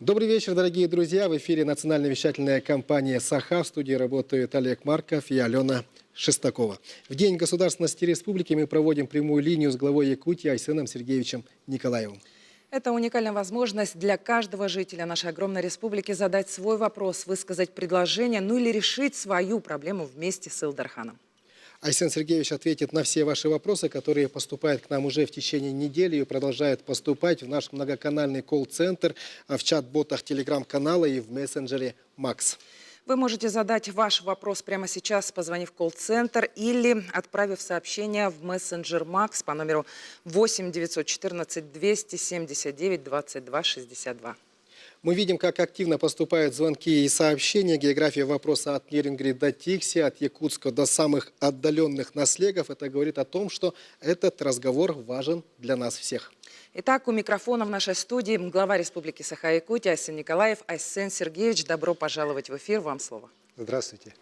Добрый вечер, дорогие друзья. В эфире национальная вещательная компания «Саха». В студии работают Олег Марков и Алена Шестакова. В День государственности республики мы проводим прямую линию с главой Якутии Айсеном Сергеевичем Николаевым. Это уникальная возможность для каждого жителя нашей огромной республики задать свой вопрос, высказать предложение, ну или решить свою проблему вместе с Илдарханом. Айсен Сергеевич ответит на все ваши вопросы, которые поступают к нам уже в течение недели и продолжают поступать в наш многоканальный колл-центр, в чат-ботах телеграм-канала и в мессенджере Макс. Вы можете задать ваш вопрос прямо сейчас, позвонив в колл-центр или отправив сообщение в мессенджер Макс по номеру 8 914 279 22 62. Мы видим, как активно поступают звонки и сообщения. География вопроса от Нерюнгри до Тикси, от Якутска до самых отдаленных наслегов. Это говорит о том, что этот разговор важен для нас всех. Итак, у микрофона в нашей студии глава Республики Саха-Якутия Айсен Николаев. Айсен Сергеевич, добро пожаловать в эфир. Вам слово. Здравствуйте.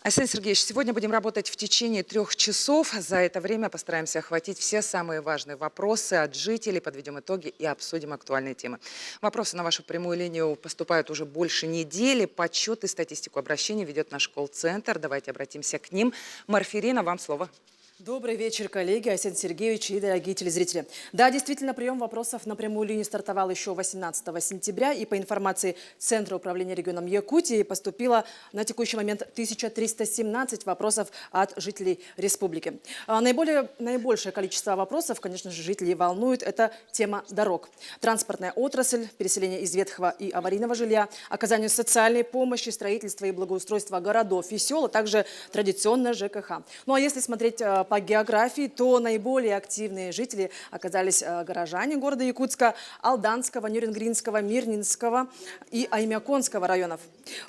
Айсен Сергеевич, сегодня будем работать в течение 3 часов. За это время постараемся охватить все самые важные вопросы от жителей, подведем итоги и обсудим актуальные темы. Вопросы на вашу прямую линию поступают уже больше недели. Подсчет и статистику обращений ведет наш колл-центр. Давайте обратимся к ним. Марфирина, вам слово. Добрый вечер, коллеги, Айсен Сергеевич и дорогие телезрители. Да, действительно, прием вопросов на прямую линию стартовал еще 18 сентября. И по информации Центра управления регионом Якутии поступило на текущий момент 1317 вопросов от жителей республики. Наибольшее количество вопросов, конечно же, жителей волнует. Это тема дорог. Транспортная отрасль, переселение из ветхого и аварийного жилья, оказание социальной помощи, строительство и благоустройство городов и сел, а также традиционное ЖКХ. Ну а если смотреть по географии, то наиболее активные жители оказались горожане города Якутска, Алданского, Нерюнгринского, Мирнинского и Аймяконского районов.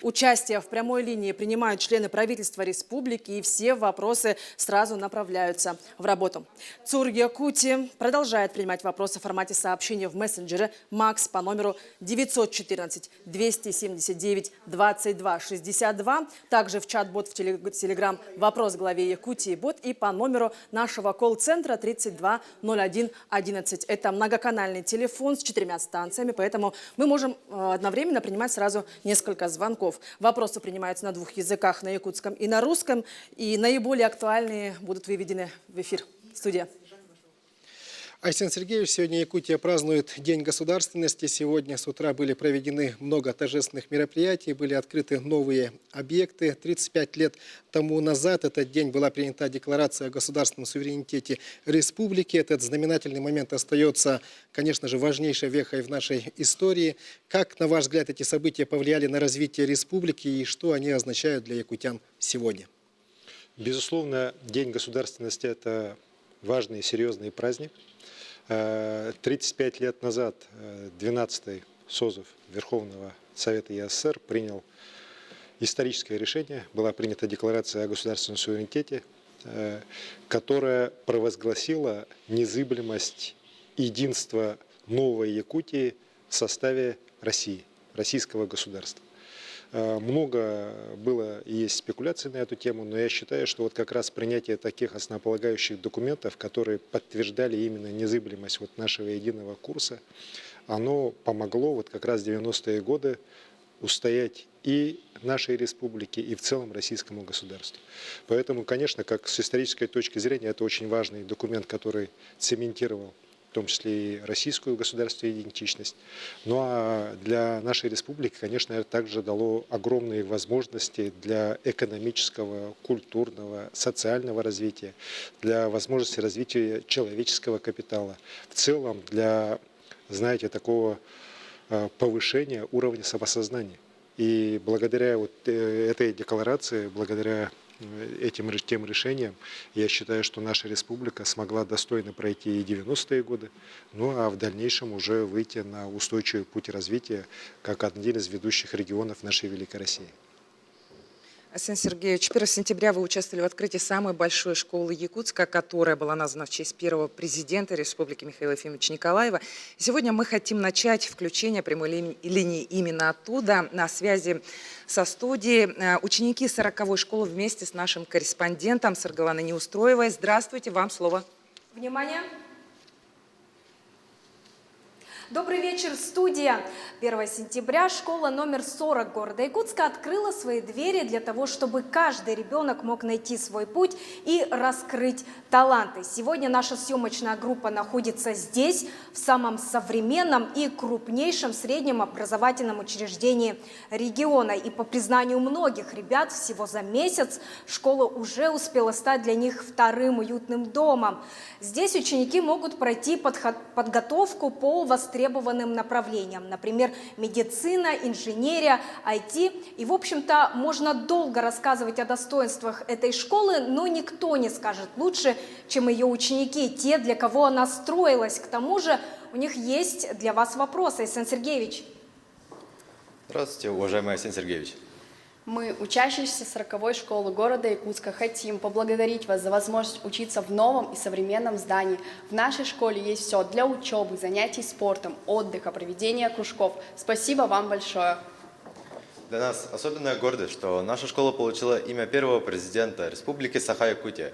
Участие в прямой линии принимают члены правительства республики, и все вопросы сразу направляются в работу. ЦУР Якутии продолжает принимать вопросы в формате сообщения в мессенджере Макс по номеру 914 279 22 62, также в чат-бот в Телеграм «Вопрос главе Якутии» бот и по номеру нашего колл-центра 320111. Это многоканальный телефон с 4 станциями, поэтому мы можем одновременно принимать сразу несколько звонков. Вопросы принимаются на 2 языках, на якутском и на русском, и наиболее актуальные будут выведены в эфир. Студия. Айсен Сергеевич, сегодня Якутия празднует День государственности. Сегодня с утра были проведены много торжественных мероприятий, были открыты новые объекты. 35 лет тому назад этот день была принята Декларация о государственном суверенитете республики. Этот знаменательный момент остается, конечно же, важнейшей вехой в нашей истории. Как, на ваш взгляд, эти события повлияли на развитие республики и что они означают для якутян сегодня? Безусловно, День государственности – это важный и серьезный праздник. 35 лет назад 12-й созыв Верховного Совета ЕССР принял историческое решение. Была принята Декларация о государственном суверенитете, которая провозгласила незыблемость единства новой Якутии в составе России, российского государства. Много было и есть спекуляций на эту тему, но я считаю, что вот как раз принятие таких основополагающих документов, которые подтверждали именно незыблемость вот нашего единого курса, оно помогло вот как раз в 90-е годы устоять и нашей республике, и в целом российскому государству. Поэтому, конечно, как с исторической точки зрения, это очень важный документ, который цементировал в том числе и российскую государственную идентичность. Ну а для нашей республики, конечно, это также дало огромные возможности для экономического, культурного, социального развития, для возможности развития человеческого капитала, в целом для, знаете, такого повышения уровня самосознания. И благодаря вот этой декларации, благодаря тем решением, я считаю, что наша республика смогла достойно пройти и 90-е годы, ну а в дальнейшем уже выйти на устойчивый путь развития, как один из ведущих регионов нашей Великой России. Айсен Сергеевич, 1 сентября вы участвовали в открытии самой большой школы Якутска, которая была названа в честь первого президента Республики Михаила Ефимовича Николаева. Сегодня мы хотим начать включение прямой линии именно оттуда. На связи со студией ученики 40-й школы вместе с нашим корреспондентом Саргаланой Неустроевой. Здравствуйте, вам слово. Внимание! Добрый вечер, студия. 1 сентября школа номер 40 города Якутска открыла свои двери для того, чтобы каждый ребенок мог найти свой путь и раскрыть таланты. Сегодня наша съемочная группа находится здесь, в самом современном и крупнейшем среднем образовательном учреждении региона. И по признанию многих ребят, всего за месяц школа уже успела стать для них вторым уютным домом. Здесь ученики могут пройти подготовку по востребованным направлениям, например, медицина, инженерия, IT. И, в общем-то, можно долго рассказывать о достоинствах этой школы, но никто не скажет лучше, чем ее ученики, те, для кого она строилась. К тому же у них есть для вас вопросы. Айсен Сергеевич. Здравствуйте, уважаемый Айсен Сергеевич. Мы, учащиеся 40-й школы города Якутска, хотим поблагодарить вас за возможность учиться в новом и современном здании. В нашей школе есть все для учебы, занятий спортом, отдыха, проведения кружков. Спасибо вам большое. Для нас особенная гордость, что наша школа получила имя первого президента Республики Саха-Якутия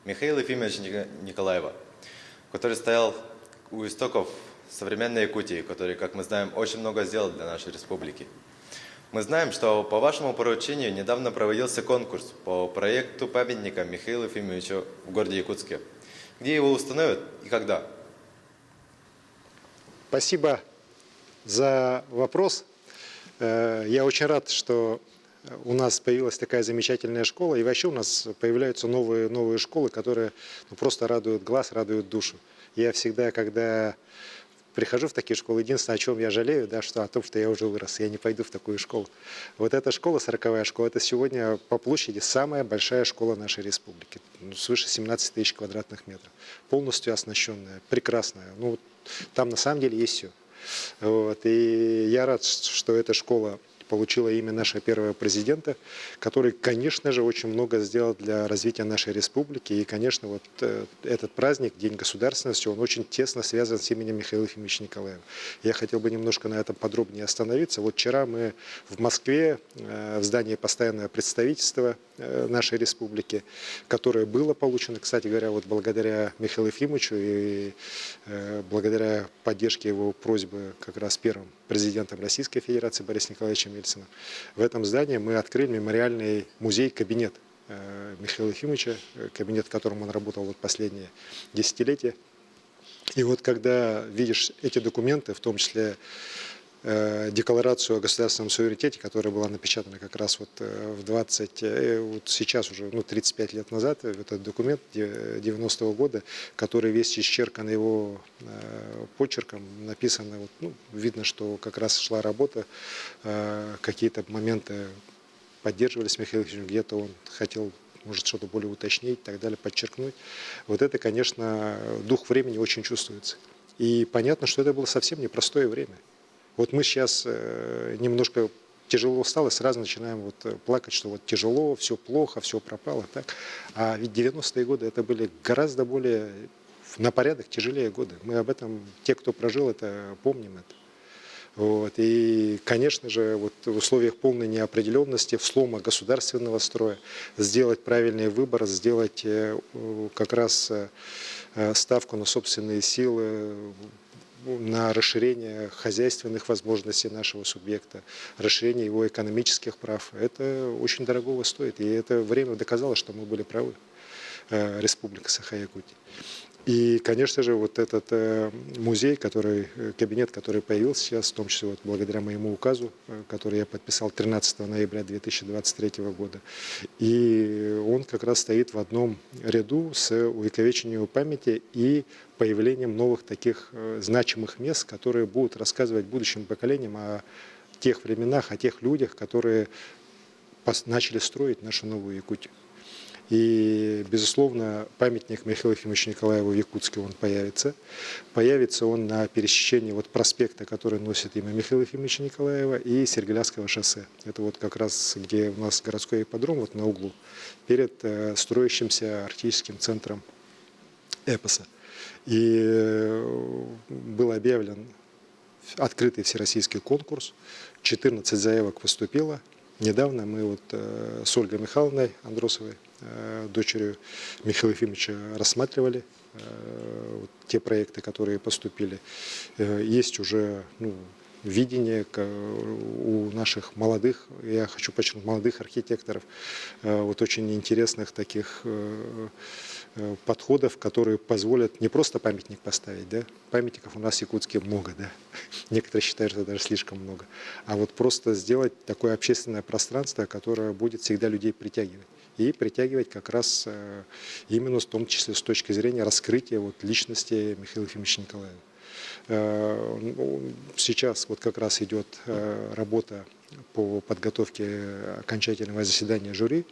Михаила Ефимовича Николаева, который стоял у истоков современной Якутии, который, как мы знаем, очень много сделал для нашей республики. Мы знаем, что по вашему поручению недавно проводился конкурс по проекту памятника Михаилу Ефимовичу в городе Якутске. Где его установят и когда? Спасибо за вопрос. Я очень рад, что у нас появилась такая замечательная школа, и вообще у нас появляются новые школы, которые просто радуют глаз, радуют душу. Я всегда, когда прихожу в такие школы, единственное, о чем я жалею, да, что о том, что я уже вырос, я не пойду в такую школу. Вот эта школа, 40-я школа, это сегодня по площади самая большая школа нашей республики. Свыше 17 тысяч квадратных метров. Полностью оснащенная, прекрасная. Ну, там на самом деле есть все. Вот. И я рад, что эта школа получила имя нашего первого президента, который, конечно же, очень много сделал для развития нашей республики. И, конечно, вот этот праздник, День государственности, он очень тесно связан с именем Михаила Ефимовича Николаева. Я хотел бы немножко на этом подробнее остановиться. Вот вчера мы в Москве, в здании постоянного представительства нашей республики, которое было получено, кстати говоря, вот благодаря Михаилу Ефимовичу и благодаря поддержке его просьбы как раз первым президентом Российской Федерации Борисом Николаевичем Ельциным. В этом здании мы открыли мемориальный музей-кабинет Михаила Ефимовича, кабинет, в котором он работал вот последние десятилетия. И вот когда видишь эти документы, в том числе декларацию о государственном суверенитете, которая была напечатана как раз вот вот сейчас уже 35 лет назад, этот документ 90-го года, который весь исчеркан его почерком, написано, вот, видно, что как раз шла работа, какие-то моменты поддерживались Михаилом Ефимовичем, где-то он хотел, может, что-то более уточнить и так далее, подчеркнуть. Вот это, конечно, дух времени очень чувствуется. И понятно, что это было совсем непростое время. Вот мы сейчас немножко тяжело стало, сразу начинаем вот плакать, что вот тяжело, все плохо, все пропало. Так. А ведь 90-е годы это были гораздо более, на порядок тяжелее годы. Мы об этом, те, кто прожил это, помним это. Вот. И, конечно же, вот в условиях полной неопределенности, слома государственного строя, сделать правильный выбор, сделать как раз ставку на собственные силы, на расширение хозяйственных возможностей нашего субъекта, расширение его экономических прав. Это очень дорогого стоит. И это время доказало, что мы были правы, Республика Саха-Якутия. И, конечно же, вот этот музей, кабинет, который появился сейчас, в том числе вот благодаря моему указу, который я подписал 13 ноября 2023 года, и он как раз стоит в одном ряду с увековечением памяти и появлением новых таких значимых мест, которые будут рассказывать будущим поколениям о тех временах, о тех людях, которые начали строить нашу новую Якутию. И, безусловно, памятник Михаилу Ефимовичу Николаеву в Якутске он появится. Появится он на пересечении вот проспекта, который носит имя Михаила Ефимовича Николаева, и Сергеляцкого шоссе. Это вот как раз, где у нас городской ипподром, вот на углу, перед строящимся артиллерийским центром Эпоса. И был объявлен открытый всероссийский конкурс. 14 заявок поступило. Недавно мы вот с Ольгой Михайловной Андросовой, дочерью Михаила Ефимовича, рассматривали вот те проекты, которые поступили. Есть уже видение у наших молодых, я хочу подчеркнуть, молодых архитекторов, вот очень интересных таких подходов, которые позволят не просто памятник поставить, да, памятников у нас в Якутске много, да, некоторые считают, что даже слишком много, а вот просто сделать такое общественное пространство, которое будет всегда людей притягивать. И притягивать как раз именно в том числе с точки зрения раскрытия вот личности Михаила Ефимовича Николаева. Сейчас вот как раз идет работа по подготовке окончательного заседания жюри.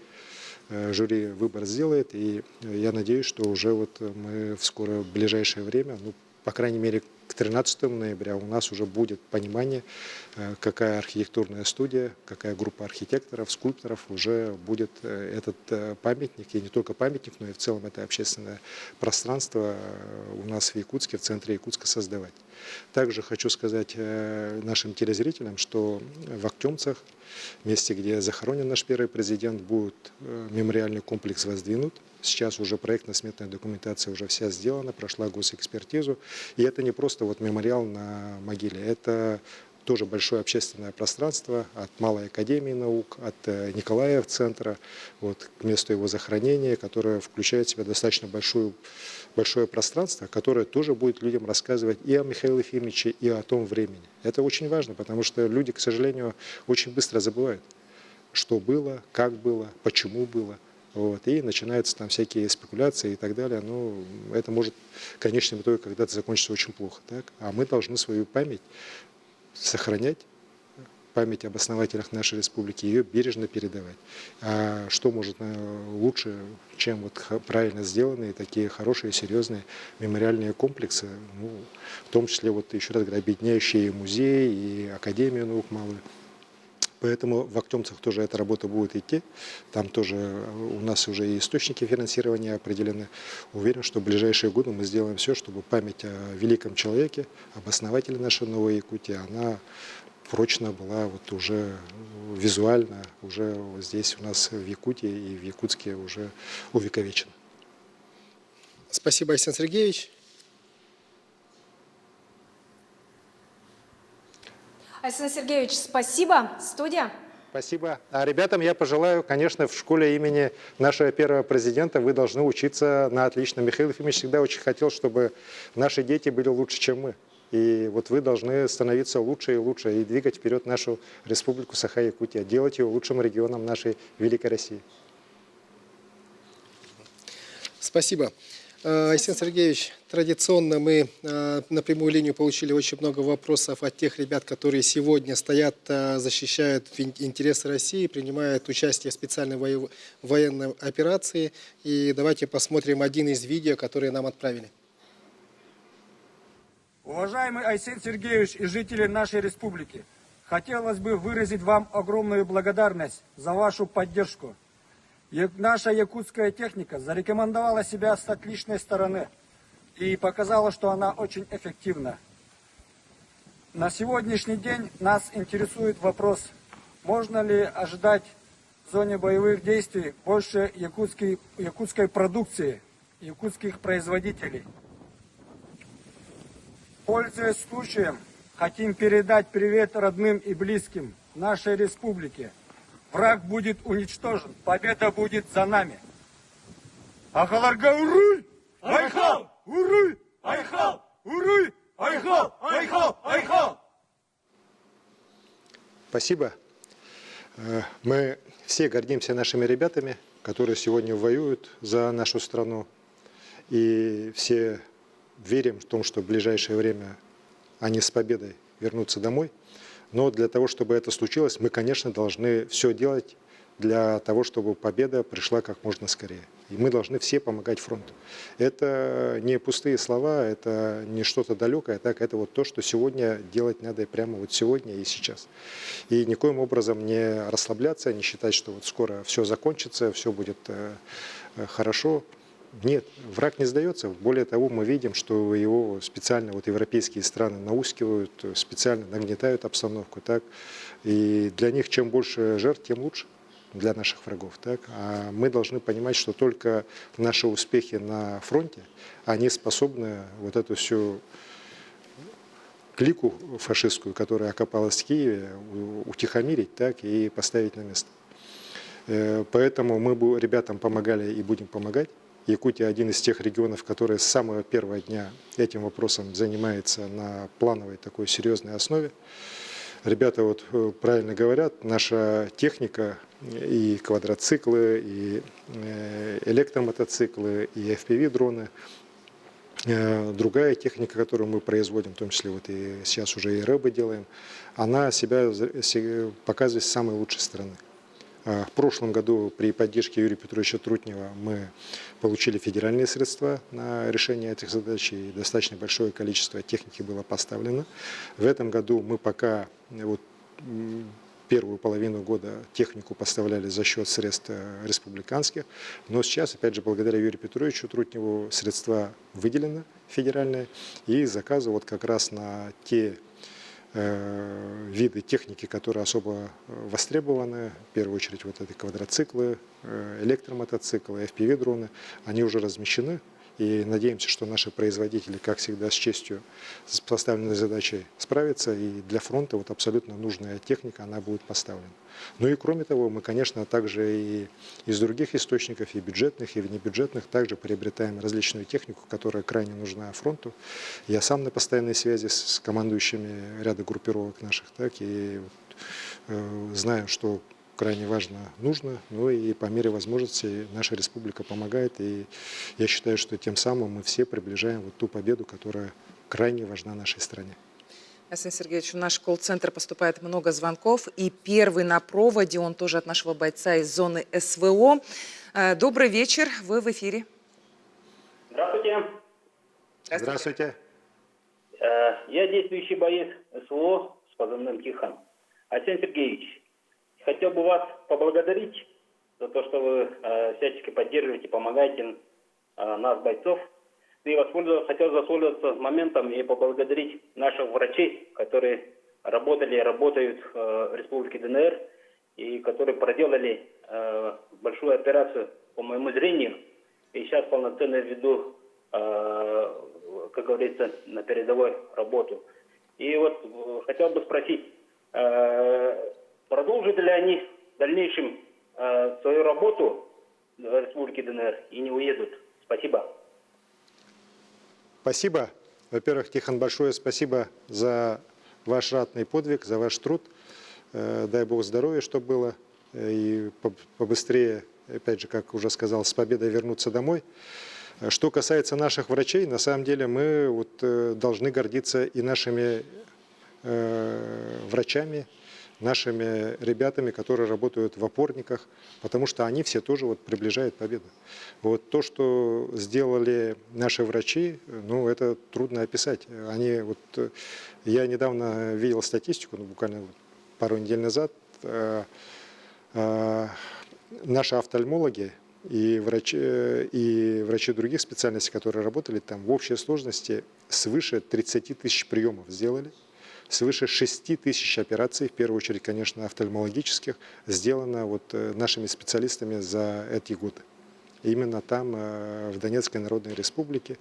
Жюри выбор сделает, и я надеюсь, что уже вот мы в скорое ближайшее время, по крайней мере, к 13 ноября у нас уже будет понимание, какая архитектурная студия, какая группа архитекторов, скульпторов уже будет этот памятник, и не только памятник, но и в целом это общественное пространство у нас в Якутске, в центре Якутска создавать. Также хочу сказать нашим телезрителям, что в Актемцах, месте, где захоронен наш первый президент, будет мемориальный комплекс воздвинут. Сейчас уже проектно-сметная документация уже вся сделана, прошла госэкспертизу. И это не просто вот мемориал на могиле, это тоже большое общественное пространство от Малой академии наук, от Николаев центра, вот, к месту его захоронения, которое включает в себя достаточно большое пространство, которое тоже будет людям рассказывать и о Михаиле Ефимовиче, и о том времени. Это очень важно, потому что люди, к сожалению, очень быстро забывают, что было, как было, почему было. Вот, и начинаются там всякие спекуляции и так далее. Но это может в конечном итоге когда-то закончиться очень плохо. Так? А мы должны свою память сохранять, память об основателях нашей республики, ее бережно передавать. А что может лучше, чем вот правильно сделанные такие хорошие, серьезные мемориальные комплексы, в том числе, вот еще раз говорю, объединяющие и музей, и Академию наук малую. Поэтому в Актемцах тоже эта работа будет идти. Там тоже у нас уже и источники финансирования определены. Уверен, что в ближайшие годы мы сделаем все, чтобы память о великом человеке, об основателе нашей Новой Якутии, она прочно была вот уже визуально, уже здесь у нас в Якутии и в Якутске уже увековечена. Спасибо, Айсен Сергеевич. Айсен Сергеевич, спасибо. Студия. Спасибо. А ребятам я пожелаю, конечно, в школе имени нашего первого президента вы должны учиться на отлично. Михаил Ефимович всегда очень хотел, чтобы наши дети были лучше, чем мы. И вот вы должны становиться лучше и лучше и двигать вперед нашу республику Саха-Якутия, делать ее лучшим регионом нашей великой России. Спасибо. Айсен Сергеевич, традиционно мы на прямую линию получили очень много вопросов от тех ребят, которые сегодня стоят, защищают интересы России, принимают участие в специальной военной операции. И давайте посмотрим один из видео, которые нам отправили. Уважаемый Айсен Сергеевич и жители нашей республики, хотелось бы выразить вам огромную благодарность за вашу поддержку. Наша якутская техника зарекомендовала себя с отличной стороны и показала, что она очень эффективна. На сегодняшний день нас интересует вопрос, можно ли ожидать в зоне боевых действий больше якутской продукции, якутских производителей. Пользуясь случаем, хотим передать привет родным и близким нашей республике. Враг будет уничтожен, победа будет за нами. Ахаларга уруй! Айхал! Уруй! Айхал! Уруй! Айхал! Айхал! Айхал! Спасибо. Мы все гордимся нашими ребятами, которые сегодня воюют за нашу страну. И все верим в том, что в ближайшее время они с победой вернутся домой. Но для того, чтобы это случилось, мы, конечно, должны все делать для того, чтобы победа пришла как можно скорее. И мы должны все помогать фронту. Это не пустые слова, это не что-то далекое, так, это вот то, что сегодня делать надо прямо вот сегодня и сейчас. И никоим образом не расслабляться, не считать, что вот скоро все закончится, все будет хорошо. Нет, враг не сдается. Более того, мы видим, что его специально вот европейские страны наускивают, специально нагнетают обстановку. Так? И для них чем больше жертв, тем лучше. для наших врагов. Так? А мы должны понимать, что только наши успехи на фронте, они способны вот эту всю клику фашистскую, которая окопалась в Киеве, утихомирить, так, и поставить на место. Поэтому мы ребятам помогали и будем помогать. Якутия один из тех регионов, который с самого первого дня этим вопросом занимается на плановой такой серьезной основе. Ребята вот правильно говорят, наша техника и квадроциклы, и электромотоциклы, и FPV-дроны, другая техника, которую мы производим, в том числе вот и сейчас уже и рэбы делаем, она себя показывает с самой лучшей стороны. В прошлом году при поддержке Юрия Петровича Трутнева мы получили федеральные средства на решение этих задач, и достаточно большое количество техники было поставлено. В этом году мы пока вот, первую половину года технику поставляли за счет средств республиканских, но сейчас, опять же, благодаря Юрию Петровичу Трутневу средства выделены федеральные, и заказы вот как раз на те виды техники, которые особо востребованы, в первую очередь вот эти квадроциклы, электромотоциклы, FPV-дроны, они уже размещены. И надеемся, что наши производители, как всегда, с честью с поставленной задачей справятся, и для фронта вот абсолютно нужная техника, она будет поставлена. Ну и кроме того, мы, конечно, также и из других источников, и бюджетных, и внебюджетных, также приобретаем различную технику, которая крайне нужна фронту. Я сам на постоянной связи с командующими ряда группировок наших, так, и знаю, что крайне важно, нужно, но и по мере возможности наша республика помогает, и я считаю, что тем самым мы все приближаем вот ту победу, которая крайне важна нашей стране. Арсений Сергеевич, в наш колл-центр поступает много звонков, и первый на проводе, он тоже от нашего бойца из зоны СВО. Добрый вечер, вы в эфире. Здравствуйте. Здравствуйте. Я действующий боец СВО с позывным «Тихон». Арсений Сергеевич, хотел бы вас поблагодарить за то, что вы всячески поддерживаете, помогаете нас, бойцов. И хотел воспользоваться моментом и поблагодарить наших врачей, которые работали и работают в Республике ДНР, и которые проделали большую операцию по моему зрению. И сейчас полноценно веду, как говорится, на передовой работу. И вот хотел бы спросить, продолжат ли они в дальнейшем свою работу в Республике ДНР и не уедут? Спасибо. Спасибо. Во-первых, Тихон, большое спасибо за ваш ратный подвиг, за ваш труд. Дай Бог здоровья, чтобы было. И побыстрее, опять же, как уже сказал, с победой вернуться домой. Что касается наших врачей, на самом деле мы вот должны гордиться и нашими врачами, нашими ребятами, которые работают в опорниках, потому что они все тоже вот приближают победу. Вот то, что сделали наши врачи, ну, это трудно описать. Они вот, я недавно видел статистику, ну, буквально пару недель назад, наши офтальмологи и врачи других специальностей, которые работали там, в общей сложности свыше 30 тысяч приемов сделали. Свыше 6 тысяч операций, в первую очередь, конечно, офтальмологических, сделано вот нашими специалистами за эти годы. Именно там, в Донецкой Народной Республике,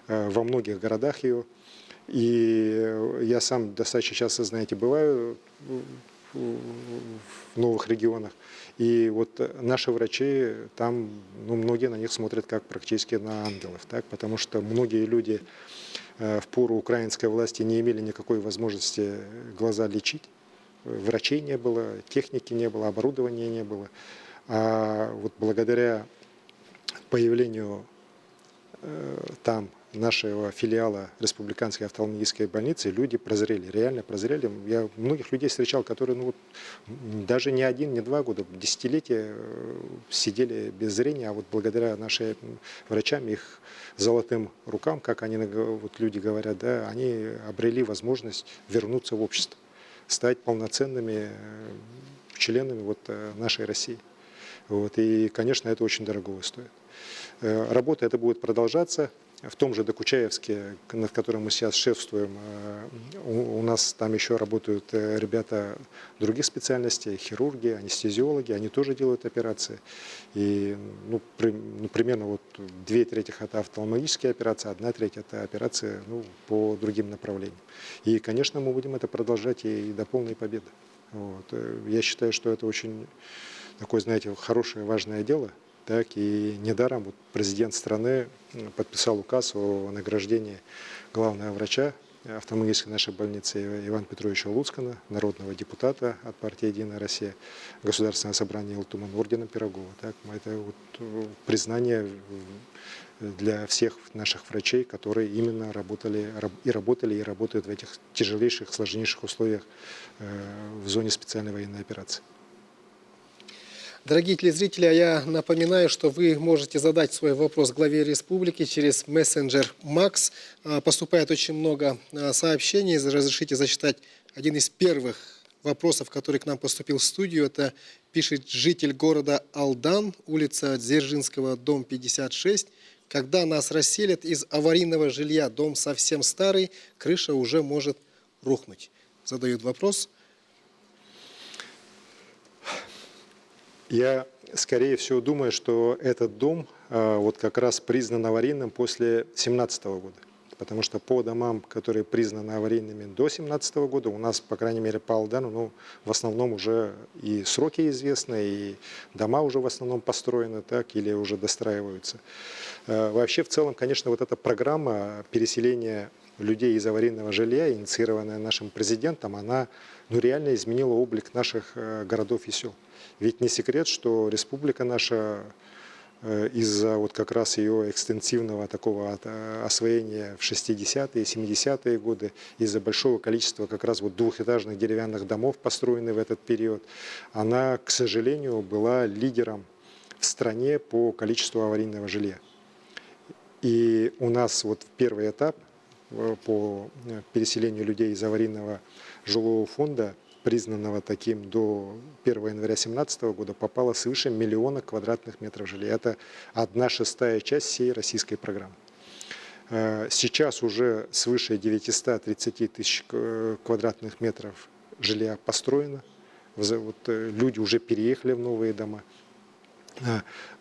во многих городах ее. И я сам достаточно часто, знаете, бываю в новых регионах. И вот наши врачи там, ну, многие на них смотрят как практически на ангелов, так? Потому что многие люди в пору украинской власти не имели никакой возможности глаза лечить. Врачей не было, техники не было, оборудования не было. А вот благодаря появлению там нашего филиала Республиканской офтальмологической больницы люди прозрели, реально прозрели. Я многих людей встречал, которые ну, вот, даже не 1, не 2 года, десятилетия сидели без зрения, а вот благодаря нашим врачам, их золотым рукам, как они, вот люди говорят, да, они обрели возможность вернуться в общество, стать полноценными членами вот нашей России. Вот, и, конечно, это очень дорого стоит. Работа эта будет продолжаться. в том же Докучаевске, над которым мы сейчас шефствуем, у нас там еще работают ребята других специальностей, хирурги, анестезиологи, они тоже делают операции. И примерно вот 2/3 это офтальмологические операции, 1/3 это операции по другим направлениям. И, конечно, мы будем это продолжать и до полной победы. Вот. Я считаю, что это очень такое, знаете, хорошее, важное дело. Так, и недаром вот президент страны подписал указ о награждении главного врача офтальмологической нашей больницы Ивана Петровича Луцкана, народного депутата от партии «Единая Россия», Государственного собрания Илтуман орденом Пирогова. Так, это вот признание для всех наших врачей, которые именно работали и работают в этих тяжелейших, сложнейших условиях в зоне специальной военной операции. Дорогие телезрители, я напоминаю, что вы можете задать свой вопрос главе республики через мессенджер Макс. Поступает очень много сообщений. Разрешите зачитать один из первых вопросов, который к нам поступил в студию. Это пишет житель города Алдан, улица Дзержинского, дом 56. Когда нас расселят из аварийного жилья, дом совсем старый, крыша уже может рухнуть. Задают вопрос. Я, скорее всего, думаю, что этот дом вот как раз признан аварийным после 2017 года. Потому что по домам, которые признаны аварийными до 2017 года, у нас, по крайней мере, по Алдану, в основном уже и сроки известны, и дома уже в основном построены так или уже достраиваются. Вообще, в целом, конечно, вот эта программа переселения людей из аварийного жилья, инициированная нашим президентом, она реально изменила облик наших городов и сел. Ведь не секрет, что республика наша из-за вот как раз ее экстенсивного такого освоения в 60-е, 70-е годы, из-за большого количества как раз вот двухэтажных деревянных домов, построенных в этот период, она, к сожалению, была лидером в стране по количеству аварийного жилья. И у нас вот в первый этап по переселению людей из аварийного жилого фонда, признанного таким до 1 января 2017 года, попало свыше 1 миллиона квадратных метров жилья. Это 1/6 часть всей российской программы. Сейчас уже свыше 930 тысяч квадратных метров жилья построено. Вот люди уже переехали в новые дома.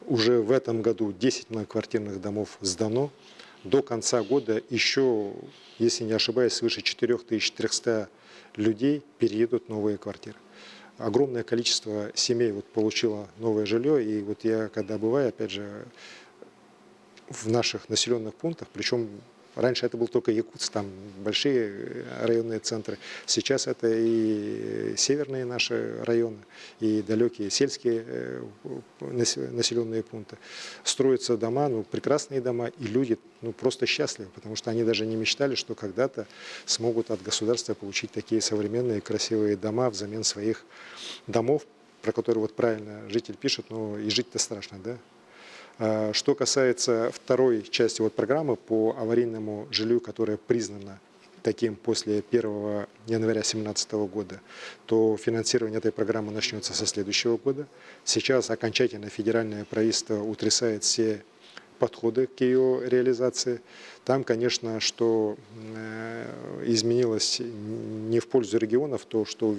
Уже в этом году 10 многоквартирных домов сдано. До конца года еще, если не ошибаюсь, свыше 4300 людей переедут в новые квартиры. Огромное количество семей вот получило новое жилье. И вот я, когда бываю, опять же, в наших населенных пунктах, причем раньше это был только Якутск, там большие районные центры. Сейчас это и северные наши районы, и далекие сельские населенные пункты. Строятся дома, прекрасные дома, и люди просто счастливы, потому что они даже не мечтали, что когда-то смогут от государства получить такие современные красивые дома взамен своих домов, про которые вот правильно житель пишет, но и жить-то страшно, да? Что касается второй части вот программы по аварийному жилью, которая признана таким после 1 января 2017 года, то финансирование этой программы начнется со следующего года. Сейчас окончательно федеральное правительство утрясает все подходы к ее реализации. Там, конечно, что изменилось не в пользу регионов, то, что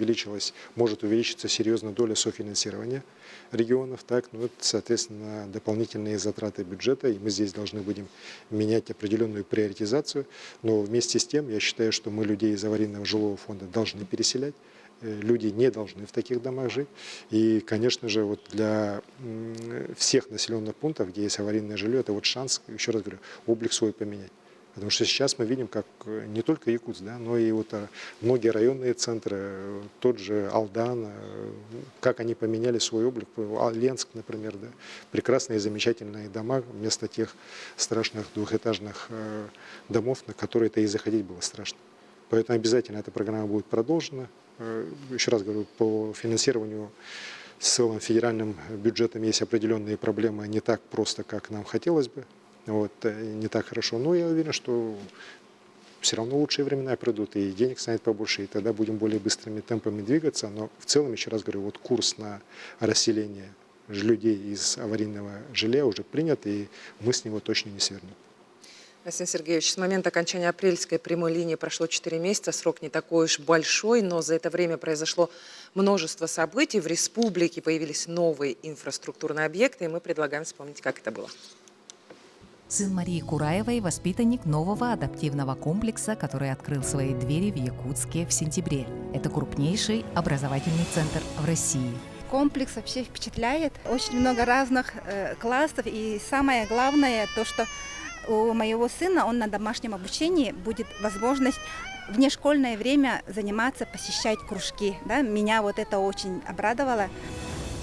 может увеличиться серьезно доля софинансирования регионов, так, это, соответственно, дополнительные затраты бюджета, и мы здесь должны будем менять определенную приоритизацию. Но вместе с тем, я считаю, что мы людей из аварийного жилого фонда должны переселять. Люди не должны в таких домах жить. И, конечно же, вот для всех населенных пунктов, где есть аварийное жилье, это вот шанс, еще раз говорю, облик свой поменять. Потому что сейчас мы видим, как не только Якутск, да, но и вот многие районные центры, тот же Алдан, как они поменяли свой облик. Ленск, например, да, прекрасные, замечательные дома вместо тех страшных двухэтажных домов, на которые-то и заходить было страшно. Поэтому обязательно эта программа будет продолжена. Еще раз говорю, по финансированию с целым федеральным бюджетом есть определенные проблемы, не так просто, как нам хотелось бы, не так хорошо. Но я уверен, что все равно лучшие времена придут, и денег станет побольше, и тогда будем более быстрыми темпами двигаться. Но в целом, еще раз говорю, вот курс на расселение людей из аварийного жилья уже принят, и мы с него точно не свернем. Арсений Сергеевич, с момента окончания апрельской прямой линии прошло 4 месяца, срок не такой уж большой, но за это время произошло множество событий. В республике появились новые инфраструктурные объекты, и мы предлагаем вспомнить, как это было. Сын Марии Кураевой – воспитанник нового адаптивного комплекса, который открыл свои двери в Якутске в сентябре. Это крупнейший образовательный центр в России. Комплекс вообще впечатляет. Очень много разных классов. И самое главное, то, что у моего сына, он на домашнем обучении, будет возможность в внешкольное время заниматься, посещать кружки. Да? Меня вот это очень обрадовало.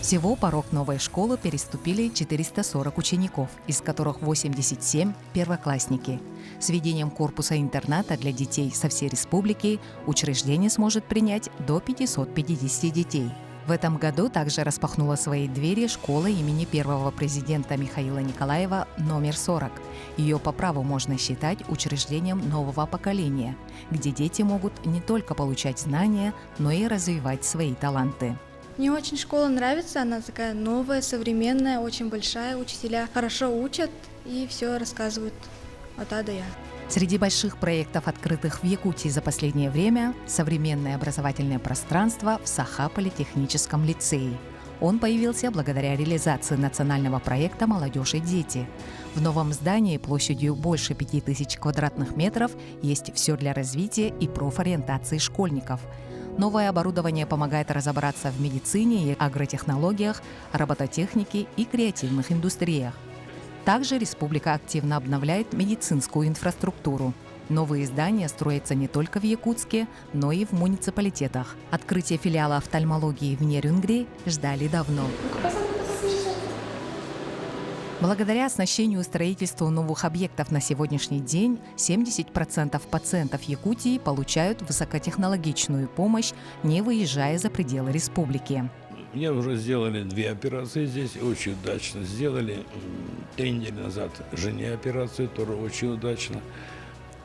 Всего порог новой школы переступили 440 учеников, из которых 87 – первоклассники. С введением корпуса интерната для детей со всей республики учреждение сможет принять до 550 детей. В этом году также распахнула свои двери школа имени первого президента Михаила Николаева номер 40. Ее по праву можно считать учреждением нового поколения, где дети могут не только получать знания, но и развивать свои таланты. Мне очень школа нравится, она такая новая, современная, очень большая, учителя хорошо учат и все рассказывают от А до Я. Среди больших проектов, открытых в Якутии за последнее время, современное образовательное пространство в Саха-политехническом лицее. Он появился благодаря реализации национального проекта «Молодежь и дети». В новом здании площадью больше 5000 квадратных метров есть все для развития и профориентации школьников. Новое оборудование помогает разобраться в медицине и агротехнологиях, робототехнике и креативных индустриях. Также республика активно обновляет медицинскую инфраструктуру. Новые здания строятся не только в Якутске, но и в муниципалитетах. Открытие филиала офтальмологии в Нерюнгри ждали давно. Благодаря оснащению и строительству новых объектов на сегодняшний день 70% пациентов Якутии получают высокотехнологичную помощь, не выезжая за пределы республики. Мне уже сделали 2 операции здесь, очень удачно сделали. 3 недели назад жене операцию, тоже очень удачно.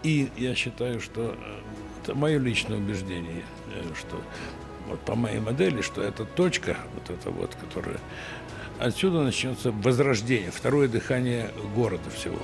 И я считаю, что это мое личное убеждение, что вот по моей модели, что эта точка, вот эта вот, которая... Отсюда начнется возрождение, второе дыхание города всего.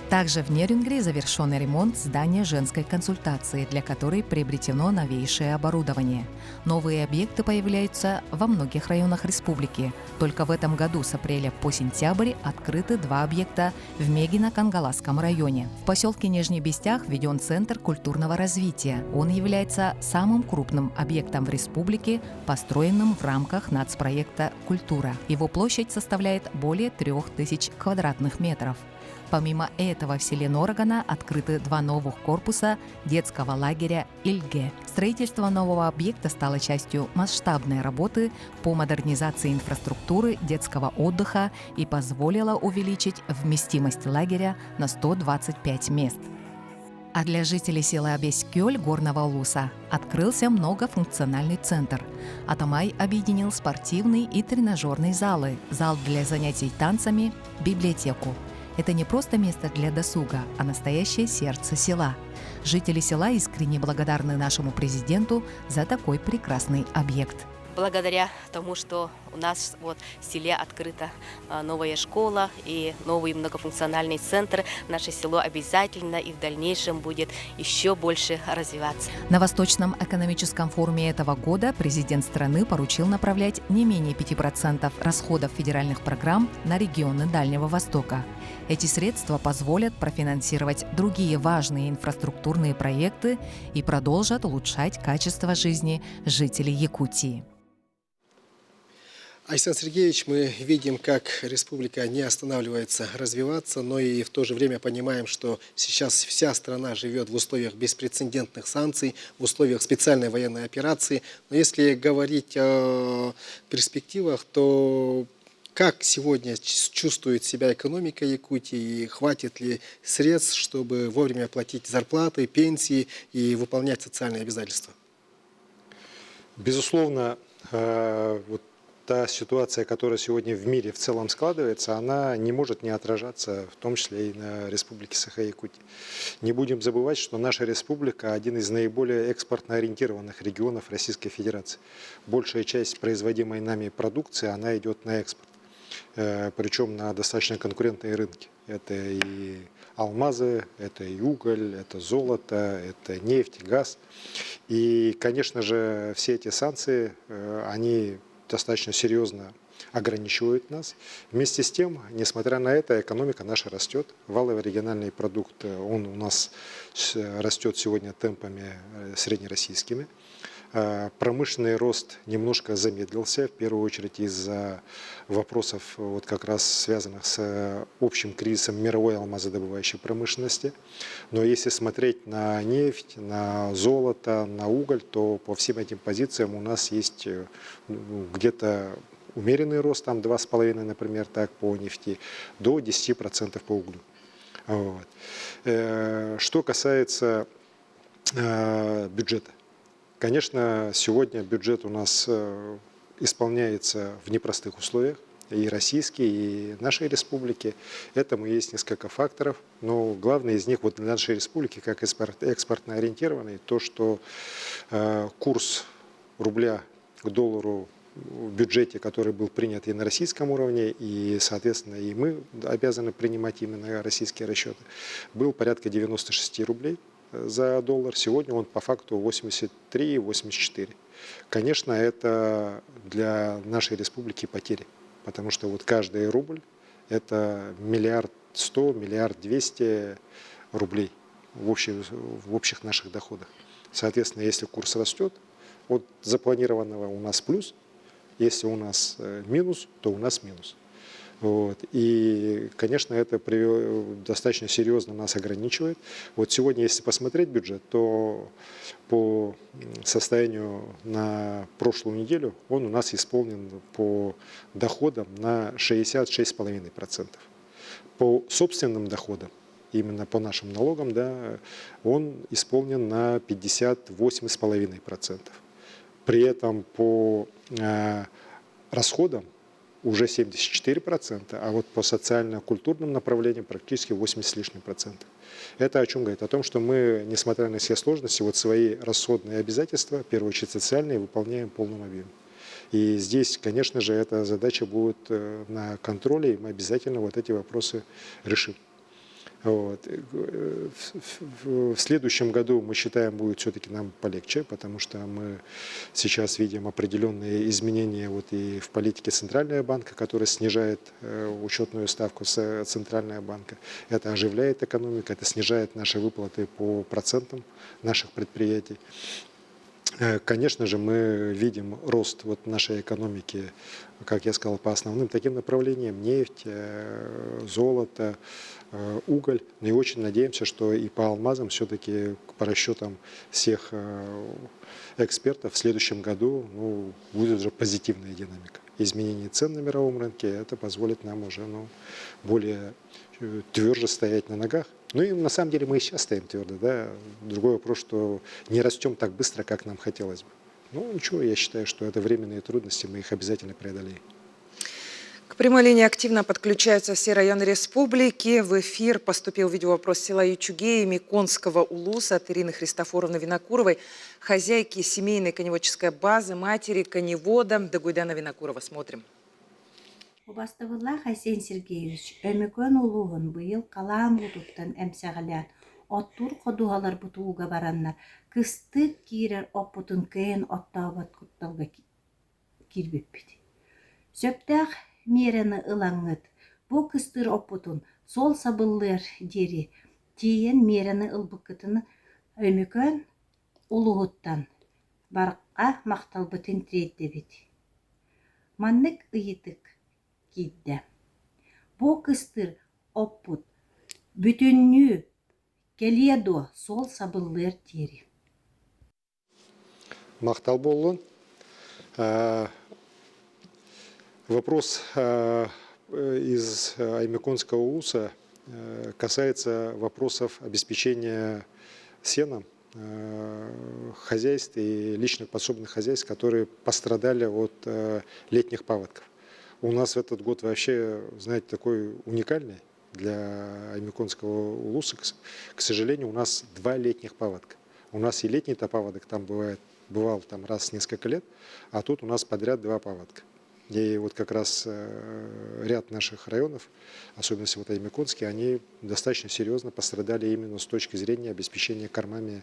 Также в Нерюнгри завершен ремонт здания женской консультации, для которой приобретено новейшее оборудование. Новые объекты появляются во многих районах республики. Только в этом году с апреля по сентябрь открыты 2 объекта в Мегино-Кангаласском районе. В поселке Нижний Бестях введен Центр культурного развития. Он является самым крупным объектом в республике, построенным в рамках нацпроекта «Культура». Его площадь составляет более 3000 квадратных метров. Помимо этого в селе Норогана открыты 2 новых корпуса детского лагеря «Ильге». Строительство нового объекта стало частью масштабной работы по модернизации инфраструктуры детского отдыха и позволило увеличить вместимость лагеря на 125 мест. А для жителей села Бескёль Горного Улуса открылся многофункциональный центр. Атамай объединил спортивный и тренажерный залы, зал для занятий танцами, библиотеку. Это не просто место для досуга, а настоящее сердце села. Жители села искренне благодарны нашему президенту за такой прекрасный объект. Благодаря тому, что у нас вот в селе открыта новая школа и новый многофункциональный центр, наше село обязательно и в дальнейшем будет еще больше развиваться. На Восточном экономическом форуме этого года президент страны поручил направлять не менее 5% расходов федеральных программ на регионы Дальнего Востока. Эти средства позволят профинансировать другие важные инфраструктурные проекты и продолжат улучшать качество жизни жителей Якутии. Арсений Сергеевич, мы видим, как республика не останавливается развиваться, но и в то же время понимаем, что сейчас вся страна живет в условиях беспрецедентных санкций, в условиях специальной военной операции. Но если говорить о перспективах, то как сегодня чувствует себя экономика Якутии, и хватит ли средств, чтобы вовремя платить зарплаты, пенсии и выполнять социальные обязательства? Безусловно, вот та ситуация, которая сегодня в мире в целом складывается, она не может не отражаться, в том числе и на Республике Саха-Якутия. Не будем забывать, что наша республика – один из наиболее экспортно ориентированных регионов Российской Федерации. Большая часть производимой нами продукции, она идет на экспорт. причем на достаточно конкурентные рынки. Это и алмазы, это и уголь, это золото, это нефть, газ. И, конечно же, все эти санкции, они достаточно серьезно ограничивают нас. Вместе с тем, несмотря на это, экономика наша растет. Валовый региональный продукт, он у нас растет сегодня темпами среднероссийскими. Промышленный рост немножко замедлился, в первую очередь из-за вопросов, вот как раз связанных с общим кризисом мировой алмазодобывающей промышленности. Но если смотреть на нефть, на золото, на уголь, то по всем этим позициям у нас есть где-то умеренный рост, там 2,5, например, так по нефти, до 10% по углю. Вот. Что касается бюджета. Конечно, сегодня бюджет у нас исполняется в непростых условиях, и российский, и нашей республики. Этому есть несколько факторов, но главный из них вот для нашей республики, как экспортно ориентированный, то, что курс рубля к доллару в бюджете, который был принят и на российском уровне, и, соответственно, и мы обязаны принимать именно российские расчеты, был порядка 96 рублей за доллар. Сегодня он по факту 83-84. Конечно, это для нашей республики потери, потому что вот каждый рубль – это 1 100 000 000 200 рублей в общих наших доходах. Соответственно, если курс растет, от запланированного у нас плюс, если у нас минус, то у нас минус. Вот. И, конечно, это достаточно серьезно нас ограничивает. Вот сегодня, если посмотреть бюджет, то по состоянию на прошлую неделю он у нас исполнен по доходам на 66,5%. По собственным доходам, именно по нашим налогам, да, он исполнен на 58,5%. При этом по расходам уже 74%, а вот по социально-культурным направлениям практически 80 с лишним процентов. Это о чем говорит? О том, что мы, несмотря на все сложности, вот свои расходные обязательства, в первую очередь социальные, выполняем в полном объеме. И здесь, конечно же, эта задача будет на контроле, и мы обязательно вот эти вопросы решим. Вот. В следующем году, мы считаем, будет все-таки нам полегче, потому что мы сейчас видим определенные изменения вот и в политике Центрального банка, который снижает учетную ставку с Центрального банка. Это оживляет экономику, это снижает наши выплаты по процентам наших предприятий. Конечно же, мы видим рост вот нашей экономики, как я сказал, по основным таким направлениям: нефть, золото, уголь. И очень надеемся, что и по алмазам все-таки по расчетам всех экспертов в следующем году будет уже позитивная динамика. Изменение цен на мировом рынке, это позволит нам уже более тверже стоять на ногах. Ну и на самом деле мы и сейчас стоим твердо, да. Другой вопрос, что не растем так быстро, как нам хотелось бы. Ну ничего, я считаю, что это временные трудности, мы их обязательно преодолеем. К прямой линии активно подключаются все районы республики. В эфир поступил видеовопрос села Ючугеи Миконского улуса от Ирины Христофоровны Винокуровой, хозяйки семейной коневодческой базы, матери коневода Дагуйдана Винокурова. Смотрим. Убастыбылла Хасен Сергеевич, өмікөн улуғын бұйыл қалаан бұтуттан әмсәғілән, оттур қодуғалар бұтуға бараннар, кыстық кейрер оппутын кәйін оттағабат құтталға кирбеппеді. Сөптәқ мерені ылаңыт, бұ кыстыр оппутын сол сабыллар дері, тейін мерені ылбықытыны өмікөн улуғыттан барыққа мақталбытын тірейді беді. Маннык ыйытык кидде. Бу кыстыр оппут бүтүннү келедо сол сабыллар тери. Мақтал болуын. Вопрос из Аймеконского улуса касается вопросов обеспечения сеном хозяйств и личных подсобных хозяйств, которые пострадали от летних паводков. У нас в этот год вообще, знаете, такой уникальный для Аймеконского улуса. К сожалению, у нас 2 летних паводка. У нас и летний-то паводок там бывал там раз в несколько лет, а тут у нас подряд 2 паводка. И вот как раз ряд наших районов, особенно вот Аймяконский, они достаточно серьезно пострадали именно с точки зрения обеспечения кормами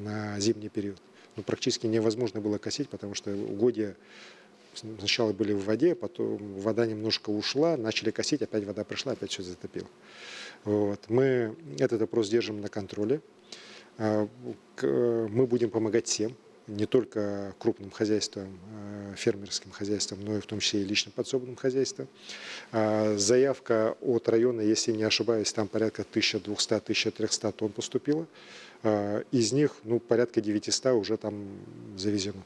на зимний период. Ну, практически невозможно было косить, потому что угодья сначала были в воде, потом вода немножко ушла, начали косить, опять вода пришла, опять все затопило. Вот. Мы этот вопрос держим на контроле. Мы будем помогать всем, не только крупным хозяйствам, фермерским хозяйствам, но и в том числе и личным подсобным хозяйствам. Заявка от района, если не ошибаюсь, там порядка 1200-1300 тонн поступило. Из них порядка 900 уже там завезено.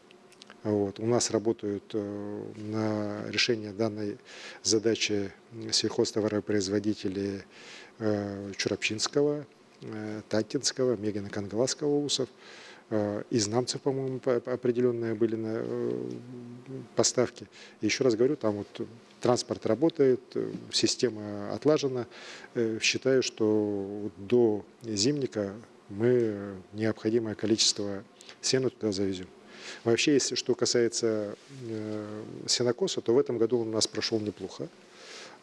Вот. У нас работают на решение данной задачи сельхозтоваропроизводители Чурапчинского, Татинского, Мегино-Кангаласского УСов. Из Намцев, по-моему, определенные были на поставки. И еще раз говорю, там вот транспорт работает, система отлажена. Считаю, что до зимника мы необходимое количество сена туда завезем. Вообще, если что касается сенокоса, то в этом году он у нас прошел неплохо.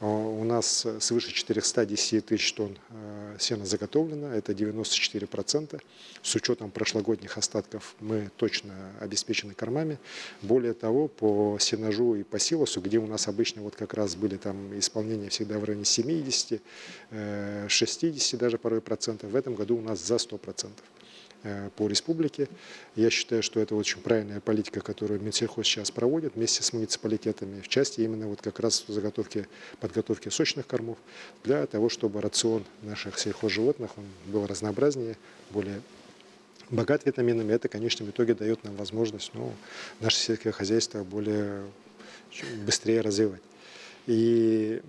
У нас свыше 410 тысяч тонн сена заготовлено, это 94%. С учетом прошлогодних остатков мы точно обеспечены кормами. Более того, по сенажу и по силосу, где у нас обычно вот как раз были там исполнения всегда в районе 70, 60 даже порой процентов, в этом году у нас за 100%. По республике. Я считаю, что это очень правильная политика, которую Минсельхоз сейчас проводит вместе с муниципалитетами в части именно вот как раз подготовки сочных кормов для того, чтобы рацион наших сельхозживотных он был разнообразнее, более богат витаминами. Это, конечно, в итоге дает нам возможность наше сельское хозяйство быстрее развивать. И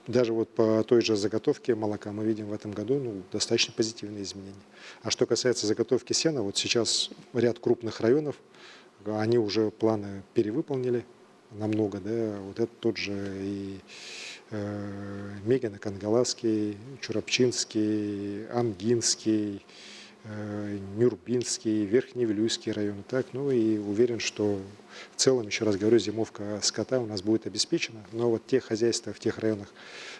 даже вот по той же заготовке молока мы видим в этом году достаточно позитивные изменения. А что касается заготовки сена, вот сейчас ряд крупных районов, они уже планы перевыполнили намного, да, вот это тот же и Мегино-Кангаласский, Чурапчинский, Амгинский, Нюрбинский, Верхневилюйский район. Так, и уверен, что в целом, еще раз говорю, зимовка скота у нас будет обеспечена. Но вот те хозяйства в тех районах,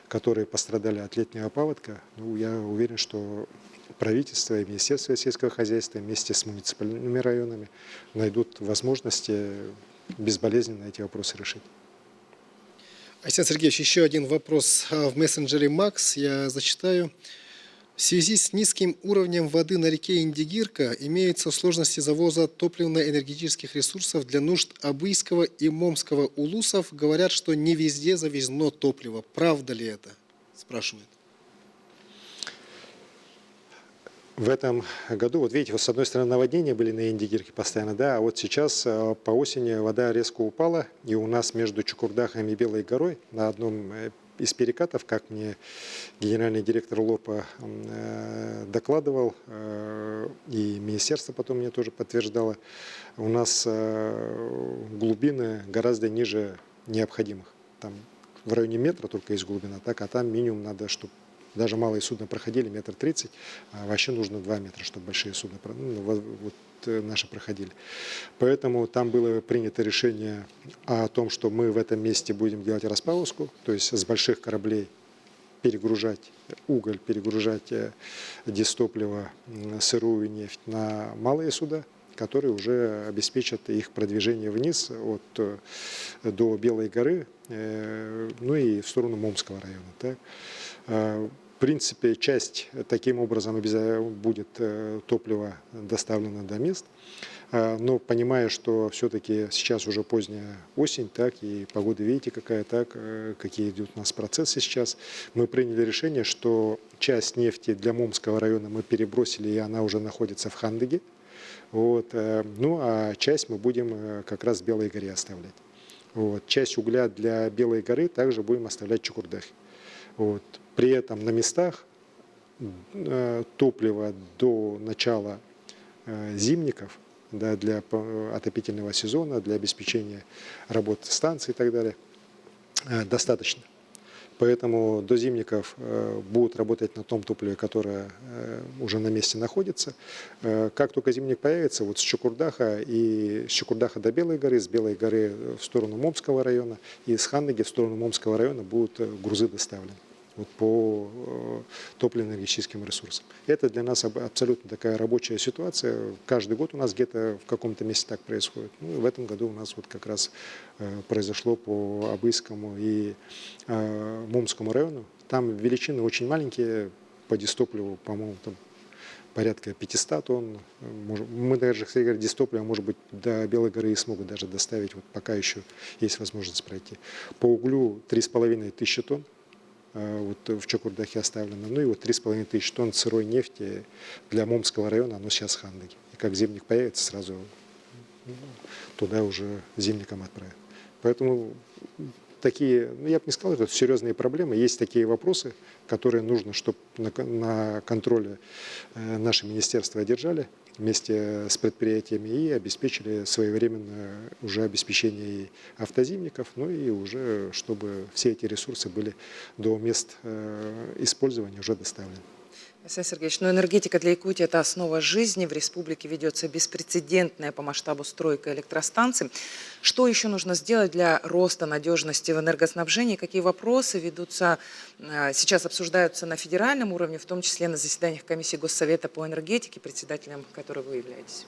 которые пострадали от летнего паводка, я уверен, что правительство и Министерство сельского хозяйства вместе с муниципальными районами найдут возможности безболезненно эти вопросы решить. Александр Сергеевич, еще один вопрос в мессенджере Макс, я зачитаю. В связи с низким уровнем воды на реке Индигирка имеются сложности завоза топливно-энергетических ресурсов для нужд Абыйского и Момского улусов. Говорят, что не везде завезено топливо. Правда ли это? Спрашивают. В этом году, вот видите, с одной стороны наводнения были на Индигирке постоянно, да, а вот сейчас по осени вода резко упала, и у нас между Чукурдахом и Белой горой на одном из перекатов, как мне генеральный директор ЛОПа докладывал, и министерство потом мне тоже подтверждало, у нас глубины гораздо ниже необходимых. Там в районе метра только есть глубина, так, а там минимум надо, чтобы даже малые судна проходили 1,30 м, а вообще нужно 2 метра, чтобы большие судна наши проходили. Поэтому там было принято решение о том, что мы в этом месте будем делать распауску, то есть с больших кораблей перегружать уголь, перегружать дистопливо, сырую нефть на малые суда, которые уже обеспечат их продвижение вниз до Белой горы, и в сторону Момского района. Так. В принципе, часть таким образом будет топливо доставлено до мест, но понимая, что все-таки сейчас уже поздняя осень, так, и погода, видите, какие идут у нас процессы сейчас, мы приняли решение, что часть нефти для Момского района мы перебросили, и она уже находится в Хандыге, а часть мы будем как раз в Белой горе оставлять. Часть угля для Белой горы также будем оставлять в Чукурдахе. При этом на местах топливо до начала зимников, да, для отопительного сезона, для обеспечения работы станций и так далее, достаточно. Поэтому до зимников будут работать на том топливе, которое уже на месте находится. Как только зимник появится, вот с Чукурдаха до Белой горы, с Белой горы в сторону Момского района и с Хандыги в сторону Момского района будут грузы доставлены вот по топливно-энергетическим ресурсам. Это для нас абсолютно такая рабочая ситуация. Каждый год у нас где-то в каком-то месте так происходит. Ну, в этом году у нас вот как раз произошло по Абыйскому и Момскому району. Там величины очень маленькие по дистопливу, по-моему, там порядка 500 тонн. Мы даже, кстати говоря, дистопливо, может быть, до Белой горы и смогут даже доставить. Вот пока еще есть возможность пройти. По углю 3500 тонн. Вот в Чукурдахе оставлено. Ну и вот 3500 тонн сырой нефти для Момского района, оно сейчас в Хандыге. И как зимник появится, сразу туда уже зимником отправят. Поэтому такие, ну я бы не сказал, что это серьезные проблемы. Есть такие вопросы, которые нужно, чтобы на контроле наши министерства держали вместе с предприятиями и обеспечили своевременное уже обеспечение и автозимников, ну и уже чтобы все эти ресурсы были до мест использования уже доставлены. Александр Сергеевич, но энергетика для Якутии – это основа жизни. В республике ведется беспрецедентная по масштабу стройка электростанций. Что еще нужно сделать для роста надежности в энергоснабжении? Какие вопросы ведутся, сейчас обсуждаются на федеральном уровне, в том числе на заседаниях комиссии Госсовета по энергетике, председателем которой вы являетесь?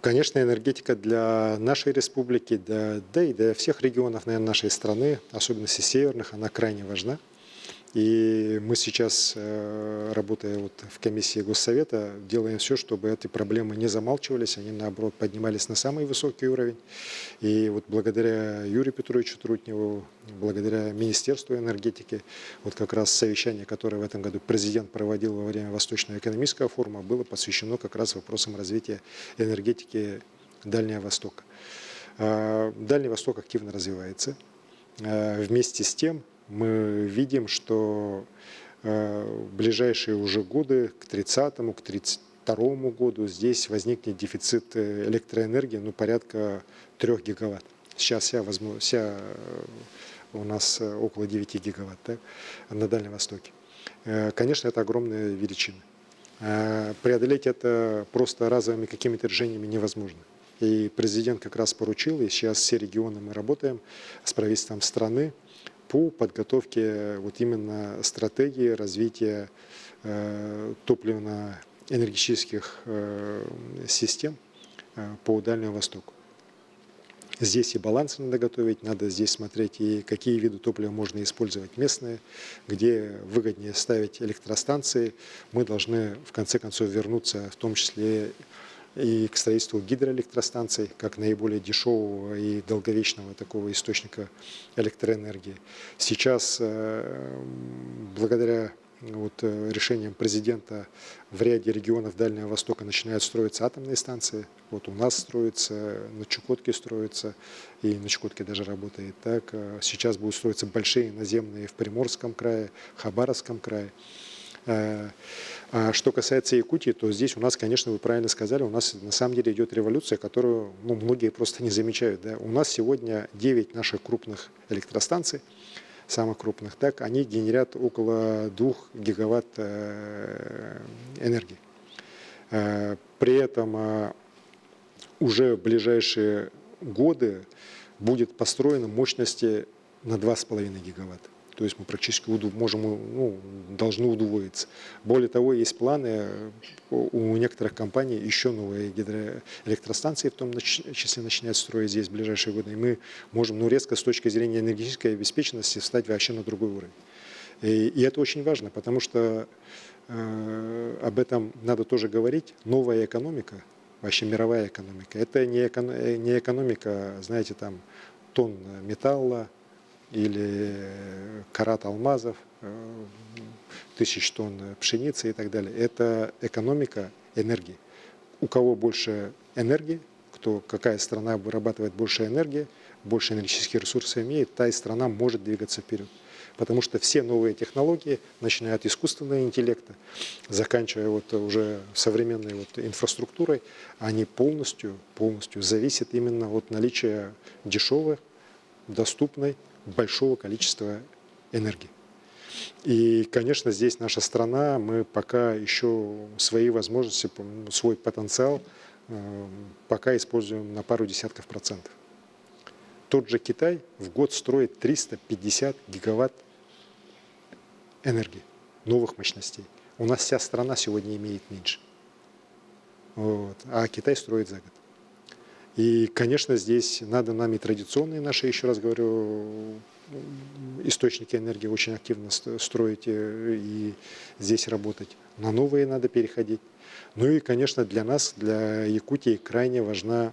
Конечно, энергетика для нашей республики, да и для всех регионов, наверное, нашей страны, особенно северных, она крайне важна. И мы сейчас, работая вот в комиссии Госсовета, делаем все, чтобы эти проблемы не замалчивались, они, наоборот, поднимались на самый высокий уровень. И вот благодаря Юрию Петровичу Трутневу, благодаря Министерству энергетики, вот как раз совещание, которое в этом году президент проводил во время Восточного экономического форума, было посвящено как раз вопросам развития энергетики Дальнего Востока. Дальний Восток активно развивается. Вместе с тем, мы видим, что в ближайшие уже годы, к 30-му, к 32-му году, здесь возникнет дефицит электроэнергии, ну, порядка 3 гигаватт. Сейчас вся у нас около 9 гигаватт, да, на Дальнем Востоке. Конечно, это огромная величина. Преодолеть это просто разовыми какими-то решениями невозможно. И президент как раз поручил, и сейчас все регионы мы работаем с правительством страны по подготовке вот именно стратегии развития топливно-энергетических систем по Дальнему Востоку. Здесь и баланс надо готовить, надо здесь смотреть, и какие виды топлива можно использовать местные, где выгоднее ставить электростанции. Мы должны в конце концов вернуться в том числе и к строительству гидроэлектростанций, как наиболее дешевого и долговечного такого источника электроэнергии. Сейчас, благодаря вот решениям президента, в ряде регионов Дальнего Востока начинают строиться атомные станции. Вот у нас строится, на Чукотке строится, и на Чукотке даже работает так. Сейчас будут строиться большие наземные в Приморском крае, Хабаровском крае. А что касается Якутии, то здесь у нас, конечно, вы правильно сказали, у нас на самом деле идет революция, которую многие просто не замечают. Да? У нас сегодня 9 наших крупных электростанций, самых крупных, так, они генерят около 2 гигаватт энергии. При этом уже в ближайшие годы будет построено мощности на 2,5 гигаватта. То есть мы практически должны удвоиться. Более того, есть планы у некоторых компаний еще новые гидроэлектростанции, в том числе начинать строить здесь в ближайшие годы. И мы можем резко с точки зрения энергетической обеспеченности встать вообще на другой уровень. И это очень важно, потому что об этом надо тоже говорить. Новая экономика, вообще мировая экономика, это не экономика, знаете, там тонн металла, или карат алмазов, 1000 тонн пшеницы и так далее. Это экономика энергии. У кого больше энергии, какая страна вырабатывает больше энергии, больше энергетических ресурсов имеет, та и страна может двигаться вперед. Потому что все новые технологии, начиная от искусственного интеллекта, заканчивая уже современной инфраструктурой, они полностью зависят именно от наличия дешевых, доступной большого количества энергии. И, конечно, здесь наша страна, мы пока еще свои возможности, свой потенциал пока используем на пару десятков процентов. Тот же Китай в год строит 350 гигаватт энергии, новых мощностей. У нас вся страна сегодня имеет меньше. Вот. А Китай строит за год. И, конечно, здесь надо нам и традиционные наши, еще раз говорю, источники энергии очень активно строить и здесь работать. На новые надо переходить. Ну и, конечно, для нас, для Якутии, крайне важна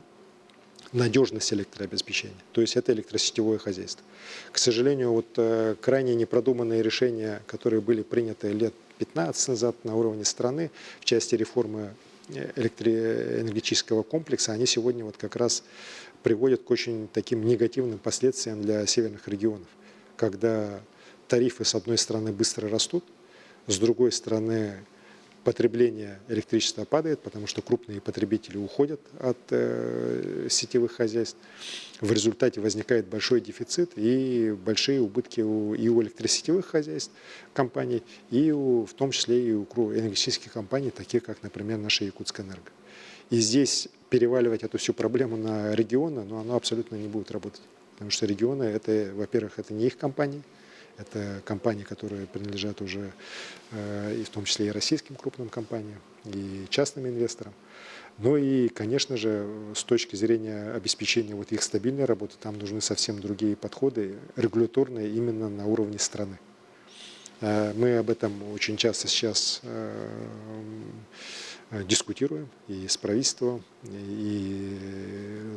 надежность электрообеспечения. То есть это электросетевое хозяйство. К сожалению, вот крайне непродуманные решения, которые были приняты лет 15 назад на уровне страны в части реформы электроэнергетического комплекса, они сегодня вот как раз приводят к очень таким негативным последствиям для северных регионов, когда тарифы с одной стороны быстро растут, с другой стороны потребление электричества падает, потому что крупные потребители уходят от сетевых хозяйств. В результате возникает большой дефицит и большие убытки и у электросетевых хозяйств, компаний, и в том числе и у энергетических компаний, таких как, например, наша Якутскэнерго. И здесь переваливать эту всю проблему на регионы, но оно абсолютно не будет работать. Потому что регионы, это, во-первых, это не их компании, это компании, которые принадлежат уже и в том числе и российским крупным компаниям, и частным инвесторам. Ну и, конечно же, с точки зрения обеспечения вот их стабильной работы, там нужны совсем другие подходы, регуляторные именно на уровне страны. Мы об этом очень часто сейчас дискутируем и с правительством, и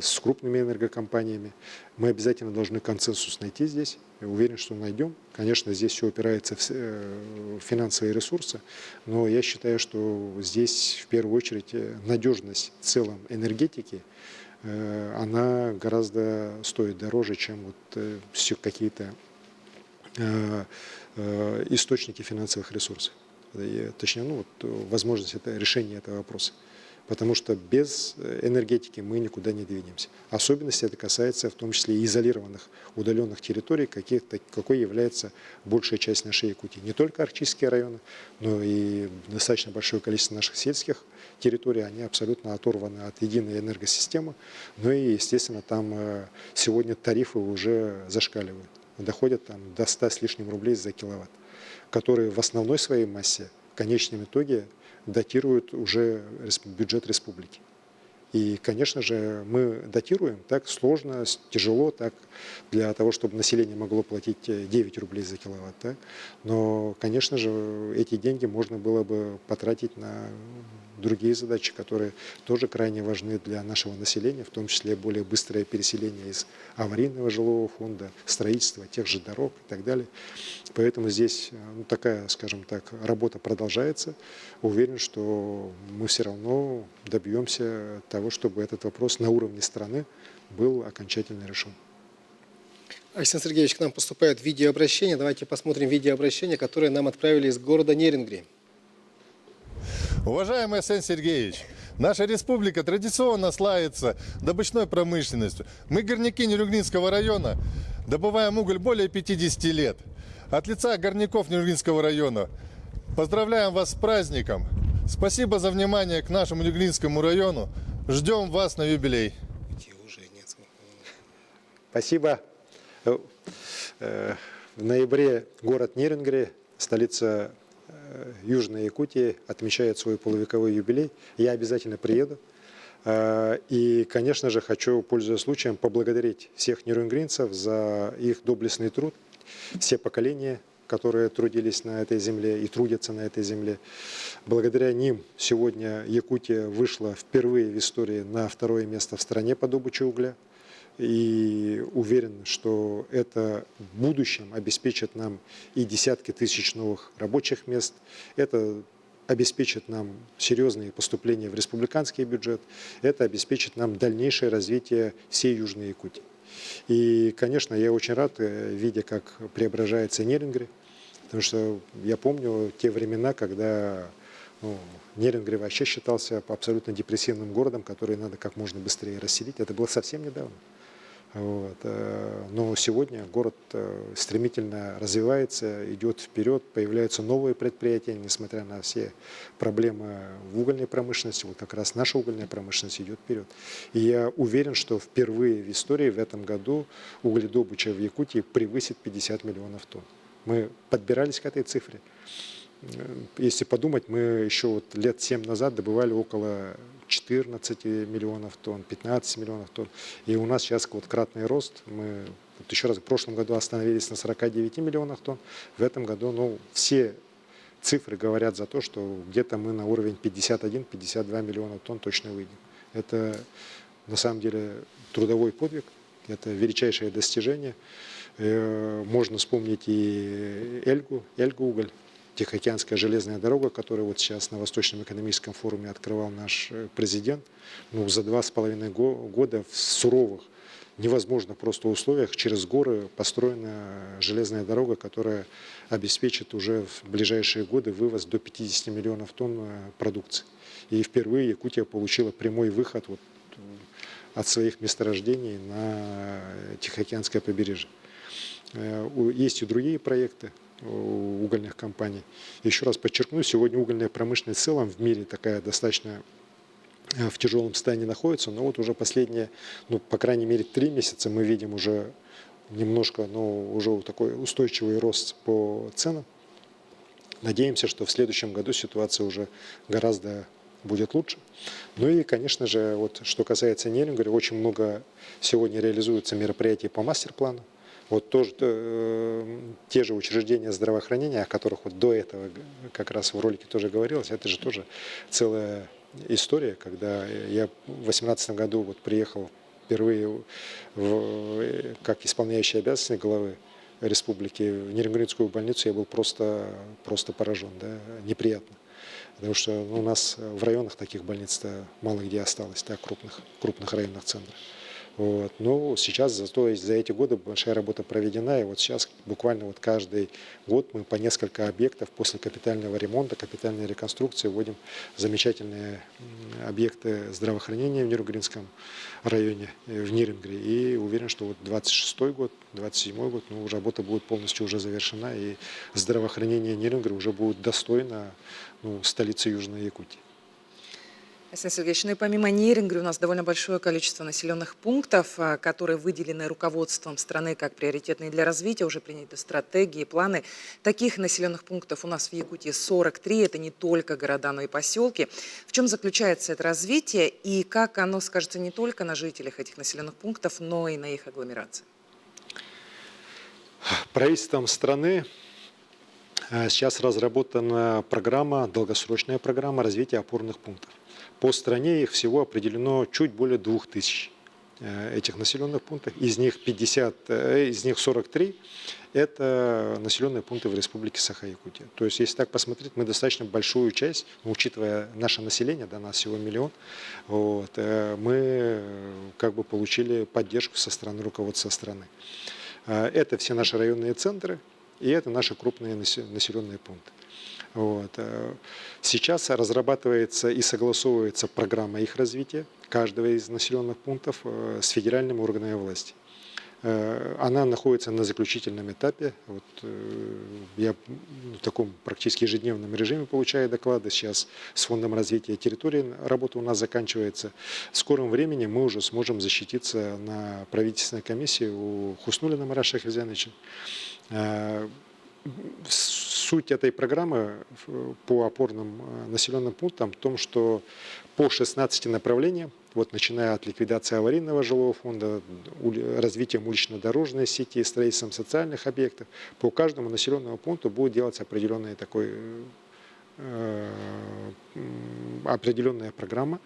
с крупными энергокомпаниями. Мы обязательно должны консенсус найти здесь. Я уверен, что найдем. Конечно, здесь все опирается в финансовые ресурсы, но я считаю, что здесь в первую очередь надежность в целом энергетики, она гораздо стоит дороже, чем вот какие-то источники финансовых ресурсов. Точнее, ну, вот, возможность решения этого вопроса. Потому что без энергетики мы никуда не двинемся. Особенности это касается в том числе и изолированных, удаленных территорий, какой является большая часть нашей Якутии. Не только арктические районы, но и достаточно большое количество наших сельских территорий, они абсолютно оторваны от единой энергосистемы. Ну и, естественно, там сегодня тарифы уже зашкаливают. Доходят там до 100 с лишним рублей за киловатт, которые в основной своей массе в конечном итоге датируют уже бюджет республики. И, конечно же, мы датируем так сложно, тяжело, так для того, чтобы население могло платить 9 рублей за киловатт. Да? Но, конечно же, эти деньги можно было бы потратить на другие задачи, которые тоже крайне важны для нашего населения, в том числе более быстрое переселение из аварийного жилого фонда, строительство тех же дорог и так далее. Поэтому здесь такая, скажем так, работа продолжается. Уверен, что мы все равно добьемся того, чтобы этот вопрос на уровне страны был окончательно решен. Александр Сергеевич, к нам поступает видеообращение. Давайте посмотрим видеообращение, которое нам отправили из города Нерингри. Уважаемый Александр Сергеевич, наша республика традиционно славится добычной промышленностью. Мы, горняки Нерюнгринского района, добываем уголь более 50 лет. От лица горняков Нерюнгринского района поздравляем вас с праздником. Спасибо за внимание к нашему Нерюнгринскому району. Ждем вас на юбилей. Спасибо. В ноябре город Нерингри, столица Южной Якутии, отмечает свой полувековой юбилей. Я обязательно приеду. И, конечно же, хочу, пользуясь случаем, поблагодарить всех нерюнгринцев за их доблестный труд, все поколения, которые трудились на этой земле и трудятся на этой земле. Благодаря ним сегодня Якутия вышла впервые в истории на второе место в стране по добыче угля. И уверен, что это в будущем обеспечит нам и десятки тысяч новых рабочих мест. Это обеспечит нам серьезные поступления в республиканский бюджет. Это обеспечит нам дальнейшее развитие всей Южной Якутии. И, конечно, я очень рад, видя, как преображается Нерингри, потому что я помню те времена, когда Нерингри вообще считался абсолютно депрессивным городом, который надо как можно быстрее расселить. Это было совсем недавно. Вот. Но сегодня город стремительно развивается, идет вперед, появляются новые предприятия, несмотря на все проблемы в угольной промышленности. Вот как раз наша угольная промышленность идет вперед. И я уверен, что впервые в истории в этом году угледобыча в Якутии превысит 50 миллионов тонн. Мы подбирались к этой цифре. Если подумать, мы еще вот лет 7 назад добывали около 14 миллионов тонн, 15 миллионов тонн. И у нас сейчас вот кратный рост. Мы вот еще раз в прошлом году остановились на 49 миллионах тонн. В этом году все цифры говорят за то, что где-то мы на уровень 51-52 миллиона тонн точно выйдем. Это на самом деле трудовой подвиг, это величайшее достижение. Можно вспомнить и Эльгу уголь. Тихоокеанская железная дорога, которую вот сейчас на Восточном экономическом форуме открывал наш президент. За 2,5 года в суровых, невозможно просто условиях через горы построена железная дорога, которая обеспечит уже в ближайшие годы вывоз до 50 миллионов тонн продукции. И впервые Якутия получила прямой выход от своих месторождений на Тихоокеанское побережье. Есть и другие проекты угольных компаний. Еще раз подчеркну, сегодня угольная промышленность в целом в мире такая достаточно в тяжелом состоянии находится, но вот уже последние, по крайней мере, 3 месяца мы видим уже немножко, уже такой устойчивый рост по ценам. Надеемся, что в следующем году ситуация уже гораздо будет лучше. Ну и, конечно же, вот что касается Нерюнгри, очень много сегодня реализуется мероприятий по мастер-плану. Вот тоже те же учреждения здравоохранения, о которых вот до этого как раз в ролике тоже говорилось, это же тоже целая история, когда я в 2018 году вот приехал впервые как исполняющий обязанности главы республики в Нерюнгринскую больницу, я был просто поражен, да, неприятно. Потому что у нас в районах таких больниц-то мало где осталось, да, крупных районных центров. Вот. Но сейчас зато за эти годы большая работа проведена, и вот сейчас буквально вот каждый год мы по несколько объектов после капитального ремонта, капитальной реконструкции вводим замечательные объекты здравоохранения в Нерюнгринском районе, в Нерюнгри. И уверен, что вот 26-й год, 27-й год, работа будет полностью уже завершена, и здравоохранение Нерюнгри уже будет достойно столицы Южной Якутии. Александр Сергеевич, и помимо Нерюнгри у нас довольно большое количество населенных пунктов, которые выделены руководством страны как приоритетные для развития, уже приняты стратегии, планы. Таких населенных пунктов у нас в Якутии 43, это не только города, но и поселки. В чем заключается это развитие и как оно скажется не только на жителях этих населенных пунктов, но и на их агломерации? Правительством страны сейчас разработана долгосрочная программа развития опорных пунктов. По стране их всего определено чуть более 2000 этих населенных пунктов. Из них 43 – это населенные пункты в республике Саха-Якутия. То есть, если так посмотреть, мы достаточно большую часть, учитывая наше население, да, нас всего 1 миллион, мы получили поддержку со стороны руководства страны. Это все наши районные центры, и это наши крупные населенные пункты. Сейчас разрабатывается и согласовывается программа их развития, каждого из населенных пунктов, с федеральными органами власти. Она находится на заключительном этапе. Я в таком практически ежедневном режиме получаю доклады. Сейчас с Фондом развития территории работа у нас заканчивается. В скором времени мы уже сможем защититься на правительственной комиссии у Хуснуллина Мараша Хризяновича. Суть этой программы по опорным населенным пунктам в том, что по 16 направлениям, начиная от ликвидации аварийного жилого фонда, развитием улично-дорожной сети, строительством социальных объектов, по каждому населенному пункту будет делаться определенная программа,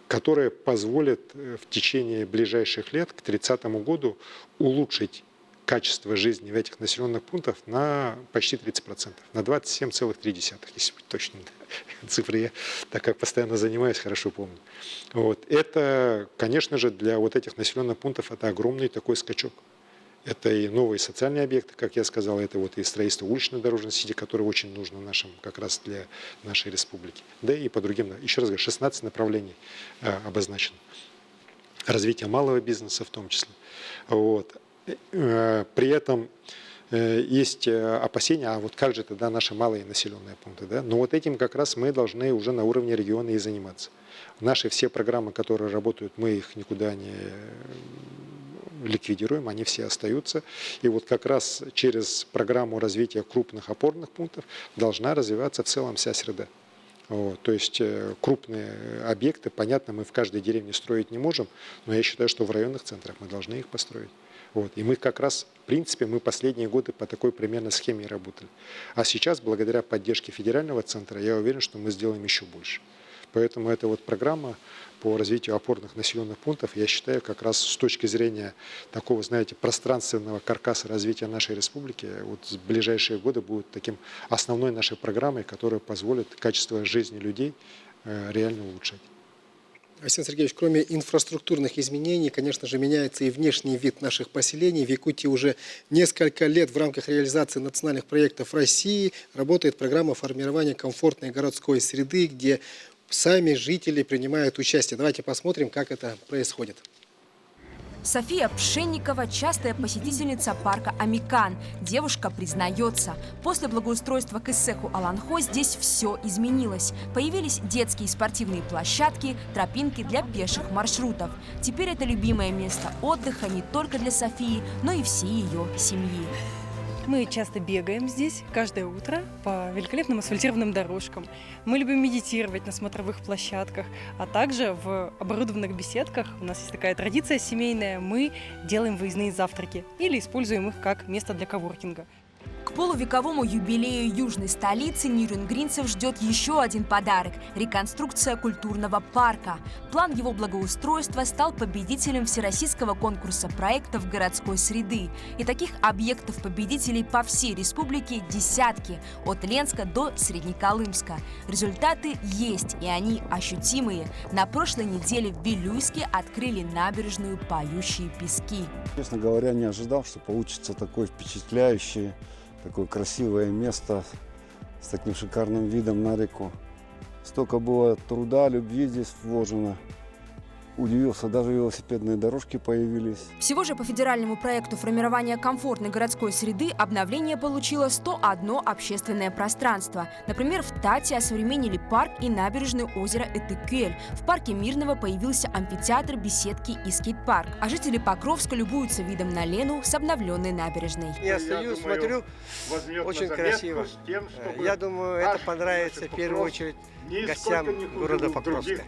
которая позволит в течение ближайших лет, к 2030 году, улучшить качество жизни в этих населенных пунктах на почти 30%, на 27,3%, если быть точным. Цифры я, так как постоянно занимаюсь, хорошо помню. Это, конечно же, для этих населенных пунктов это огромный такой скачок. Это и новые социальные объекты, как я сказал, это и строительство улично-дорожной сети, которое очень нужно как раз для нашей республики. Да и по другим, еще раз говорю, 16 направлений обозначено. развития малого бизнеса в том числе. Вот. При этом есть опасения, а вот как же тогда наши малые населенные пункты? Да? Но вот этим как раз мы должны уже на уровне региона и заниматься. Наши все программы, которые работают, мы их никуда не ликвидируем, они все остаются. И вот как раз через программу развития крупных опорных пунктов должна развиваться в целом вся среда. Вот, то есть крупные объекты, понятно, мы в каждой деревне строить не можем, но я считаю, что в районных центрах мы должны их построить. Вот, и мы как раз, в принципе, мы последние годы по такой примерно схеме работали. А сейчас, благодаря поддержке федерального центра, я уверен, что мы сделаем еще больше. Поэтому эта вот программа по развитию опорных населенных пунктов, я считаю, как раз с точки зрения такого, знаете, пространственного каркаса развития нашей республики, вот в ближайшие годы будет таким основной нашей программой, которая позволит качество жизни людей реально улучшать. Арсений Сергеевич, кроме инфраструктурных изменений, конечно же, меняется и внешний вид наших поселений. В Якутии уже несколько лет в рамках реализации национальных проектов России работает программа формирования комфортной городской среды, где сами жители принимают участие. Давайте посмотрим, как это происходит. София Пшенникова – частая посетительница парка «Амикан». Девушка признается, после благоустройства Кысеху Аланхо здесь все изменилось. Появились детские спортивные площадки, тропинки для пеших маршрутов. Теперь это любимое место отдыха не только для Софии, но и всей ее семьи. Мы часто бегаем здесь каждое утро по великолепным асфальтированным дорожкам. Мы любим медитировать на смотровых площадках, а также в оборудованных беседках. У нас есть такая традиция семейная. Мы делаем выездные завтраки или используем их как место для коворкинга. К полувековому юбилею южной столицы нюрнбергенцев ждет еще один подарок – реконструкция культурного парка. План его благоустройства стал победителем всероссийского конкурса проектов городской среды. И таких объектов-победителей по всей республике десятки, от Ленска до Среднеколымска. Результаты есть, и они ощутимые. На прошлой неделе в Вилюйске открыли набережную «Поющие пески». Честно говоря, не ожидал, что получится такое впечатляющее, такое красивое место с таким шикарным видом на реку. Столько было труда, любви здесь вложено. Удивился, даже велосипедные дорожки появились. Всего же по федеральному проекту формирования комфортной городской среды обновление получило 101 общественное пространство. Например, в Тате осовременили парк и набережную озера Этыкель. В парке Мирного появился амфитеатр, беседки и скейт-парк. А жители Покровска любуются видом на Лену с обновленной набережной. Я стою, смотрю, очень красиво. Я думаю, это понравится в первую очередь гостям города Покровска.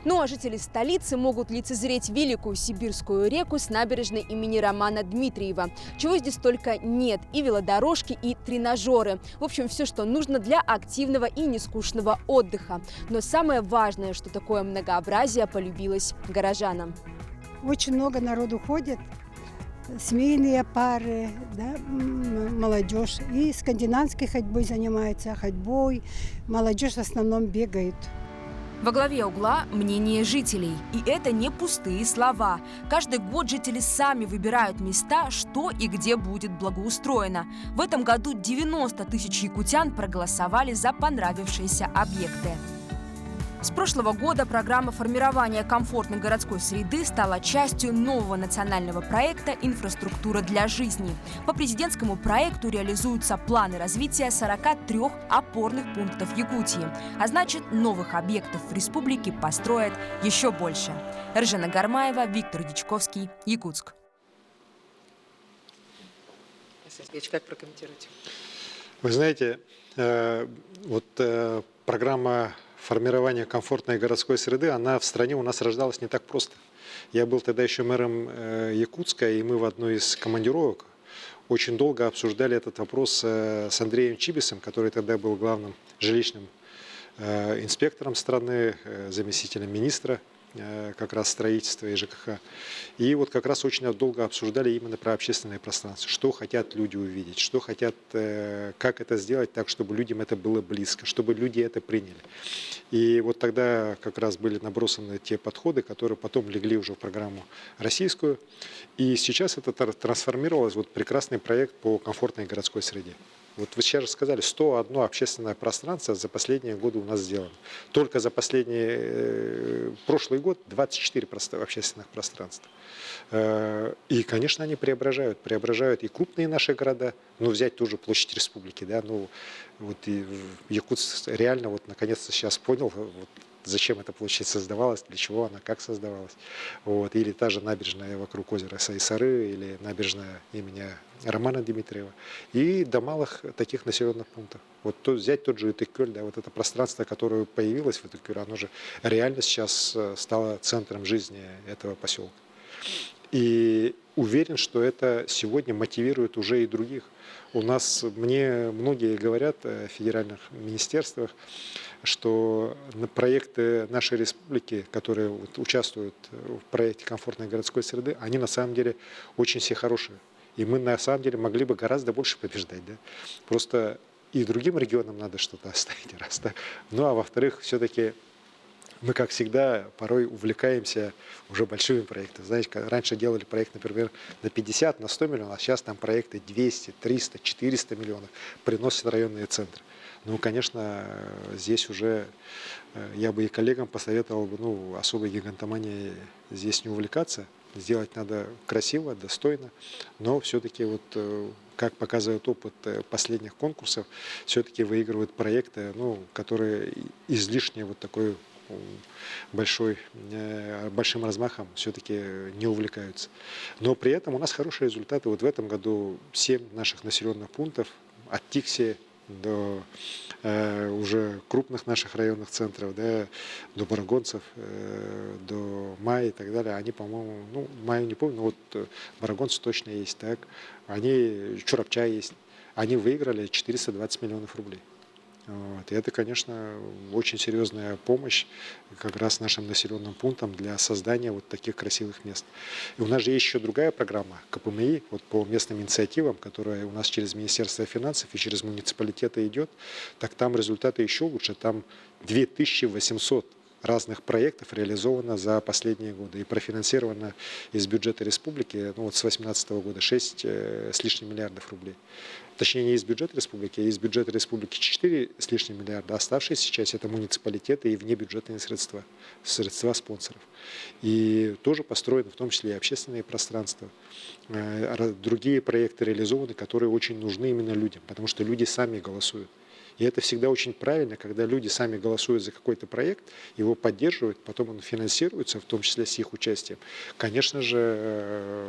Ну а жители столицы могут лицезреть великую сибирскую реку с набережной имени Романа Дмитриева. Чего здесь только нет. И велодорожки, и тренажеры. В общем, все, что нужно для активного и нескучного отдыха. Но самое важное, что такое многообразие полюбилось горожанам. Очень много народу ходит. Семейные пары, да, молодежь. И скандинавской ходьбой занимается, ходьбой. Молодежь в основном бегает. Во главе угла мнение жителей. И это не пустые слова. Каждый год жители сами выбирают места, что и где будет благоустроено. В этом году 90 тысяч якутян проголосовали за понравившиеся объекты. С прошлого года программа формирования комфортной городской среды стала частью нового национального проекта «Инфраструктура для жизни». По президентскому проекту реализуются планы развития 43 опорных пунктов Якутии. А значит, новых объектов в республике построят еще больше. Ржана Гармаева, Виктор Дичковский, Якутск. Сергеевич, как прокомментируете? Вы знаете, программа формирование комфортной городской среды, она в стране у нас рождалась не так просто. Я был тогда еще мэром Якутска, и мы в одной из командировок очень долго обсуждали этот вопрос с Андреем Чибисом, который тогда был главным жилищным инспектором страны, заместителем министра как раз строительства и ЖКХ. И вот как раз очень долго обсуждали именно про общественное пространство, что хотят люди увидеть, что хотят, как это сделать так, чтобы людям это было близко, чтобы люди это приняли. И вот тогда как раз были набросаны те подходы, которые потом легли уже в программу российскую. И сейчас это трансформировалось в прекрасный проект по комфортной городской среде. Вот вы сейчас сказали, 101 общественное пространство за последние годы у нас сделано. Только за прошлый год 24 общественных пространства. И, конечно, они преображают и крупные наши города, ну, взять ту же площадь республики, да, ну, вот и Якутск реально вот наконец-то сейчас понял, вот, зачем эта площадь создавалась, для чего она, как создавалась. Вот. Или та же набережная вокруг озера Сайсары, или набережная имени Романа Дмитриева. И до малых таких населенных пунктов. Вот взять тот же Итыккёль, да, вот это пространство, которое появилось в Итыккёле, оно же реально сейчас стало центром жизни этого поселка. И уверен, что это сегодня мотивирует уже и других. Мне многие говорят в федеральных министерствах, что на проекты нашей республики, которые вот участвуют в проекте комфортной городской среды, они на самом деле очень все хорошие. И мы на самом деле могли бы гораздо больше побеждать. Да? Просто и другим регионам надо что-то оставить, раз, да? Ну а во-вторых, все-таки мы, как всегда, порой увлекаемся уже большими проектами. Знаете, раньше делали проект, например, на 50, на 100 миллионов, а сейчас там проекты 200, 300, 400 миллионов приносят районные центры. Ну, конечно, здесь уже я бы и коллегам посоветовал бы, ну, особой гигантоманией здесь не увлекаться. Сделать надо красиво, достойно, но все-таки вот, как показывает опыт последних конкурсов, все-таки выигрывают проекты, ну, которые излишне вот такой большим размахом все-таки не увлекаются. Но при этом у нас хорошие результаты. Вот в этом году 7 наших населенных пунктов от Тикси до уже крупных наших районных центров, да, до Барагонцев, до Майи и так далее, они, по-моему, ну, Майю не помню, но вот Барагонцы точно есть, так, Чурапча есть, они выиграли 420 миллионов рублей. Вот. И это, конечно, очень серьезная помощь как раз нашим населенным пунктам для создания вот таких красивых мест. И у нас же есть еще другая программа КПМИ вот по местным инициативам, которая у нас через Министерство финансов и через муниципалитеты идет. Так там результаты еще лучше. Там 2800 разных проектов реализовано за последние годы и профинансировано из бюджета республики, ну вот с 2018 года 6 с лишним миллиардов рублей. Точнее, не из бюджета республики, а из бюджета республики 4 с лишним миллиарда. Оставшиеся часть — это муниципалитеты и внебюджетные средства спонсоров. И тоже построены в том числе и общественные пространства. Другие проекты реализованы, которые очень нужны именно людям, потому что люди сами голосуют. И это всегда очень правильно, когда люди сами голосуют за какой-то проект, его поддерживают, потом он финансируется, в том числе с их участием. Конечно же,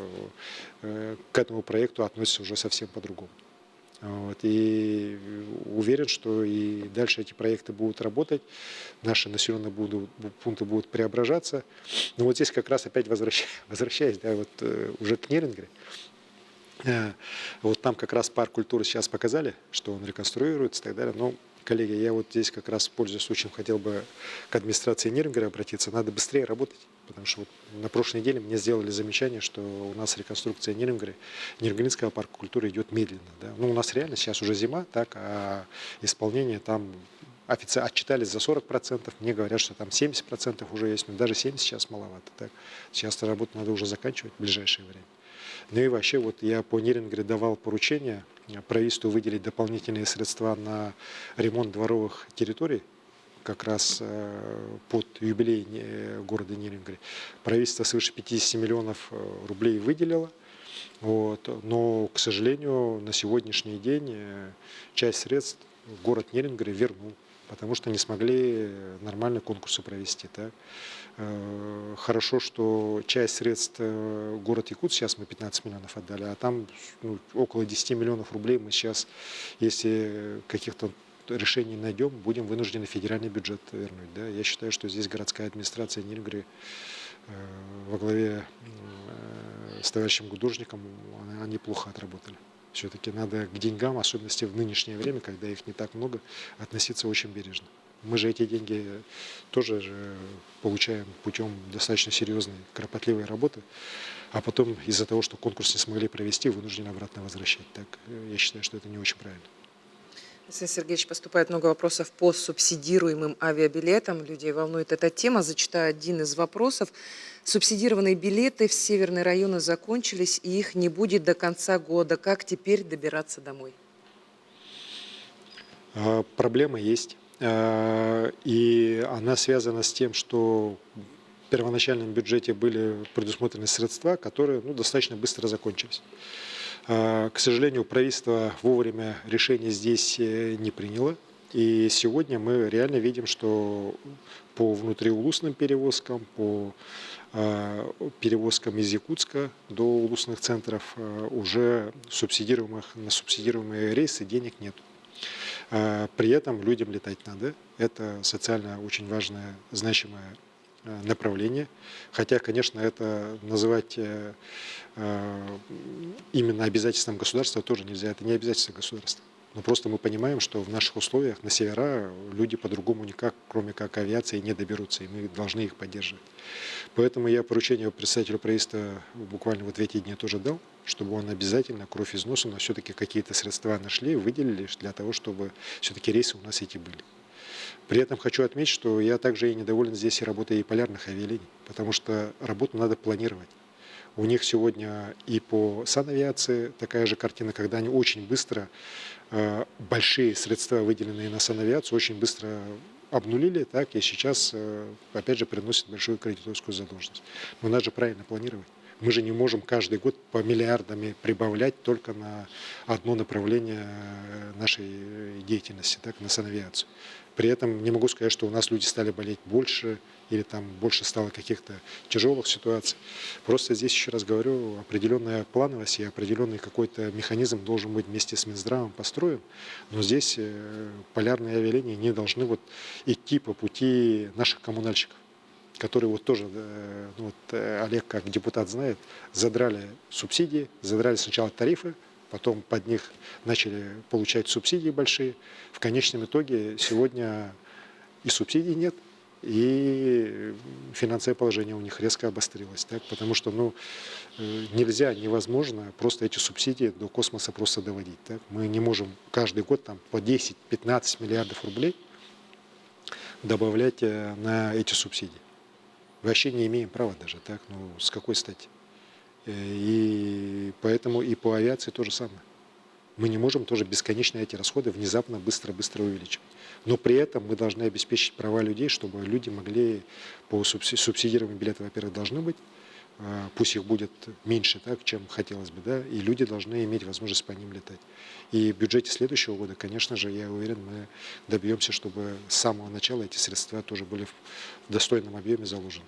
к этому проекту относятся уже совсем по-другому. Вот. И уверен, что и дальше эти проекты будут работать, наши населенные пункты будут преображаться. Но вот здесь как раз опять возвращаясь, да, вот, уже к Нерингре. Вот там как раз парк культуры сейчас показали, что он реконструируется и так далее. Но, коллеги, я вот здесь как раз, пользуясь случаем, хотел бы к администрации Нерингера обратиться. Надо быстрее работать, потому что вот на прошлой неделе мне сделали замечание, что у нас реконструкция Нерингерского парка культуры идет медленно. Да? Ну, у нас реально сейчас уже зима, так, а исполнение там отчитались за 40%, мне говорят, что там 70% уже есть, но даже 70% сейчас маловато. Так? Сейчас работу надо уже заканчивать в ближайшее время. Ну и вообще, вот я по Нерингере давал поручение правительству выделить дополнительные средства на ремонт дворовых территорий, как раз под юбилей города Нерингере. Правительство свыше 50 миллионов рублей выделило, вот, но, к сожалению, на сегодняшний день часть средств город Нерингере вернул, потому что не смогли нормально конкурсы провести. Так? Хорошо, что часть средств город Якутск, сейчас мы 15 миллионов отдали, а там около 10 миллионов рублей мы сейчас, если каких-то решений найдем, будем вынуждены федеральный бюджет вернуть. Да? Я считаю, что здесь городская администрация Нерингера во главе с товарищем Гудожником, они плохо отработали. Все-таки надо к деньгам, в особенности в нынешнее время, когда их не так много, относиться очень бережно. Мы же эти деньги тоже получаем путем достаточно серьезной, кропотливой работы, а потом из-за того, что конкурс не смогли провести, вынуждены обратно возвращать. Так, я считаю, что это не очень правильно. Александр Сергеевич, поступает много вопросов по субсидируемым авиабилетам. Людей волнует эта тема. Зачитаю один из вопросов. Субсидированные билеты в северные районы закончились, и их не будет до конца года. Как теперь добираться домой? Проблема есть. И она связана с тем, что в первоначальном бюджете были предусмотрены средства, которые достаточно быстро закончились. К сожалению, правительство вовремя решение здесь не приняло. И сегодня мы реально видим, что по внутриулусным перевозкам, по перевозкам из Якутска до улусных центров уже на субсидируемые рейсы денег нет. При этом людям летать надо. Это социально очень важное, значимое направление. Хотя, конечно, это называть именно обязательством государства тоже нельзя. Это не обязательство государства. Но просто мы понимаем, что в наших условиях на севера люди по-другому никак, кроме как авиации, не доберутся, и мы должны их поддерживать. Поэтому я поручение представителю правительства буквально вот в эти дни тоже дал, чтобы он обязательно кровь из носа, но все-таки какие-то средства нашли, выделили для того, чтобы все-таки рейсы у нас эти были. При этом хочу отметить, что я также и недоволен здесь и работой и полярных авиалиний, потому что работу надо планировать. У них сегодня и по санавиации такая же картина, когда они очень быстро, большие средства, выделенные на санавиацию, очень быстро обнулили, так и сейчас, опять же, приносят большую кредиторскую задолженность. Но надо же правильно планировать. Мы же не можем каждый год по миллиардами прибавлять только на одно направление нашей деятельности, так, на санавиацию. При этом не могу сказать, что у нас люди стали болеть больше или там больше стало каких-то тяжелых ситуаций. Просто здесь, еще раз говорю, определенная плановость и определенный какой-то механизм должен быть вместе с Минздравом построен. Но здесь полярные авиалинии не должны вот идти по пути наших коммунальщиков, которые вот тоже, Олег как депутат знает, задрали субсидии, задрали сначала тарифы, потом под них начали получать субсидии большие. В конечном итоге сегодня и субсидий нет, и финансовое положение у них резко обострилось. Так? Потому что нельзя, невозможно просто эти субсидии до космоса просто доводить. Так? Мы не можем каждый год там, по 10-15 миллиардов рублей добавлять на эти субсидии. Вообще не имеем права даже. Так? С какой стати? И поэтому и по авиации то же самое. Мы не можем тоже бесконечно эти расходы внезапно быстро-быстро увеличивать. Но при этом мы должны обеспечить права людей, чтобы люди могли по субсидированным билетам, во-первых, должны быть, пусть их будет меньше, так, чем хотелось бы, да, и люди должны иметь возможность по ним летать. И в бюджете следующего года, конечно же, я уверен, мы добьемся, чтобы с самого начала эти средства тоже были в достойном объеме заложены.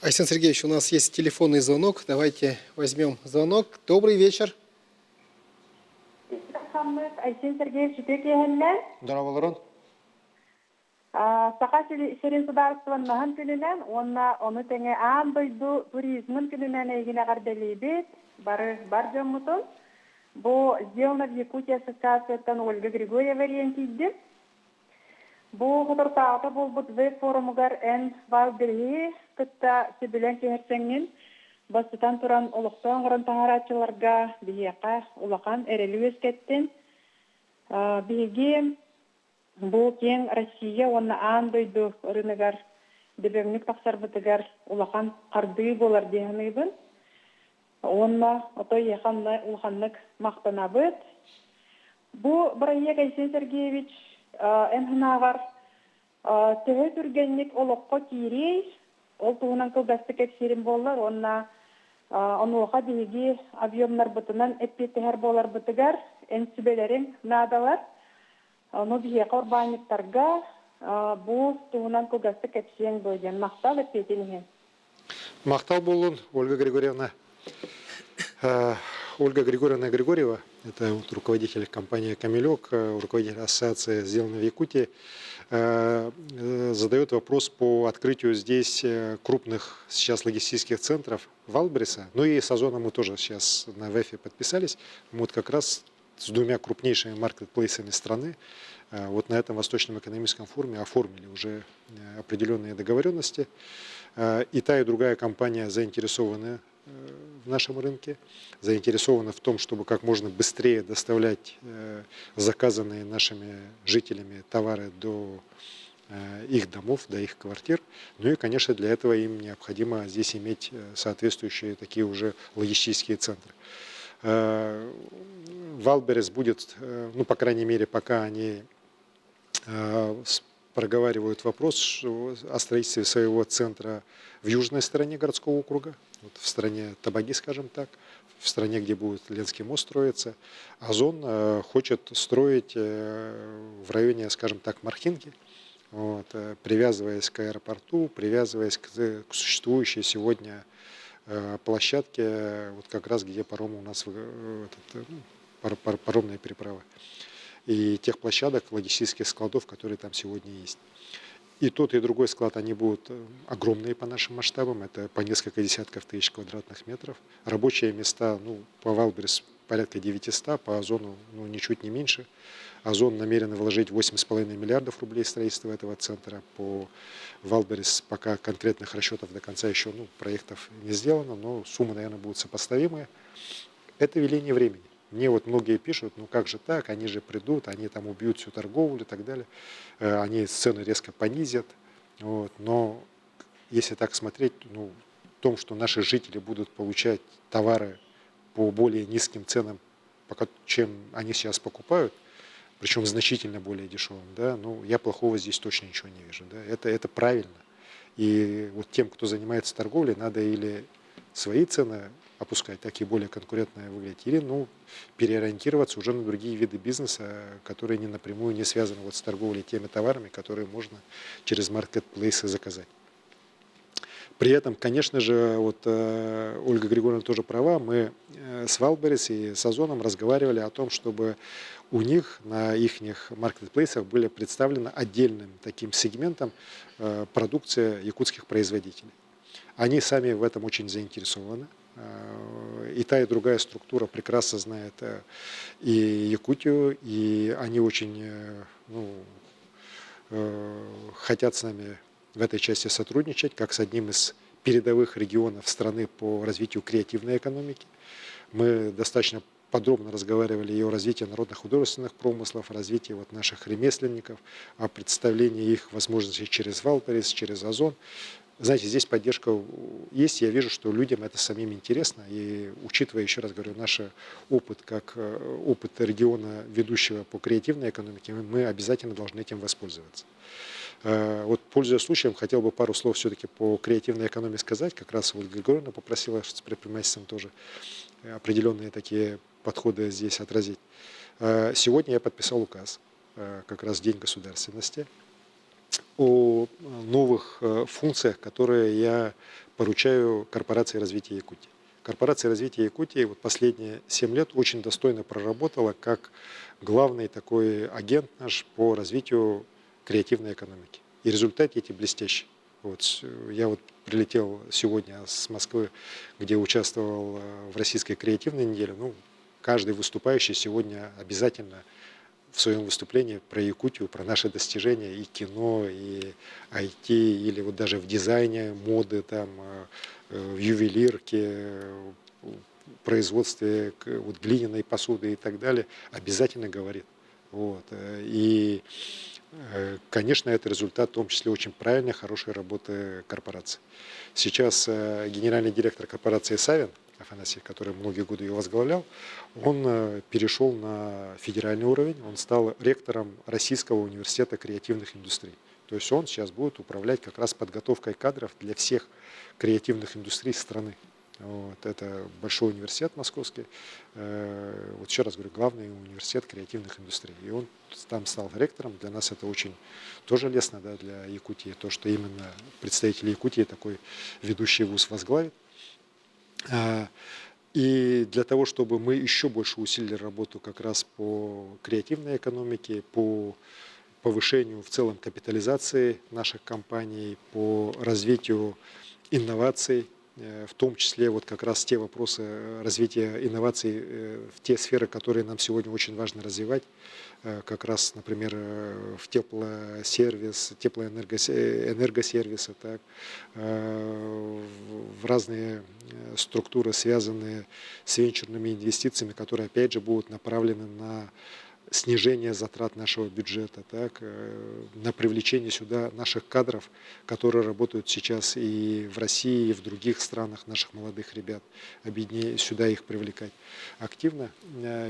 Айсен Сергеевич, у нас есть телефонный звонок. Давайте возьмем звонок. Добрый вечер. Айсен Сергеевич, Здорово, Саха Шерин Сударствоның күнінен, оны тәңе аң дойду туризмын күнінен егіне қарделейбет, бар жомутун. Бу сделано в Якутии ассоциациядан Ольга Григорьева рейнкейді. Бу құтыртағыта бол бұд веб форумығар ән валдырге күтті себілен кеңірсенген басытан тұран ұлықтан ғырын тағаратчыларға бейеқа ұлақан әрелі өскеттен. Бейге бұл кен Россия оны аң дойду ұрынығар дебеңнік тақсар бұтығар ұлақан қарды болар дейінігін. Онна отой яханны улханнык мақтана бит. Бу Брайек Айсен Сергеевич энхнагар тәһе түргенник олоққа кирей, ол туынан кылдасты кепсерим болар, онна онуға деги объемнар бутынан эппетехер болар бутыгар, энсибелерин надалар. Ону бие корбанниктарга бу туынан кылдасты кепсерим бойден мақтал эппетенген. Мақтал болун, Ольга Григорьевна. Ольга Григорьевна Григорьева, это руководитель компании «Камелек», руководитель ассоциации «Сделано в Якутии», задает вопрос по открытию здесь крупных сейчас логистических центров Валбриса. Ну и с Озоном мы тоже сейчас на ВЭФе подписались. Мы вот как раз с двумя крупнейшими маркетплейсами страны вот на этом Восточном экономическом форуме оформили уже определенные договоренности. И та, и другая компания заинтересованы в нашем рынке, заинтересованы в том, чтобы как можно быстрее доставлять заказанные нашими жителями товары до их домов, до их квартир. Ну и, конечно, для этого им необходимо здесь иметь соответствующие такие уже логистические центры. Валберес будет, ну, по крайней мере, пока они проговаривают вопрос о строительстве своего центра в южной стороне городского округа, вот в стране Табаги, скажем так, в стране, где будет Ленский мост строиться. Озон хочет строить в районе, скажем так, Мархинки, вот, привязываясь к аэропорту, привязываясь к существующей сегодня площадке, вот как раз где паром у нас, паромная переправа, и тех площадок, логистических складов, которые там сегодня есть. И тот, и другой склад, они будут огромные по нашим масштабам, это по несколько десятков тысяч квадратных метров. Рабочие места, ну, по Валберес порядка 900, по Озону, ну, ничуть не меньше. Озон намерен вложить 8,5 миллиардов рублей в строительство этого центра. По Валберес пока конкретных расчетов до конца еще, ну, проектов не сделано, но суммы, наверное, будут сопоставимые. Это веление времени. Мне вот многие пишут, ну как же так, они же придут, они там убьют всю торговлю и так далее, они цены резко понизят. Вот. Но если так смотреть, ну, в том, что наши жители будут получать товары по более низким ценам, чем они сейчас покупают, причем значительно более дешевым, да, ну, я плохого здесь точно ничего не вижу. Да. Это правильно. И вот тем, кто занимается торговлей, надо или свои цены опускать, так и более конкурентно выглядеть, или, ну, переориентироваться уже на другие виды бизнеса, которые не напрямую не связаны вот с торговлей теми товарами, которые можно через маркетплейсы заказать. При этом, конечно же, вот Ольга Григорьевна тоже права, мы с Валберес и с Озоном разговаривали о том, чтобы у них на их маркетплейсах были представлены отдельным таким сегментом продукция якутских производителей. Они сами в этом очень заинтересованы. И та, и другая структура прекрасно знает и Якутию, и они очень, ну, хотят с нами в этой части сотрудничать, как с одним из передовых регионов страны по развитию креативной экономики. Мы достаточно подробно разговаривали и о развитии народных художественных промыслов, о развитии вот наших ремесленников, о представлении их возможностей через Валберес, через Озон. Знаете, здесь поддержка есть, я вижу, что людям это самим интересно, и учитывая, еще раз говорю, наш опыт, как опыт региона, ведущего по креативной экономике, мы обязательно должны этим воспользоваться. Вот, пользуясь случаем, хотел бы пару слов все-таки по креативной экономике сказать, как раз Ольга Григорьевна попросила с предпринимательством тоже определенные такие подходы здесь отразить. Сегодня я подписал указ, как раз в День государственности, о новых функциях, которые я поручаю Корпорации развития Якутии. Корпорация развития Якутии вот последние 7 лет очень достойно проработала как главный такой агент наш по развитию креативной экономики. И результаты эти блестящие. Вот, я вот прилетел сегодня с Москвы, где участвовал в Российской креативной неделе. Ну, каждый выступающий сегодня обязательно в своем выступлении про Якутию, про наши достижения и кино, и IT, или вот даже в дизайне, моды, там, в ювелирке, в производстве вот, глиняной посуды и так далее, обязательно говорит. Вот. И, конечно, это результат, в том числе, очень правильной, хорошей работы корпорации. Сейчас генеральный директор корпорации Савин Афанасий, который многие годы ее возглавлял, он перешел на федеральный уровень, он стал ректором Российского университета креативных индустрий. То есть он сейчас будет управлять как раз подготовкой кадров для всех креативных индустрий страны. Вот, это большой университет московский, вот еще раз говорю, главный университет креативных индустрий. И он там стал ректором, для нас это очень тоже лестно, да, для Якутии, то, что именно представитель Якутии такой ведущий вуз возглавит. И для того, чтобы мы еще больше усилили работу как раз по креативной экономике, по повышению в целом капитализации наших компаний, по развитию инноваций, в том числе вот как раз те вопросы развития инноваций в те сферы, которые нам сегодня очень важно развивать, как раз, например, в теплосервис, теплоэнергосервисы, так, в разные структуры, связанные с венчурными инвестициями, которые, опять же, будут направлены на снижение затрат нашего бюджета, так, на привлечение сюда наших кадров, которые работают сейчас и в России, и в других странах, наших молодых ребят, сюда их привлекать активно.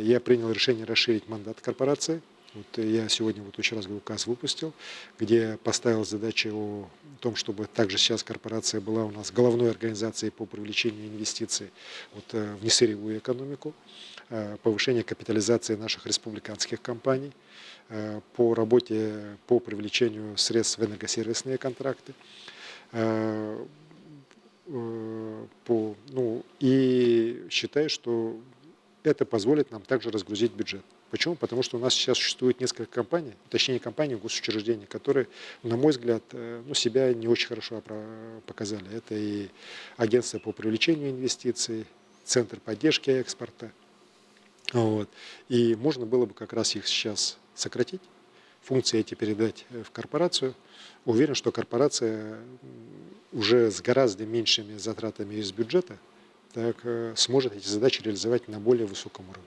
Я принял решение расширить мандат корпорации. Вот я сегодня очень раз указ выпустил, где поставил задачу о том, чтобы также сейчас корпорация была у нас головной организацией по привлечению инвестиций в несырьевую экономику, повышение капитализации наших республиканских компаний, по работе по привлечению средств в энергосервисные контракты. И считаю, что это позволит нам также разгрузить бюджет. Почему? Потому что у нас сейчас существует несколько компаний, точнее компаний, госучреждений, которые, на мой взгляд, себя не очень хорошо показали. Это и агентство по привлечению инвестиций, Центр поддержки экспорта. И можно было бы как раз их сейчас сократить, функции эти передать в корпорацию. Уверен, что корпорация уже с гораздо меньшими затратами из бюджета сможет эти задачи реализовать на более высоком уровне.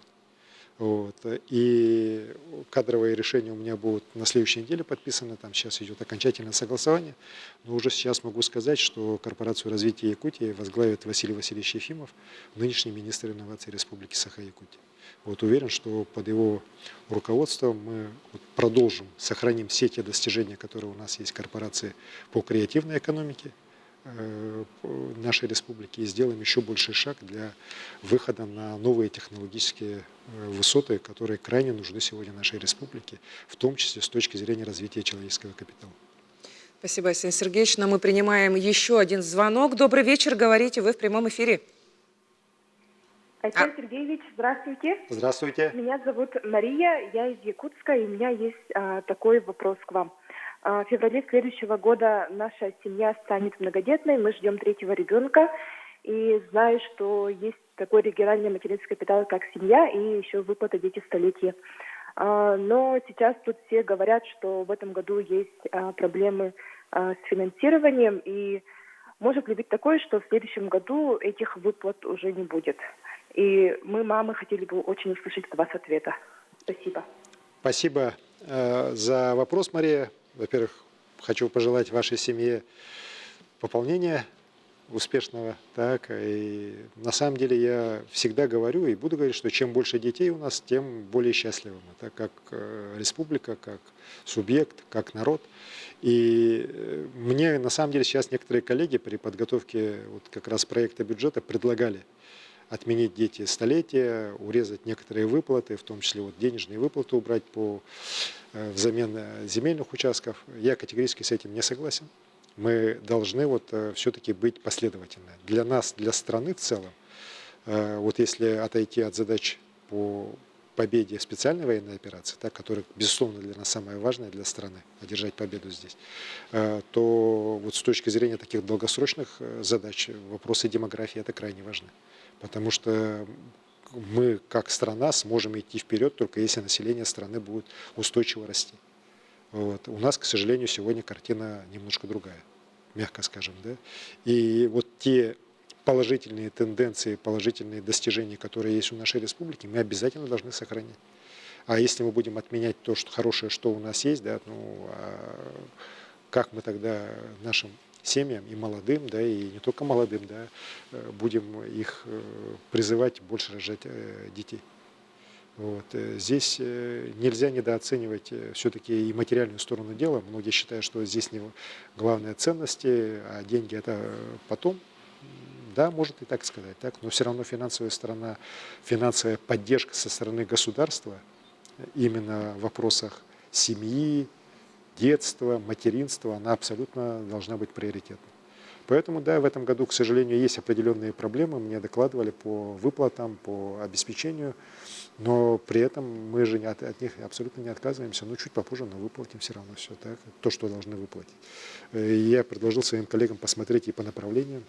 И кадровые решения у меня будут на следующей неделе подписаны, там сейчас идет окончательное согласование, но уже сейчас могу сказать, что корпорацию развития Якутии возглавит Василий Васильевич Ефимов, нынешний министр инноваций Республики Саха-Якутия. Уверен, что под его руководством мы продолжим, сохраним все те достижения, которые у нас есть в корпорации по креативной экономике нашей республики, и сделаем еще больший шаг для выхода на новые технологические высоты, которые крайне нужны сегодня нашей республике, в том числе с точки зрения развития человеческого капитала. Спасибо, Арсений Сергеевич. Но мы принимаем еще один звонок. Добрый вечер, говорите, вы в прямом эфире. Арсений Сергеевич, здравствуйте. Здравствуйте. Меня зовут Мария, я из Якутска, и у меня есть такой вопрос к вам. В феврале следующего года наша семья станет многодетной, мы ждем 3-го ребенка, и знаю, что есть такой региональный материнский капитал, как семья, и еще выплата «Дети столетия». Но сейчас тут все говорят, что в этом году есть проблемы с финансированием, и может ли быть такое, что в следующем году этих выплат уже не будет? И мы, мамы, хотели бы очень услышать от вас ответа. Спасибо. Спасибо за вопрос, Мария. Во-первых, хочу пожелать вашей семье пополнения успешного. И на самом деле я всегда говорю и буду говорить, что чем больше детей у нас, тем более счастливы мы, так как республика, как субъект, как народ. И мне на самом деле сейчас некоторые коллеги при подготовке как раз проекта бюджета предлагали отменить дети столетия, урезать некоторые выплаты, в том числе денежные выплаты убрать взамен земельных участков. Я категорически с этим не согласен. Мы должны все-таки быть последовательны. Для нас, для страны в целом, если отойти от задач по победе в специальной военной операции, которая, безусловно, для нас самая важная для страны, одержать победу здесь, то с точки зрения таких долгосрочных задач вопросы демографии это крайне важны. Потому что мы, как страна, сможем идти вперед, только если население страны будет устойчиво расти. У нас, к сожалению, сегодня картина немножко другая, мягко скажем. И те положительные тенденции, положительные достижения, которые есть у нашей республики, мы обязательно должны сохранять. А если мы будем отменять то, что хорошее, что у нас есть, как мы тогда нашим семьям и молодым, и не только молодым, будем их призывать больше рожать детей. Здесь нельзя недооценивать все-таки и материальную сторону дела. Многие считают, что здесь не главные ценности, а деньги это потом. Да, может и так сказать, но все равно финансовая сторона, финансовая поддержка со стороны государства именно в вопросах семьи, детства, материнства, она абсолютно должна быть приоритетной. Поэтому, в этом году, к сожалению, есть определенные проблемы. Мне докладывали по выплатам, по обеспечению, но при этом мы же от них абсолютно не отказываемся. Чуть попозже, но выплатим все равно все, то, что должны выплатить. Я предложил своим коллегам посмотреть и по направлениям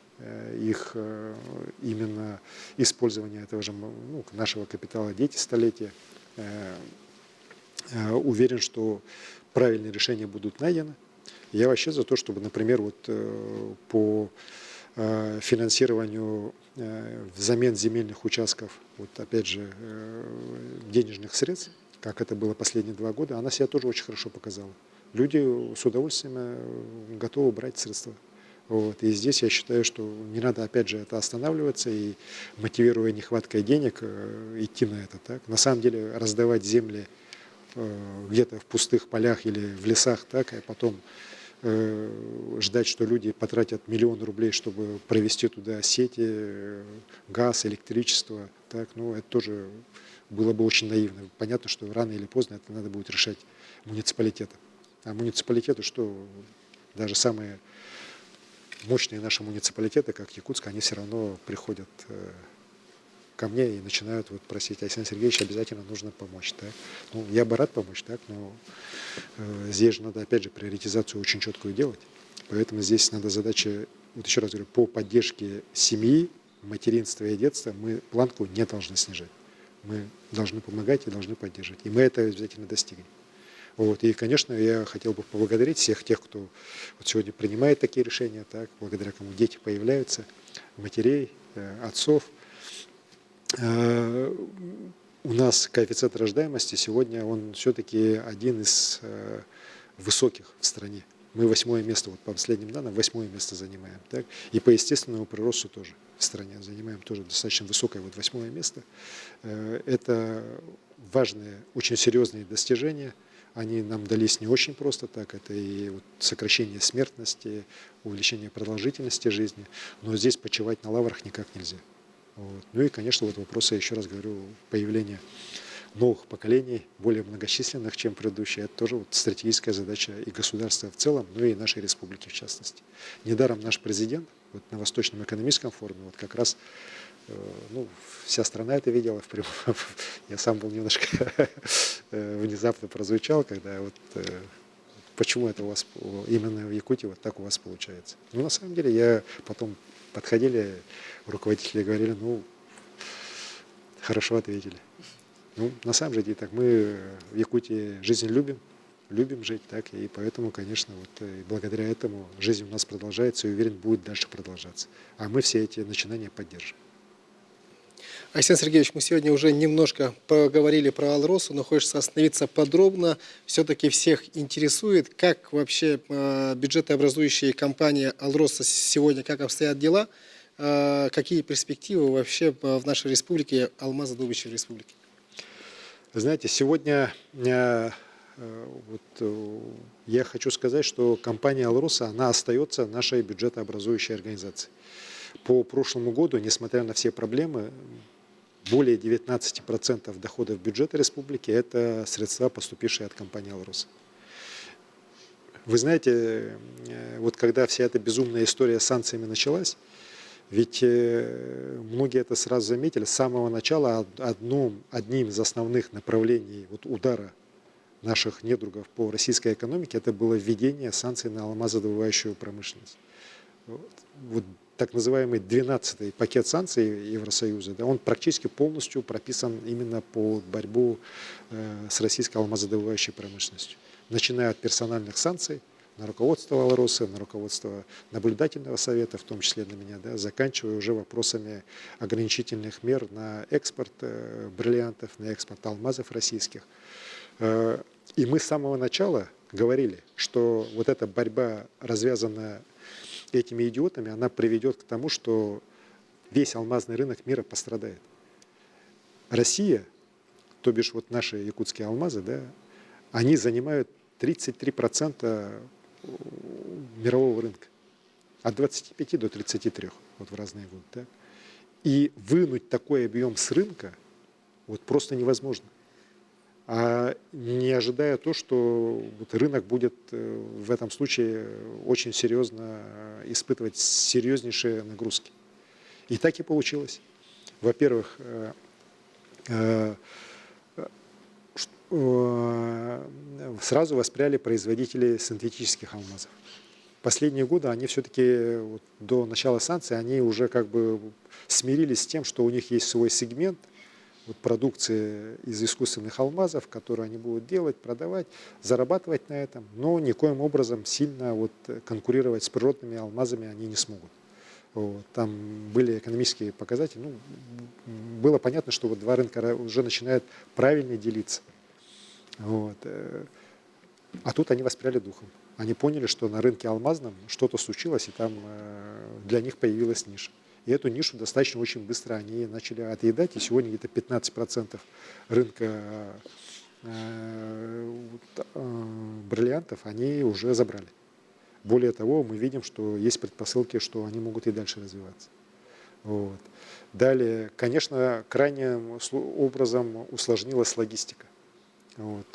их именно использования этого же нашего капитала «Дети столетия». Уверен, что правильные решения будут найдены. Я вообще за то, чтобы, например, по финансированию взамен земельных участков, опять же, денежных средств, как это было последние 2 года, она себя тоже очень хорошо показала. Люди с удовольствием готовы брать средства. Вот. И здесь я считаю, что не надо, опять же, это останавливаться и, мотивируя нехваткой денег, идти на это. Так? На самом деле раздавать земли где-то в пустых полях или в лесах, так, а потом ждать, что люди потратят 1 000 000 рублей, чтобы провести туда сети, газ, электричество, так, ну, это тоже было бы очень наивно. Понятно, что рано или поздно это надо будет решать муниципалитетам. А муниципалитеты, что даже самые мощные наши муниципалитеты, как Якутск, они все равно приходят ко мне и начинают вот просить: Александр Сергеевич, обязательно нужно помочь. Так? Ну, я бы рад помочь, так, но здесь же надо, опять же, приоритизацию очень четкую делать. Поэтому здесь надо задача, вот еще раз говорю, по поддержке семьи, материнства и детства мы планку не должны снижать. Мы должны помогать и должны поддерживать. И мы это обязательно достигнем. Вот. И, конечно, я хотел бы поблагодарить всех тех, кто вот сегодня принимает такие решения, так, благодаря кому дети появляются, матерей, отцов. У нас коэффициент рождаемости сегодня, он все-таки один из высоких в стране. Мы 8-е место, вот по последним данным, 8-е место занимаем. Так? И по естественному приросту тоже в стране занимаем тоже достаточно высокое, вот 8-е место. Это важные, очень серьезные достижения. Они нам дались не очень просто так. Это и вот сокращение смертности, увеличение продолжительности жизни. Но здесь почивать на лаврах никак нельзя. Вот. Ну и, конечно, вот вопросы, еще раз говорю, появления новых поколений, более многочисленных, чем предыдущие. Это тоже вот стратегическая задача и государства в целом, ну и нашей республики в частности. Недаром наш президент вот на Восточном экономическом форуме, вот как раз, ну, вся страна это видела, я сам был немножко внезапно прозвучал, когда вот почему это у вас именно в Якутии вот так у вас получается. Ну, на самом деле, я потом подходили, руководители говорили, ну, хорошо ответили. Ну, на самом деле, так, мы в Якутии жизнь любим жить, так, и поэтому, конечно, вот и благодаря этому жизнь у нас продолжается и, уверен, будет дальше продолжаться. А мы все эти начинания поддержим. Александр Сергеевич, мы сегодня уже немножко поговорили про Алросу, но хочется остановиться подробно. Все-таки всех интересует, как вообще бюджетообразующие компании Алроса сегодня, как обстоят дела, какие перспективы вообще в нашей республике, алмазодобывающей республике? Знаете, сегодня вот, я хочу сказать, что компания Алроса, она остается нашей бюджетообразующей организацией. По прошлому году, несмотря на все проблемы, более 19% доходов бюджета республики – это средства, поступившие от компании Алроса. Вы знаете, вот когда вся эта безумная история с санкциями началась, ведь многие это сразу заметили, с самого начала одним из основных направлений вот удара наших недругов по российской экономике это было введение санкций на алмазодобывающую промышленность. Вот так называемый 12-й пакет санкций Евросоюза, да, он практически полностью прописан именно по борьбу с российской алмазодобывающей промышленностью. Начиная от персональных санкций на руководство Алроса, на руководство наблюдательного совета, в том числе на меня, да, заканчивая уже вопросами ограничительных мер на экспорт бриллиантов, на экспорт алмазов российских. И мы с самого начала говорили, что вот эта борьба, развязанная этими идиотами, она приведет к тому, что весь алмазный рынок мира пострадает. Россия, то бишь вот наши якутские алмазы, да, они занимают 33% мирового рынка. От 25 до 33 вот в разные годы. Да. И вынуть такой объем с рынка вот просто невозможно. А не ожидая то, что вот рынок будет в этом случае очень серьезно испытывать серьезнейшие нагрузки. И так и получилось. Во-первых, сразу воспряли производители синтетических алмазов. Последние годы они все-таки вот, до начала санкций они уже как бы смирились с тем, что у них есть свой сегмент вот, продукции из искусственных алмазов, которые они будут делать, продавать, зарабатывать на этом, но никоим образом сильно вот, конкурировать с природными алмазами они не смогут. Вот, там были экономические показатели. Ну, было понятно, что вот два рынка уже начинают правильно делиться. Вот. А тут они воспряли духом. Они поняли, что на рынке алмазном что-то случилось, и там для них появилась ниша. И эту нишу достаточно очень быстро они начали отъедать, и сегодня где-то 15% рынка бриллиантов они уже забрали. Более того, мы видим, что есть предпосылки, что они могут и дальше развиваться. Вот. Далее, конечно, крайним образом усложнилась логистика. Вот.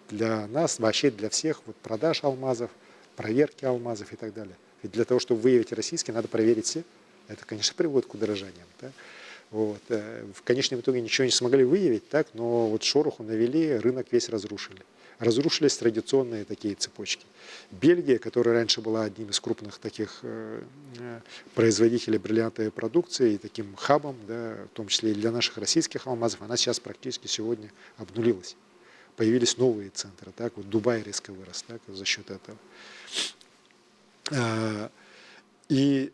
Для нас, вообще для всех, вот продаж алмазов, проверки алмазов и так далее. Ведь для того, чтобы выявить российские, надо проверить все. Это, конечно, приводит к удорожаниям. Да? Вот. В конечном итоге ничего не смогли выявить, так, но вот шороху навели, рынок весь разрушили. Разрушились традиционные такие цепочки. Бельгия, которая раньше была одним из крупных таких производителей бриллиантовой продукции и таким хабом, да, в том числе и для наших российских алмазов, она сейчас практически сегодня обнулилась. Появились новые центры, так, вот Дубай резко вырос, так, за счет этого. И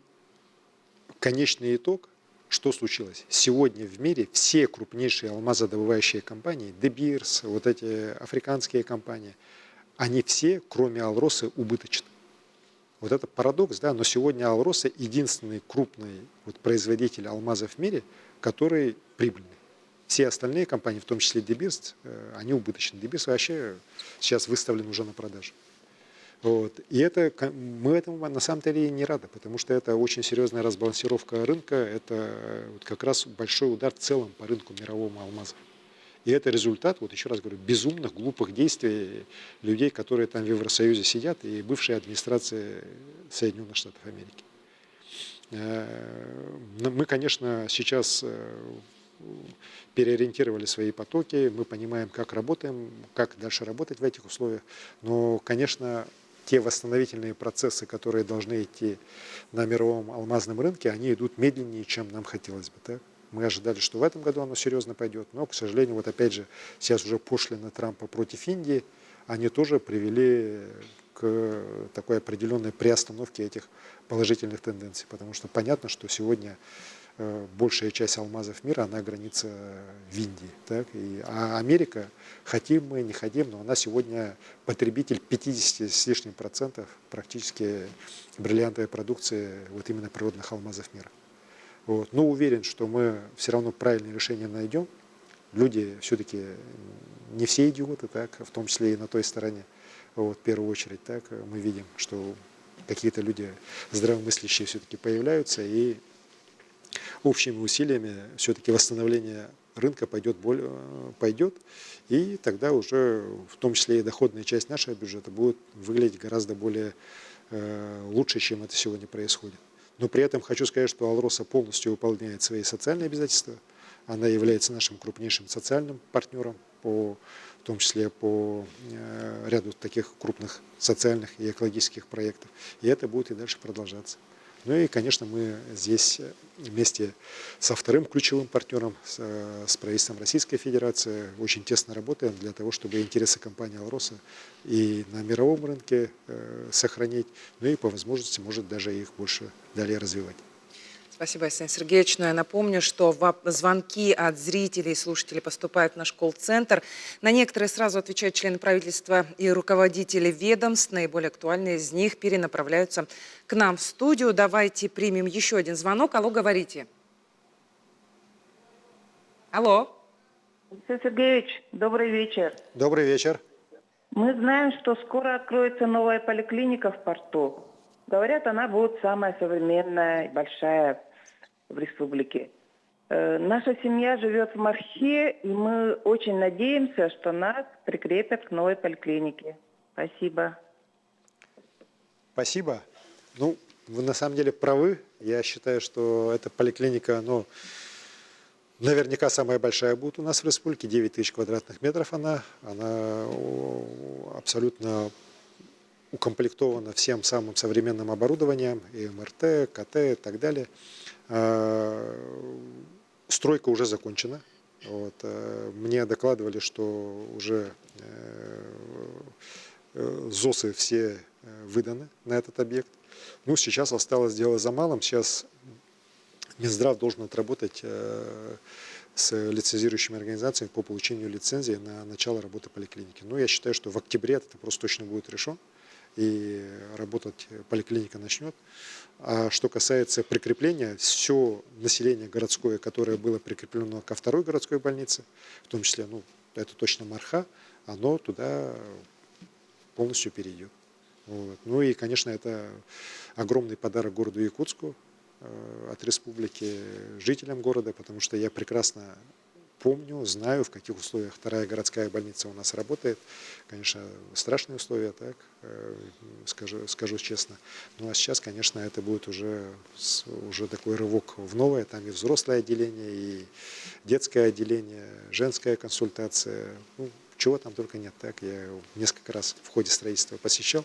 конечный итог, что случилось? Сегодня в мире все крупнейшие алмазодобывающие компании, De Beers, вот эти африканские компании, они все, кроме Алросы, убыточны. Вот это парадокс, да, но сегодня Алроса единственный крупный вот производитель алмазов в мире, который прибыльный. Все остальные компании, в том числе De Beers, они убыточны. De Beers вообще сейчас выставлен уже на продажу. Вот. И это, мы этому на самом деле не рады, потому что это очень серьезная разбалансировка рынка, это вот как раз большой удар в целом по рынку мировому алмаза. И это результат, вот еще раз говорю, безумных, глупых действий людей, которые там в Евросоюзе сидят, и бывшей администрации Соединенных Штатов Америки. Мы, конечно, сейчас переориентировали свои потоки, мы понимаем, как работаем, как дальше работать в этих условиях, но, конечно, те восстановительные процессы, которые должны идти на мировом алмазном рынке, они идут медленнее, чем нам хотелось бы. Так? Мы ожидали, что в этом году оно серьезно пойдет, но, к сожалению, вот опять же, сейчас уже пошлины Трампа против Индии, они тоже привели к такой определенной приостановке этих положительных тенденций, потому что понятно, что сегодня большая часть алмазов мира, она граница в Индии. Так? А Америка, хотим мы, не хотим, но она сегодня потребитель 50 с лишним процентов практически бриллиантовой продукции, вот именно природных алмазов мира. Вот. Но уверен, что мы все равно правильное решение найдем. Люди все-таки не все идиоты, так? В том числе и на той стороне. Вот, в первую очередь, так? Мы видим, что какие-то люди здравомыслящие все-таки появляются, и общими усилиями все-таки восстановление рынка пойдет, и тогда уже в том числе и доходная часть нашего бюджета будет выглядеть гораздо более лучше, чем это сегодня происходит. Но при этом хочу сказать, что Алроса полностью выполняет свои социальные обязательства. Она является нашим крупнейшим социальным партнером, в том числе по ряду таких крупных социальных и экологических проектов. И это будет и дальше продолжаться. Ну и, конечно, мы здесь вместе со вторым ключевым партнером, с правительством Российской Федерации, очень тесно работаем для того, чтобы интересы компании «Алроса» и на мировом рынке сохранить, ну и по возможности, может, даже их больше далее развивать. Спасибо, Александр Сергеевич. Но я напомню, что звонки от зрителей и слушателей поступают в наш колл-центр. На некоторые сразу отвечают члены правительства и руководители ведомств. Наиболее актуальные из них перенаправляются к нам в студию. Давайте примем еще один звонок. Алло, говорите. Алло. Александр Сергеевич, добрый вечер. Добрый вечер. Мы знаем, что скоро откроется новая поликлиника в порту. Говорят, она будет самая современная и большая в республике. Наша семья живет в Мархе, и мы очень надеемся, что нас прикрепят к новой поликлинике. Спасибо. Спасибо. Ну, вы на самом деле правы. Я считаю, что эта поликлиника, наверняка самая большая будет у нас в республике. 9 тысяч квадратных метров она абсолютно укомплектована всем самым современным оборудованием, и МРТ, КТ и так далее. Стройка уже закончена. Вот. Мне докладывали, что уже ЗОСы все выданы на этот объект. Ну, сейчас осталось дело за малым. Сейчас Минздрав должен отработать с лицензирующими организациями по получению лицензии на начало работы поликлиники. Но я считаю, что в октябре этот вопрос точно будет решен, и работать поликлиника начнет. А что касается прикрепления, все население городское, которое было прикреплено ко второй городской больнице, в том числе, это точно Марха, оно туда полностью перейдет. Вот. Ну и, конечно, это огромный подарок городу Якутску от республики, жителям города, потому что я прекрасно помню, знаю, в каких условиях вторая городская больница у нас работает. Конечно, страшные условия, так, скажу честно. Ну а сейчас, конечно, это будет уже такой рывок в новое. Там и взрослое отделение, и детское отделение, женская консультация. Чего там только нет. Так, я несколько раз в ходе строительства посещал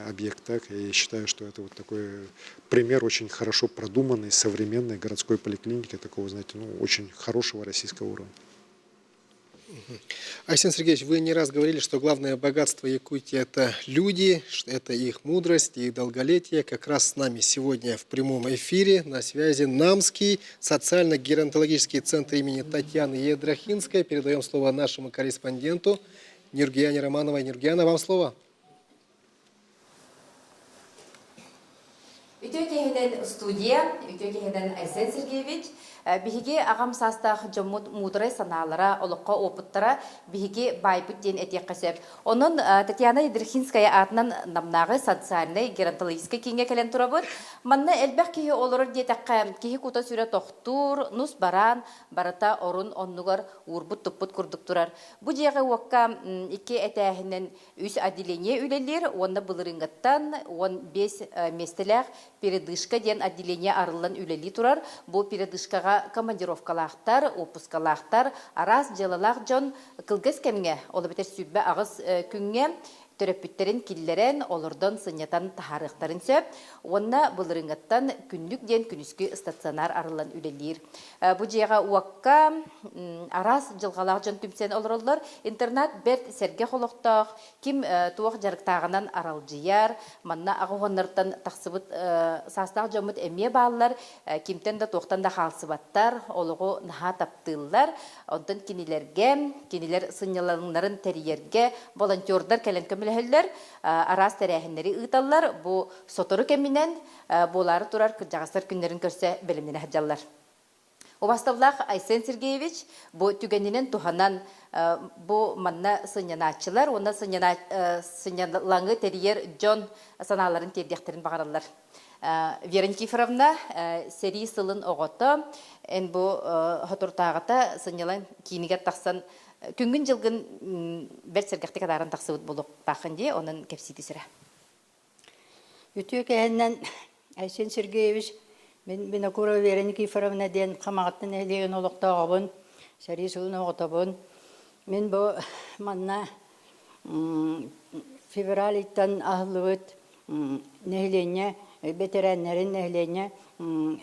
объект, так, и считаю, что это вот такой пример очень хорошо продуманной современной городской поликлиники, такого, знаете, очень хорошего российского уровня. Айсен Сергеевич, вы не раз говорили, что главное богатство Якутии – это люди, это их мудрость и долголетие. Как раз с нами сегодня в прямом эфире на связи Намский социально-геронтологический центр имени Татьяны Едрахинской. Передаем слово нашему корреспонденту Нюргияне Романовой. Нюргияна, вам слово. Ütөкеһинен студия, Ütөкеһинен Айсен Сергеевич, биһиги агам састах жоммут мудрай саналара, олоққа опыттара, биһиги байбут ден этеккесеп. Онун Татьяна Едрахинская атынан намнагы социальный геронтологический кинге келен турабыт. Манна элбэх киһи олорор диетекке киһи кута сүрэ тохтур, нус баран, барата орун оннугар урбут туппут курдук турар. Бу жеге уакка икки этеһинен үс отделение үлелер, онда былырынгаттан 15 местелер передышка ден отделение арылан үлели турар. Бу передышкага командировкалахтар, отпускалахтар, арас жалалах жон кылгыс кемге, олы бетер сүббе агыс күнге төрөпүттерин киллерен олордон сынятан тахарыктарын сөп, онна былырынгаттан күндүк ден күнүскү стационар арылан үлелир. Бу жега уакка арас жылгалак жон түмсен олороллор интернат берт серге холоктоох, ким туох жарыктагынан аралжыяр, манна агыгоннартан таксыбыт састак жомут эмие баалар, кимтен да туохтан да халсыбаттар, олугу наха таптыллар, онтон кинилер сыняланнарын терьерге волонтердар келен Лехеллер, арас тәрәһеннәре ыталлар, бу сотору кеминен, болары турар кырҗагастар күннәрен көрсә белемнән хаҗаллар. Обастовлах Айсен Сергеевич, бу түгәннән туханан бу манна сынyaначылар, онда сынялаңы терьер Джон саналарын тердихтерин багаралар. Вера Никифоровна сери сылын огото, эн бу хатуртагата сынялан кинигә таксан күнгін жылғын бәр сәргәқті кадарын тақсыбыт болуқ бақынде, оның кәпсейді сірі. Ütөкеһинен Айсен Сергеевич, мен окура Вера Никифоровна ден қамағаттын әлеген олықтағабын, сәрі сылын оғытабын. Мен бұл манна февралиттан ағылығыт нәхлене, ветераннарын нәхлене,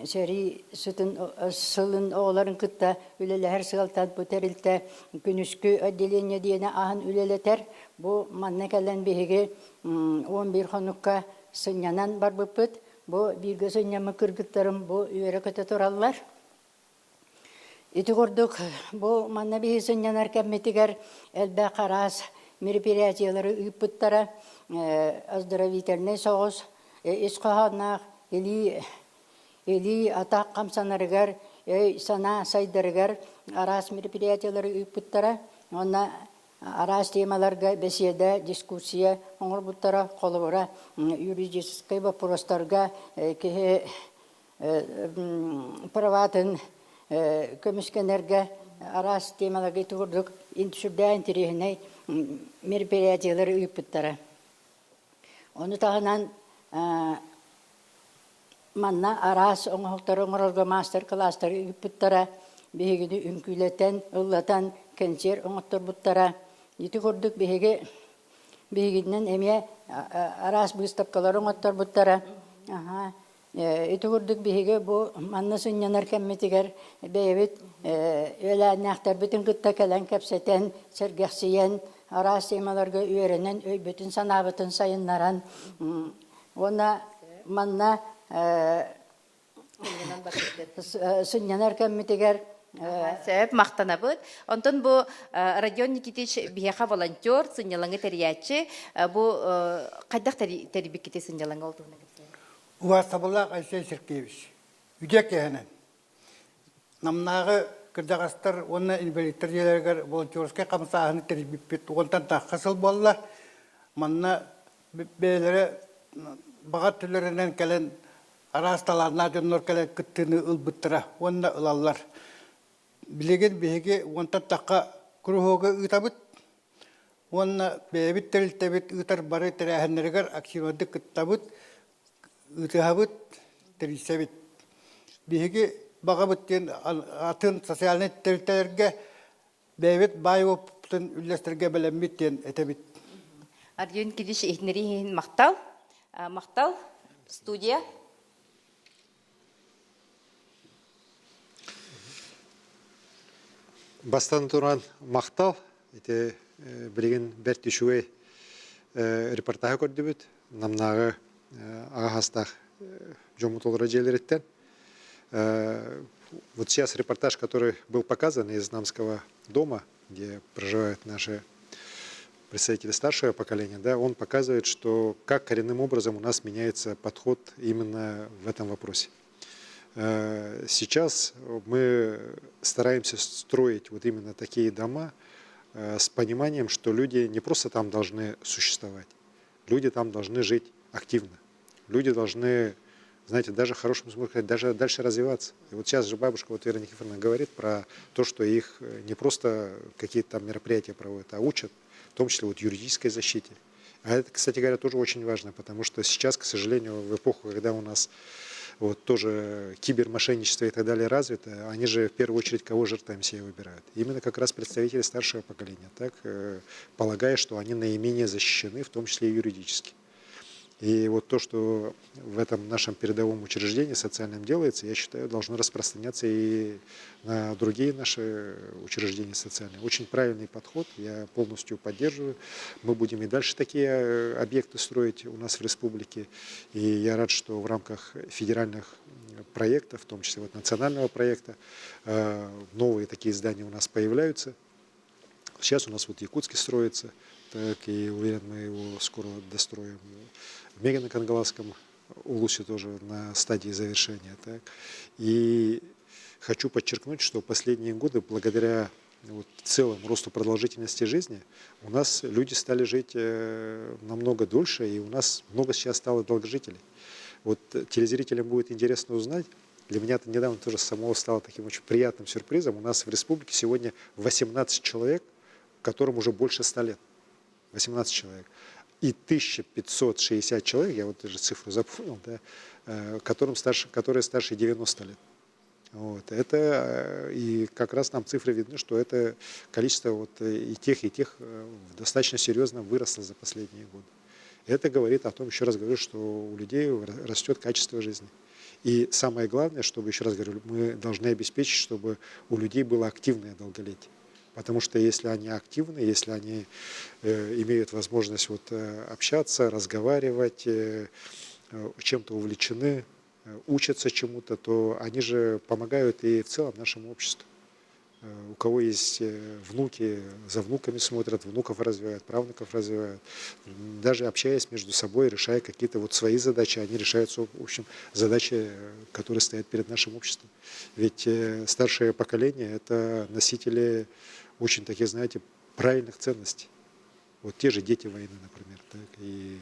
сәри сылын оғыларын күтті үлелі сығалтат бұтәрілті күнүскү отделение дейіне ағын үлелетер. Бұ манна кәлін бейге 11 қонуққа сынянан бар бұппыт. Бұ бірге сынямы күргіттарым бұ үйері көті тұралылар. Иті көрдік, бұ манна бейге сынянар кәмметігер әлбә қарас мероприятиялары үйіппіттара, оздоровительный соғыз, исқағанақ, Или атақ қамсанарығар, сана сайдарығар, арас мероприятиялары үйіппіттара, онна арас темаларға беседа, дискуссия, оңыр бұттара, қолыбыра, юридической вопростарға, праватын көміскенерге, арас темаларға түгірдік, интүшірді интерегіней мероприятиялары үйіппіттара. Оны тағынан манна арас оңоқтары оңырылға мастер-кластары үппіттара, бейгіні үнкүйлетен, ұллатан, кәнсер оңықтыр бұттара. Еті көрдік бейгінен әме арас бұстапқалар оңықтыр бұттара. Еті көрдік бейгі бұл манна сүнянар кәмметігер бейбіт өлі нәқтар бүтін күтті кәлін кәпсетен, сәргәқсиен, арас темаларға үйерінен өй бүтін санабытын сайыннаран. Оны манна сынянар кәмметігер Себеп мақтанабыт. Онтон бу район никитич бияха волонтер, сынялаңы терячи, бу кайдак терибик ките сынялаңы олдуна. Уасабылак Айсен Сергеевич. Үдек яһанан. Намнагы кырдагастар онна инвалидтер волонтерская камсаһын терибиппит. Онтан тахасыл болла. Манна бейлере багат түләреннән кәлен арасталарына дөннөр кәлен кыттыны ылбыттыра. Онна ылаллар. Билеген беге онтан такка кругога ытабыт. Онна бебит телтебит ытар бары терәһәннәргәр аксионды кыттабыт. Ытабыт терисебит. Беге багабыттен атын социальный телтәргә бебит байоптын үлләстергә беләмиттен этебит. Арьон кидиш ихнерихин мақтал. Мақтал, студия. Бастан туран мақтал, ете білеген бәртішуе репортажы көрдібіт. Намнағы ағастақ жомутолыра желереттен. Вот сейчас репортаж, который был показан из Намского дома, где проживают наши представители старшего поколения, да, он показывает, что как коренным образом у нас меняется подход именно в этом вопросе. Сейчас мы стараемся строить вот именно такие дома с пониманием, что люди не просто там должны существовать, люди там должны жить активно, люди должны, знаете, даже в хорошем смысле сказать, даже дальше развиваться. И вот сейчас же бабушка вот Вероника Никифоровна говорит про то, что их не просто какие-то там мероприятия проводят, а учат, в том числе вот юридической защите. А это, кстати говоря, тоже очень важно, потому что сейчас, к сожалению, в эпоху, когда у нас вот тоже кибермошенничество и так далее развито, они же в первую очередь кого жертвами себе выбирают? Именно как раз представители старшего поколения, так, полагая, что они наименее защищены, в том числе и юридически. И вот то, что в этом нашем передовом учреждении социальном делается, я считаю, должно распространяться и на другие наши учреждения социальные. Очень правильный подход, я полностью поддерживаю. Мы будем и дальше такие объекты строить у нас в республике. И я рад, что в рамках федеральных проектов, в том числе вот национального проекта, новые такие здания у нас появляются. Сейчас у нас вот Якутске строится, так, и уверен, мы его скоро достроим. В Мегино-Кангаласском улусе тоже на стадии завершения. Так. И хочу подчеркнуть, что последние годы, благодаря вот целому росту продолжительности жизни, у нас люди стали жить намного дольше, и у нас много сейчас стало долгожителей. Вот телезрителям будет интересно узнать, для меня это недавно тоже самого стало таким очень приятным сюрпризом. У нас в республике сегодня 18 человек, которым уже больше 100 лет. 18 человек. И 1560 человек, я вот даже цифру запомнил, да, которые старше 90 лет. Вот. Это, и как раз нам цифры видны, что это количество вот и тех достаточно серьезно выросло за последние годы. Это говорит о том, еще раз говорю, что у людей растет качество жизни. И самое главное, чтобы, еще раз говорю, мы должны обеспечить, чтобы у людей было активное долголетие. Потому что если они активны, если они имеют возможность вот, общаться, разговаривать, чем-то увлечены, учатся чему-то, то они же помогают и в целом нашему обществу. У кого есть внуки, за внуками смотрят, внуков развивают, правнуков развивают. Даже общаясь между собой, решая какие-то вот свои задачи, они решают, в общем, задачи, которые стоят перед нашим обществом. Ведь старшее поколение – это носители очень таких, знаете, правильных ценностей. Вот те же дети войны, например. Так? И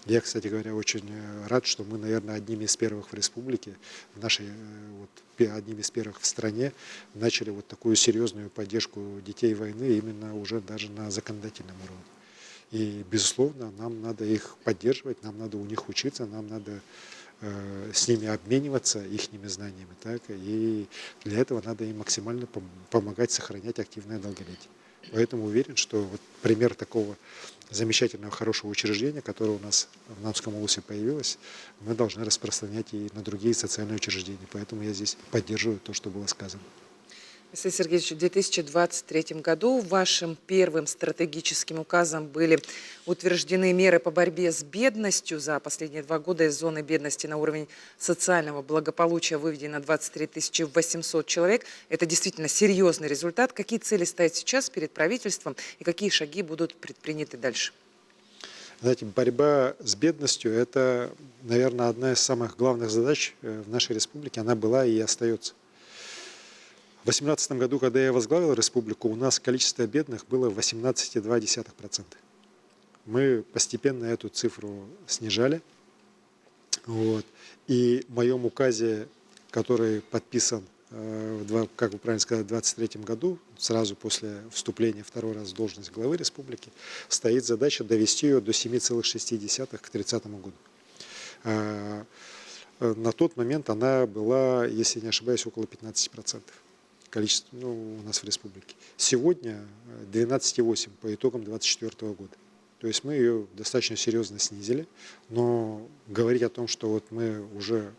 я, кстати говоря, очень рад, что мы, наверное, одними из первых в республике, одними из первых в стране начали вот такую серьезную поддержку детей войны именно уже даже на законодательном уровне. И, безусловно, нам надо их поддерживать, нам надо у них учиться, нам надо с ними обмениваться ихними знаниями. Так? И для этого надо им максимально помогать сохранять активное долголетие. Поэтому уверен, что вот пример такого замечательного, хорошего учреждения, которое у нас в Намском улусе появилось, мы должны распространять и на другие социальные учреждения. Поэтому я здесь поддерживаю то, что было сказано. Алексей Сергеевич, в 2023 году вашим первым стратегическим указом были утверждены меры по борьбе с бедностью. За последние 2 года из зоны бедности на уровень социального благополучия выведено 23 800 человек. Это действительно серьезный результат. Какие цели стоят сейчас перед правительством и какие шаги будут предприняты дальше? Знаете, борьба с бедностью – это, наверное, одна из самых главных задач в нашей республике. Она была и остается. В 2018 году, когда я возглавил республику, у нас количество бедных было 18,2%. Мы постепенно эту цифру снижали. Вот. И в моем указе, который подписан, как вы правильно сказали, в 2023 году, сразу после вступления 2-й раз в должность главы республики, стоит задача довести ее до 7,6 к 2030 году. На тот момент она была, если не ошибаюсь, около 15%. Количество у нас в республике. Сегодня 12,8 по итогам 2024 года. То есть мы ее достаточно серьезно снизили, но говорить о том, что вот мы уже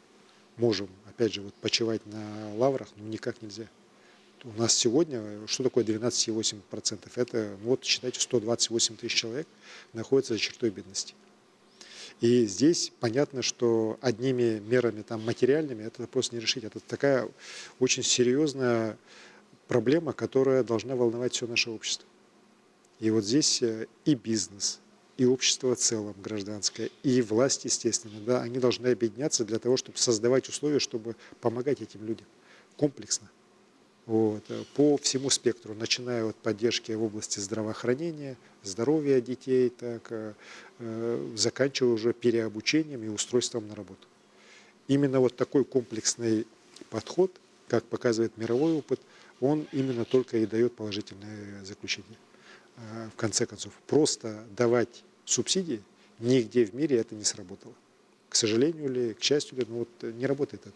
можем, опять же, вот почивать на лаврах, никак нельзя. У нас сегодня, что такое 12,8%? Это, вот считайте, 128 тысяч человек находятся за чертой бедности. И здесь понятно, что одними мерами материальными это просто не решить. Это такая очень серьезная проблема, которая должна волновать все наше общество. И вот здесь и бизнес, и общество в целом гражданское, и власть, естественно, да, они должны объединяться для того, чтобы создавать условия, чтобы помогать этим людям комплексно. Вот, по всему спектру, начиная от поддержки в области здравоохранения, здоровья детей, заканчивая уже переобучением и устройством на работу. Именно вот такой комплексный подход, как показывает мировой опыт, он именно только и дает положительное заключение. В конце концов, просто давать субсидии нигде в мире это не сработало. К сожалению или к счастью, не работает это.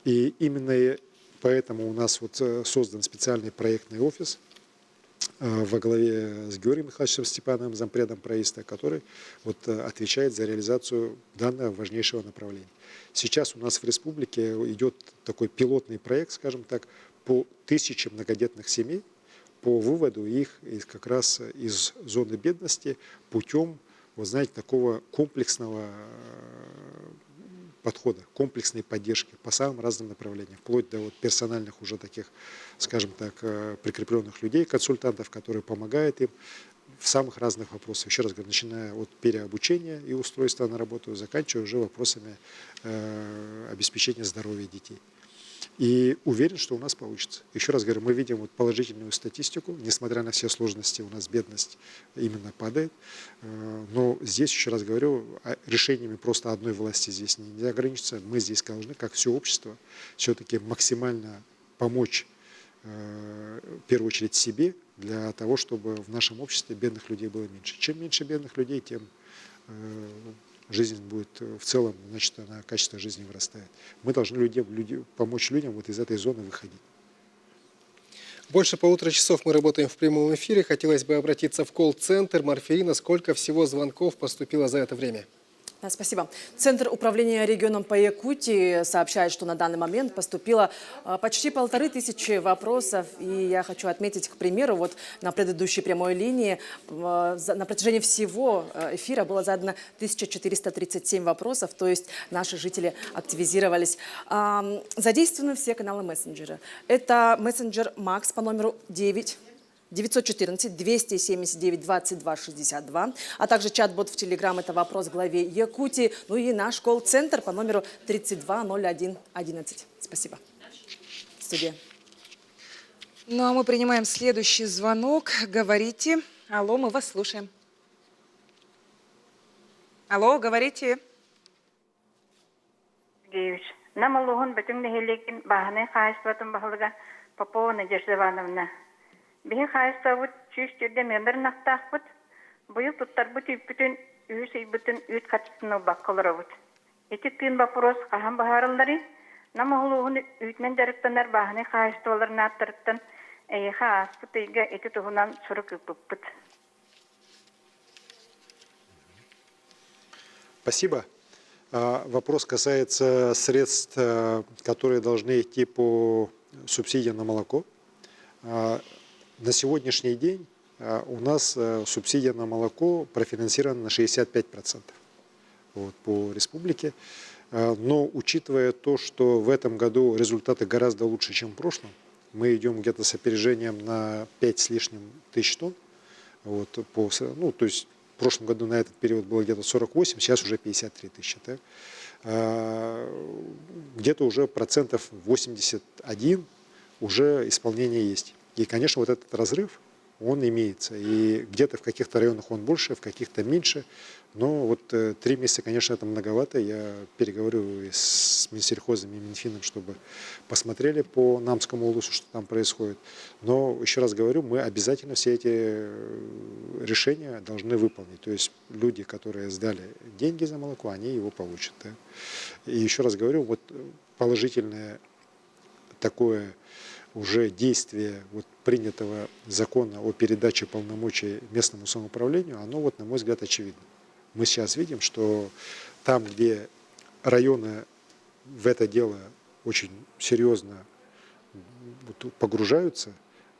И именно поэтому у нас создан специальный проектный офис во главе с Георгием Михайловичем Степановым, зампредом правительства, который отвечает за реализацию данного важнейшего направления. Сейчас у нас в республике идет такой пилотный проект, скажем так, по 1000 многодетных семей, по выводу их как раз из зоны бедности путем, такого комплексного подхода, комплексной поддержки по самым разным направлениям, вплоть до персональных уже таких, скажем так, прикрепленных людей, консультантов, которые помогают им в самых разных вопросах. Еще раз говорю, начиная от переобучения и устройства на работу, заканчивая уже вопросами обеспечения здоровья детей. И уверен, что у нас получится. Еще раз говорю, мы видим положительную статистику, несмотря на все сложности, у нас бедность именно падает. Но здесь, еще раз говорю, решениями просто одной власти здесь не ограничиться. Мы здесь должны, как все общество, все-таки максимально помочь, в первую очередь, себе, для того, чтобы в нашем обществе бедных людей было меньше. Чем меньше бедных людей, тем жизнь будет в целом, она качество жизни вырастает. Мы должны помочь людям из этой зоны выходить. Больше 1,5 часов мы работаем в прямом эфире. Хотелось бы обратиться в колл-центр. Марферина, сколько всего звонков поступило за это время? Спасибо. Центр управления регионом по Якутии сообщает, что на данный момент поступило почти 1500 вопросов. И я хочу отметить, к примеру, на предыдущей прямой линии на протяжении всего эфира было задано 1437 вопросов, то есть наши жители активизировались. Задействованы все каналы мессенджера. Это мессенджер МАКС по номеру 914-279-2262, а также чат-бот в Телеграм, это вопрос главе Якутии, и наш колл-центр по номеру 320111. Спасибо. Студия. А мы принимаем следующий звонок. Говорите. Алло, мы вас слушаем. Алло, говорите. Бихи хайстабыт чүш жерде мемір нақтақпыт, бұйыл тұттарбыт үйпітін, үйіс үйбітін үйт қатысыны баққылырабыт. Эти тыын вопрос қахан бағарылары, намы ғылуғын үйтмен дәріктанар бағыны хайстабаларын аттырыттан, әйеха аспыт үйге эти тұғынан сұрық үппіт. Спасибо. Вопрос касается средств, которые должны идти по субсидия на молоко. На сегодняшний день у нас субсидия на молоко профинансирована на 65% по республике. Но учитывая то, что в этом году результаты гораздо лучше, чем в прошлом, мы идем где-то с опережением на 5 с лишним тысяч тонн. То есть в прошлом году на этот период было где-то 48, сейчас уже 53 тысячи. Так? Где-то уже процентов 81 уже исполнение есть. И, конечно, вот этот разрыв, он имеется. И где-то в каких-то районах он больше, в каких-то меньше. Но вот 3 месяца, конечно, это многовато. Я переговорю с Минсельхозом и Минфином, чтобы посмотрели по Намскому улусу, что там происходит. Но, еще раз говорю, мы обязательно все эти решения должны выполнить. То есть люди, которые сдали деньги за молоко, они его получат. Да? И еще раз говорю, вот положительное такое уже действие принятого закона о передаче полномочий местному самоуправлению, оно, на мой взгляд, очевидно. Мы сейчас видим, что там, где районы в это дело очень серьезно погружаются,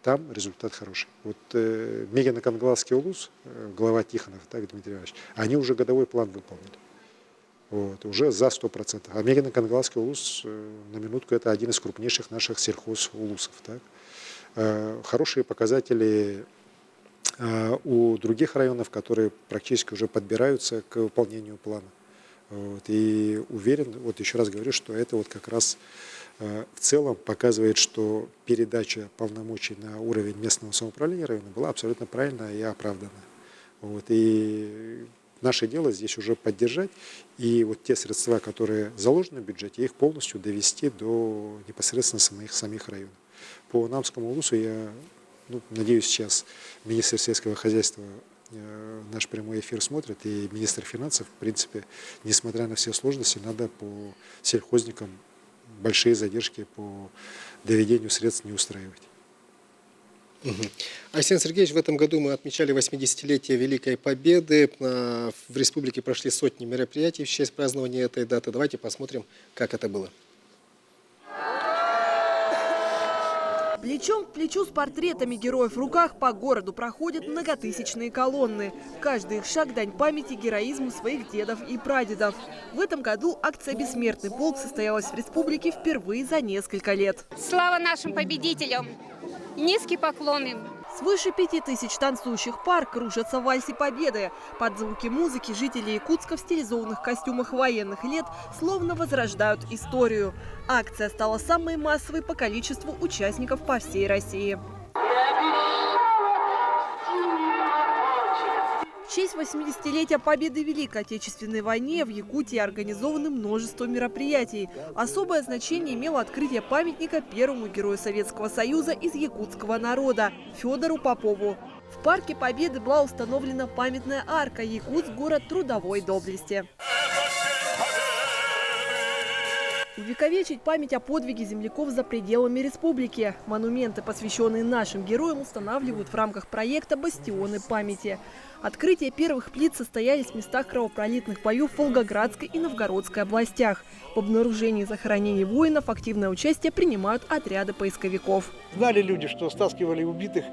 там результат хороший. Мегино-Кангаласский улус, глава Тихонов, так, Дмитрий Иванович, они уже годовой план выполнили. Уже за 100%. А Мегино-Кангаласский улус, на минутку, это один из крупнейших наших сельхозулусов. Так? Хорошие показатели у других районов, которые практически уже подбираются к выполнению плана. И уверен, еще раз говорю, что это как раз в целом показывает, что передача полномочий на уровень местного самоуправления района была абсолютно правильная и оправданная. И наше дело здесь уже поддержать и те средства, которые заложены в бюджете, их полностью довести до непосредственно самих районов. По Намскому улусу я надеюсь, сейчас министр сельского хозяйства наш прямой эфир смотрит, и министр финансов, в принципе, несмотря на все сложности, надо по сельхозникам большие задержки по доведению средств не устраивать. Арсений Сергеевич, в этом году мы отмечали 80-летие Великой Победы. В республике прошли сотни мероприятий в честь празднования этой даты. Давайте посмотрим, как это было. Плечом к плечу с портретами героев в руках по городу проходят многотысячные колонны. Каждый их шаг – дань памяти героизму своих дедов и прадедов. В этом году акция «Бессмертный полк» состоялась в республике впервые за несколько лет. Слава нашим победителям! Низкий поклон им! Свыше 5000 танцующих пар кружатся в вальсе Победы. Под звуки музыки жители Якутска в стилизованных костюмах военных лет словно возрождают историю. Акция стала самой массовой по количеству участников по всей России. В честь 80-летия Победы в Великой Отечественной войне в Якутии организовано множество мероприятий. Особое значение имело открытие памятника первому герою Советского Союза из якутского народа – Федору Попову. В парке Победы была установлена памятная арка «Якутск – город трудовой доблести». Увековечить память о подвиге земляков за пределами республики. Монументы, посвященные нашим героям, устанавливают в рамках проекта «Бастионы памяти». Открытие первых плит состоялись в местах кровопролитных боев в Волгоградской и Новгородской областях. В обнаружении захоронений воинов активное участие принимают отряды поисковиков. Знали люди, что стаскивали убитых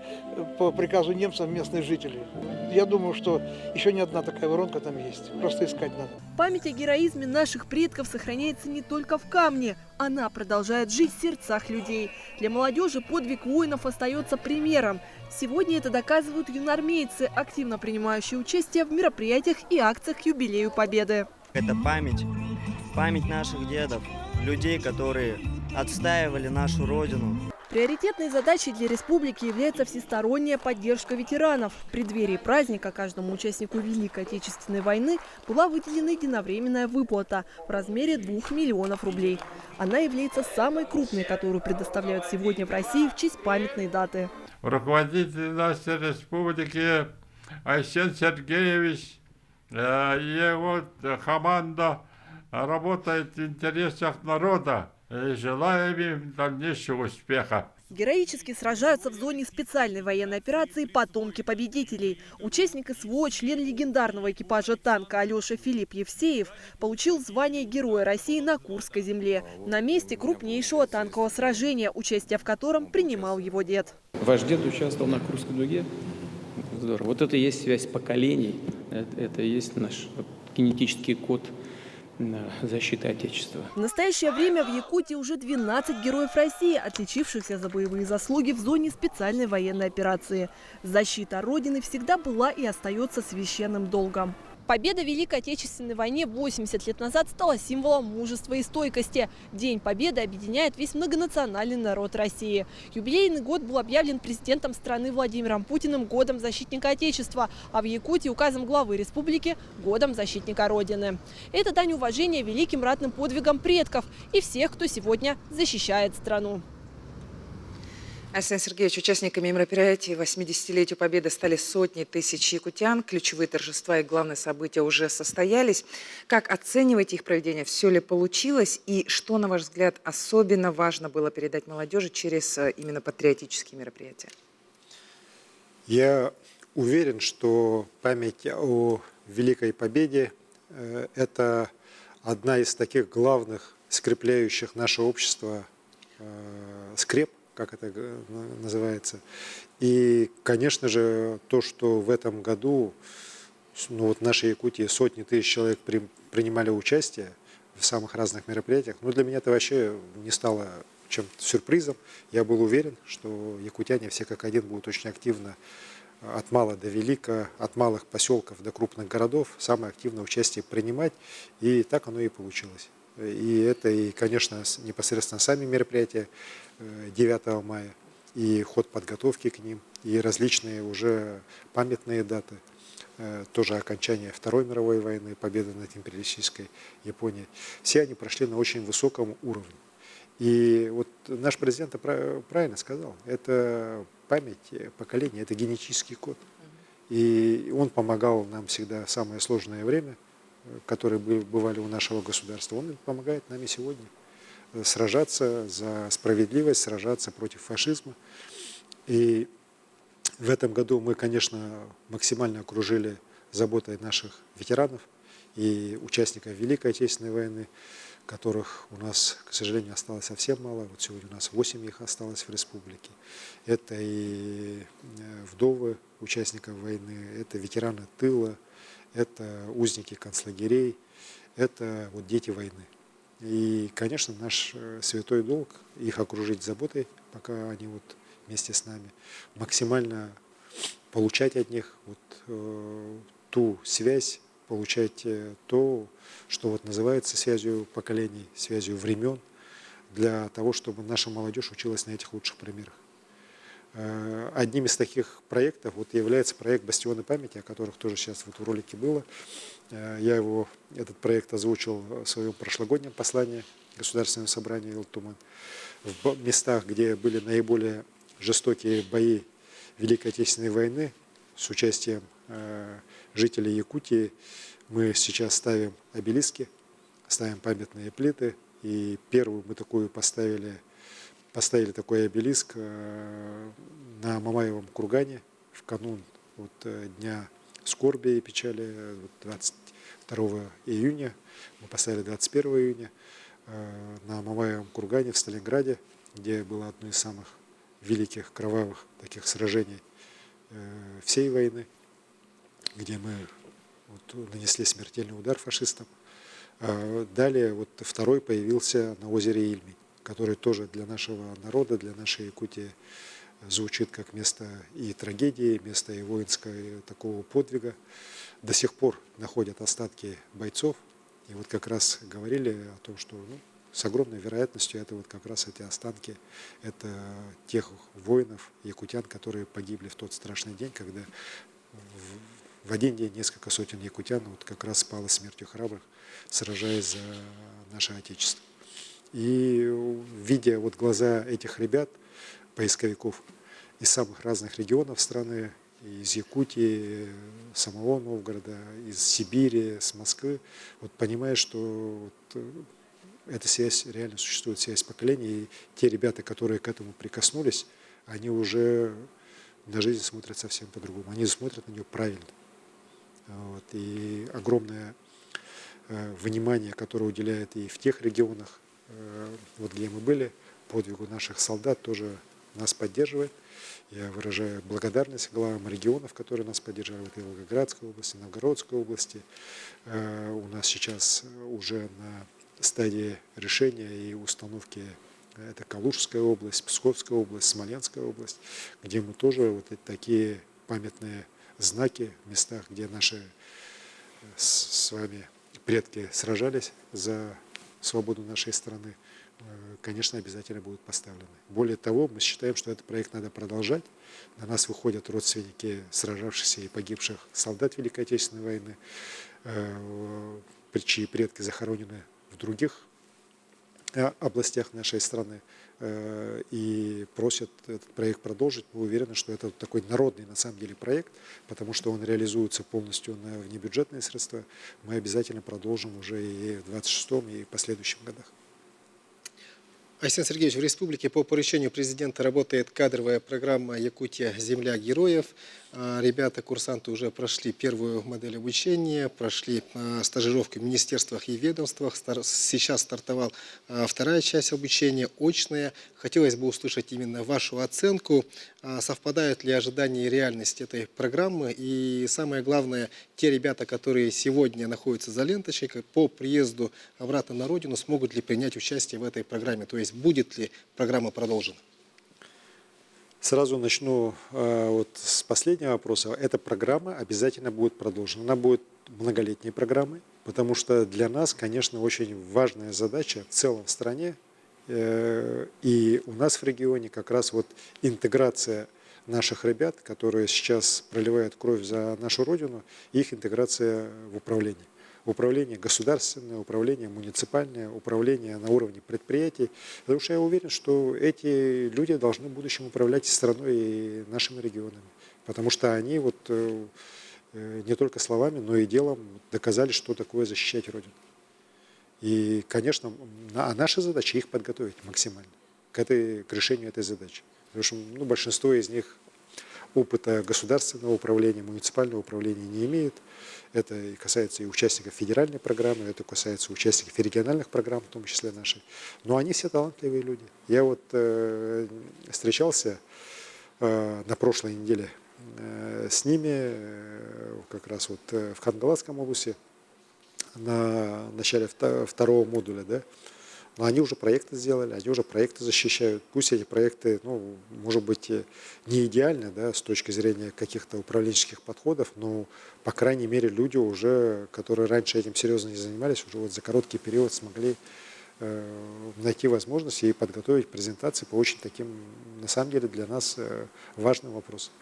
по приказу немцев местные жители. Я думаю, что еще не одна такая воронка там есть. Просто искать надо. Память о героизме наших предков сохраняется не только в камне. Она продолжает жить в сердцах людей. Для молодежи подвиг воинов остается примером. Сегодня это доказывают юноармейцы, активно принимающие участие в мероприятиях и акциях к юбилею Победы. Это память наших дедов, людей, которые отстаивали нашу родину. Приоритетной задачей для республики является всесторонняя поддержка ветеранов. В преддверии праздника каждому участнику Великой Отечественной войны была выделена единовременная выплата в размере 2 миллионов рублей. Она является самой крупной, которую предоставляют сегодня в России в честь памятной даты. Руководитель нашей республики Арсений Сергеевич и его команда работает в интересах народа. И желаем им дальнейшего успеха. Героически сражаются в зоне специальной военной операции потомки победителей. Участник СВО, член легендарного экипажа танка Алеша Филипп Евсеев получил звание Героя России на Курской земле. На месте крупнейшего танкового сражения, участие в котором принимал его дед. Ваш дед участвовал на Курской дуге. Здорово. Вот это и есть связь поколений, это и есть наш генетический код защиты Отечества. В настоящее время в Якутии уже 12 героев России, отличившихся за боевые заслуги в зоне специальной военной операции. Защита Родины всегда была и остается священным долгом. Победа в Великой Отечественной войне 80 лет назад стала символом мужества и стойкости. День Победы объединяет весь многонациональный народ России. Юбилейный год был объявлен президентом страны Владимиром Путиным годом защитника Отечества, а в Якутии указом главы республики – годом защитника Родины. Это дань уважения великим ратным подвигам предков и всех, кто сегодня защищает страну. Арсений Сергеевич, участниками мероприятий 80-летию Победы стали сотни тысяч якутян. Ключевые торжества и главные события уже состоялись. Как оцениваете их проведение? Все ли получилось? И что, на ваш взгляд, особенно важно было передать молодежи через именно патриотические мероприятия? Я уверен, что память о Великой Победе – это одна из таких главных скрепляющих наше общество скреп, как это называется. И, конечно же, то, что в этом году в нашей Якутии сотни тысяч человек принимали участие в самых разных мероприятиях, для меня это вообще не стало чем-то сюрпризом. Я был уверен, что якутяне все как один будут очень активно от мала до велика, от малых поселков до крупных городов самое активное участие принимать. И так оно и получилось. И это, и, конечно, непосредственно сами мероприятия 9 мая, и ход подготовки к ним, и различные уже памятные даты, тоже окончание Второй мировой войны, победа над империалистической Японией. Все они прошли на очень высоком уровне. И вот наш президент правильно сказал, это память поколения, это генетический код. И он помогал нам всегда в самое сложное время, которые бывали у нашего государства, он помогает нам и сегодня сражаться за справедливость, сражаться против фашизма. И в этом году мы, конечно, максимально окружили заботой наших ветеранов и участников Великой Отечественной войны, которых у нас, к сожалению, осталось совсем мало. Вот сегодня у нас 8 их осталось в республике. Это и вдовы участников войны, это ветераны тыла, это узники концлагерей, это дети войны. И, конечно, наш святой долг их окружить заботой, пока они вместе с нами, максимально получать от них ту связь, получать то, что называется связью поколений, связью времен, для того, чтобы наша молодежь училась на этих лучших примерах. Одним из таких проектов является проект «Бастионы памяти», о которых тоже сейчас в ролике было. Я этот проект озвучил в своем прошлогоднем послании Государственного собрания Илтуман. В местах, где были наиболее жестокие бои Великой Отечественной войны с участием жителей Якутии, мы сейчас ставим обелиски, ставим памятные плиты. И первую мы такую поставили такой обелиск на Мамаевом кургане в канун Дня скорби и печали 22 июня. Мы поставили 21 июня на Мамаевом кургане в Сталинграде, где было одно из самых великих кровавых таких сражений всей войны, где мы нанесли смертельный удар фашистам. Далее второй появился на озере Ильмень, который тоже для нашего народа, для нашей Якутии звучит как место и трагедии, место и воинского такого подвига. До сих пор находят остатки бойцов. И как раз говорили о том, что с огромной вероятностью это как раз эти останки, это тех воинов, якутян, которые погибли в тот страшный день, когда в один день несколько сотен якутян как раз спало смертью храбрых, сражаясь за наше Отечество. И видя глаза этих ребят, поисковиков из самых разных регионов страны, из Якутии, самого Новгорода, из Сибири, с Москвы, понимаешь, что эта связь реально существует, связь поколений. И те ребята, которые к этому прикоснулись, они уже на жизнь смотрят совсем по-другому. Они смотрят на нее правильно. Вот. И огромное внимание, которое уделяет и в тех регионах, вот где мы были, подвигу наших солдат, тоже нас поддерживает. Я выражаю благодарность главам регионов, которые нас поддержали в Волгоградской области, Новгородской области. У нас сейчас уже на стадии решения и установки это Калужская область, Псковская область, Смоленская область, где мы тоже вот такие памятные знаки в местах, где наши с вами предки сражались за свободу нашей страны, конечно, обязательно будут поставлены. Более того, мы считаем, что этот проект надо продолжать. На нас выходят родственники сражавшихся и погибших солдат Великой Отечественной войны, чьи предки захоронены в других областях нашей страны, и просят этот проект продолжить. Мы уверены, что это такой народный на самом деле проект, потому что он реализуется полностью на внебюджетные средства. Мы обязательно продолжим уже и в 2026 и в последующих годах. Айсен Сергеевич, в республике по поручению президента работает кадровая программа «Якутия. Земля героев». Ребята, курсанты уже прошли первую модель обучения, прошли стажировки в министерствах и ведомствах. Сейчас стартовала вторая часть обучения, очная. Хотелось бы услышать именно вашу оценку. Совпадают ли ожидания и реальность этой программы? И самое главное, те ребята, которые сегодня находятся за ленточкой, по приезду обратно на родину смогут ли принять участие в этой программе? То есть будет ли программа продолжена? Сразу начну вот с последнего вопроса. Эта программа обязательно будет продолжена. Она будет многолетней программой, потому что для нас, конечно, очень важная задача в целом в стране и у нас в регионе как раз вот интеграция наших ребят, которые сейчас проливают кровь за нашу родину, их интеграция в управление. Управление государственное, управление муниципальное, управление на уровне предприятий. Потому что я уверен, что эти люди должны в будущем управлять и страной, и нашими регионами. Потому что они вот не только словами, но и делом доказали, что такое защищать Родину. И, конечно, наша задача их подготовить максимально к решению этой задачи. Потому что большинство из них опыта государственного управления, муниципального управления не имеет. Это и касается и участников федеральной программы, это касается участников региональных программ, в том числе нашей. Но они все талантливые люди. Я вот встречался на прошлой неделе с ними как раз вот в Хангаласском области на начале второго модуля, да. Но они уже проекты сделали, они уже проекты защищают. Пусть эти проекты, может быть, не идеальны, да, с точки зрения каких-то управленческих подходов, но, по крайней мере, люди уже, которые раньше этим серьезно не занимались, уже вот за короткий период смогли найти возможности и подготовить презентации по очень таким, на самом деле, для нас важным вопросам.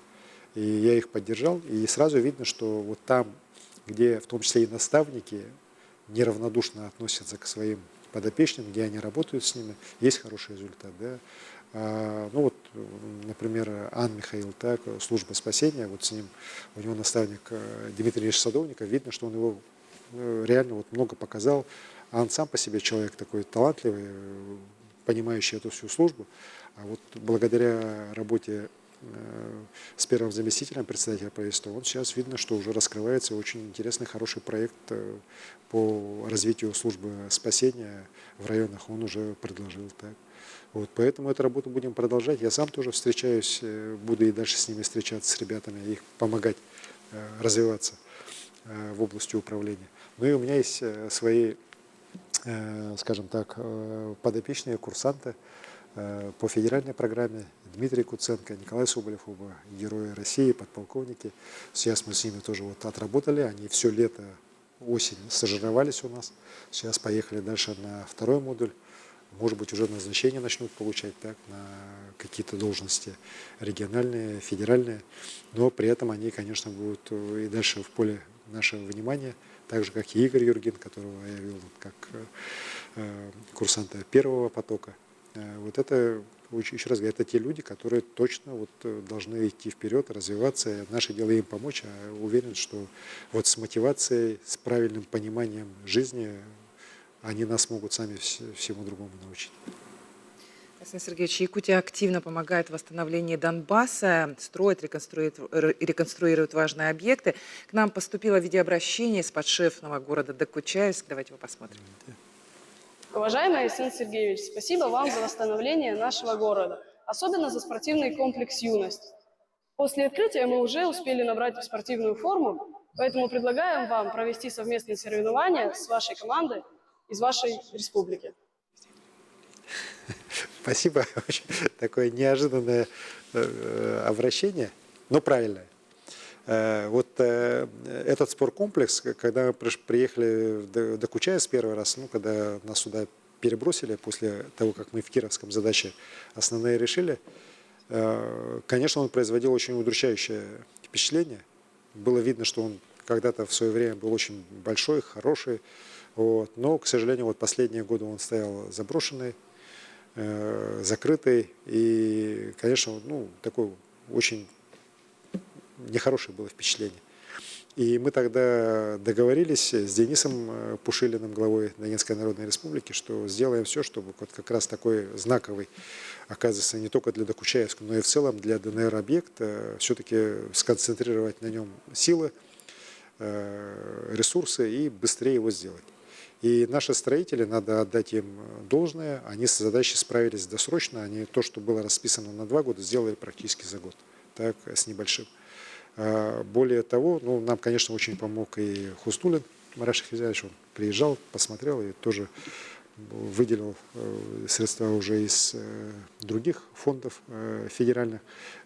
И я их поддержал, и сразу видно, что вот там, где в том числе и наставники неравнодушно относятся к своим подопечным, где они работают с ними, есть хороший результат. Да? Например, Ан Михаил, так, служба спасения, вот с ним, у него наставник Дмитрий Ильич Садовников, видно, что он его реально вот много показал. Ан сам по себе человек такой талантливый, понимающий эту всю службу, а вот благодаря работе с первым заместителем председателя правительства, он сейчас видно, что уже раскрывается очень интересный, хороший проект по развитию службы спасения в районах, он уже предложил. Так. Вот, поэтому эту работу будем продолжать. Я сам тоже встречаюсь, буду и дальше с ними встречаться, с ребятами, их помогать развиваться в области управления. Ну и у меня есть свои, скажем так, подопечные курсанты по федеральной программе. Дмитрий Куценко, Николай Соболев, оба герои России, подполковники. Сейчас мы с ними тоже вот отработали, они все лето, осень стажировались у нас. Сейчас поехали дальше на второй модуль. Может быть, уже назначение начнут получать так, на какие-то должности региональные, федеральные. Но при этом они, конечно, будут и дальше в поле нашего внимания, так же, как и Игорь Юргин, которого я вел как курсанта первого потока. Вот это, еще раз говорю, это те люди, которые точно вот должны идти вперед, развиваться. Наше дело им помочь, а уверен, что вот с мотивацией, с правильным пониманием жизни они нас могут сами всему другому научить. Александр Сергеевич, Якутия активно помогает в восстановлении Донбасса, строит, реконструирует важные объекты. К нам поступило видеообращение из подшефного города Докучаевск. Давайте его посмотрим. Уважаемый Александр Сергеевич, спасибо вам за восстановление нашего города, особенно за спортивный комплекс «Юность». После открытия мы уже успели набрать спортивную форму, поэтому предлагаем вам провести совместные соревнования с вашей командой из вашей республики. Спасибо. Очень такое неожиданное обращение, но правильное. Вот этот спорткомплекс, когда мы приехали в Докучаевск первый раз, когда нас сюда перебросили после того, как мы в Кировском задачи основные решили, конечно, он производил очень удручающее впечатление. Было видно, что он когда-то в свое время был очень большой, хороший, но, к сожалению, последние годы он стоял заброшенный, закрытый, и, конечно, такое очень нехорошее было впечатление. И мы тогда договорились с Денисом Пушилиным, главой Донецкой Народной Республики, что сделаем все, чтобы вот как раз такой знаковый, оказывается, не только для Докучаевска, но и в целом для ДНР объект, все-таки сконцентрировать на нем силы, ресурсы и быстрее его сделать. И наши строители, надо отдать им должное, они с задачей справились досрочно, они то, что было расписано на 2 года, сделали практически за год, так, с небольшим. Более того, нам, конечно, очень помог и Хустулин Мараш Хизяевич, он приезжал, посмотрел и тоже выделил средства уже из других фондов федеральных.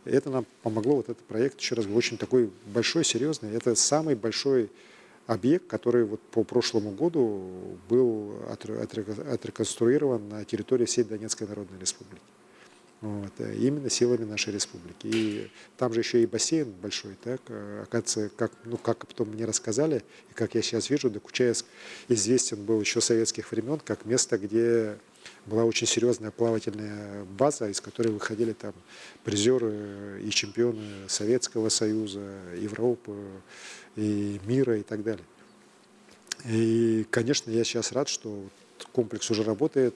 И это нам помогло, вот этот проект, еще раз говорю, очень такой большой, серьезный. Это самый большой объект, который по прошлому году был отреконструирован на территории всей Донецкой Народной Республики. Именно силами нашей республики. И там же еще и бассейн большой, так, оказывается, как потом мне рассказали, и как я сейчас вижу, Докучаевск известен был еще с советских времен, как место, где была очень серьезная плавательная база, из которой выходили там призеры и чемпионы Советского Союза, Европы, и мира и так далее. И, конечно, я сейчас рад, что комплекс уже работает,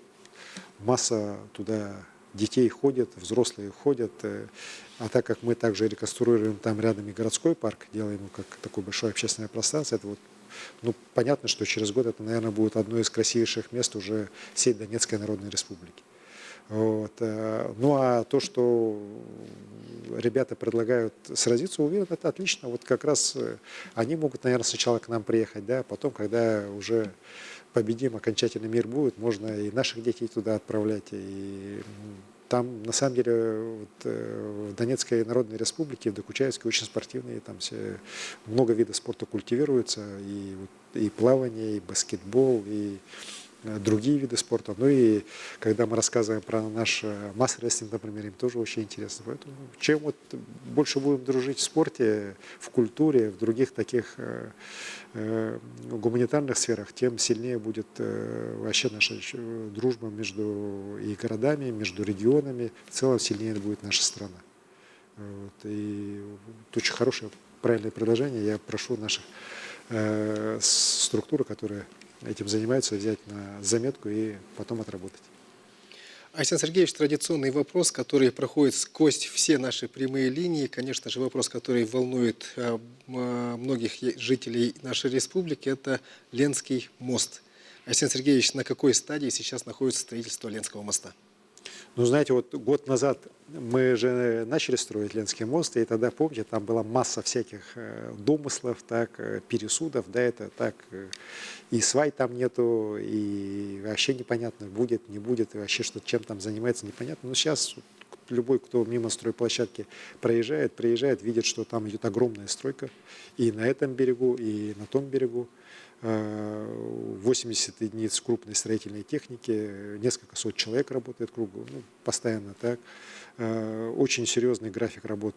масса туда детей ходят, взрослые ходят. А так как мы также реконструируем там рядом и городской парк, делаем его как такое большое общественное пространство, это понятно, что через год это, наверное, будет одно из красивейших мест уже всей Донецкой Народной Республики. А то, что ребята предлагают сразиться, уверен, это отлично. Вот как раз они могут, наверное, сначала к нам приехать, да, потом, когда уже победим, окончательный мир будет, можно и наших детей туда отправлять. И там, на самом деле, в Донецкой Народной Республике, в Докучаевске очень спортивные, там много видов спорта культивируется, и плавание, и баскетбол, и другие виды спорта. И когда мы рассказываем про наш масс-рестлинг, например, им тоже очень интересно. Поэтому чем больше будем дружить в спорте, в культуре, в других таких гуманитарных сферах, тем сильнее будет вообще наша дружба между и городами, между регионами. В целом сильнее будет наша страна. И это очень хорошее, правильное предложение. Я прошу наших структур, которые этим занимаются, взять на заметку и потом отработать. Александр Сергеевич, традиционный вопрос, который проходит сквозь все наши прямые линии, конечно же, вопрос, который волнует многих жителей нашей республики, это Ленский мост. Александр Сергеевич, на какой стадии сейчас находится строительство Ленского моста? Знаете, год назад мы же начали строить Ленский мост, и тогда, помните, там была масса всяких домыслов, пересудов, да, это так, и свай там нету, и вообще непонятно, будет, не будет, и вообще, чем там занимается, непонятно. Но сейчас любой, кто мимо стройплощадки приезжает, видит, что там идет огромная стройка, и на этом берегу, и на том берегу. 80 единиц крупной строительной техники, несколько сот человек работает кругло, постоянно так. Очень серьезный график работ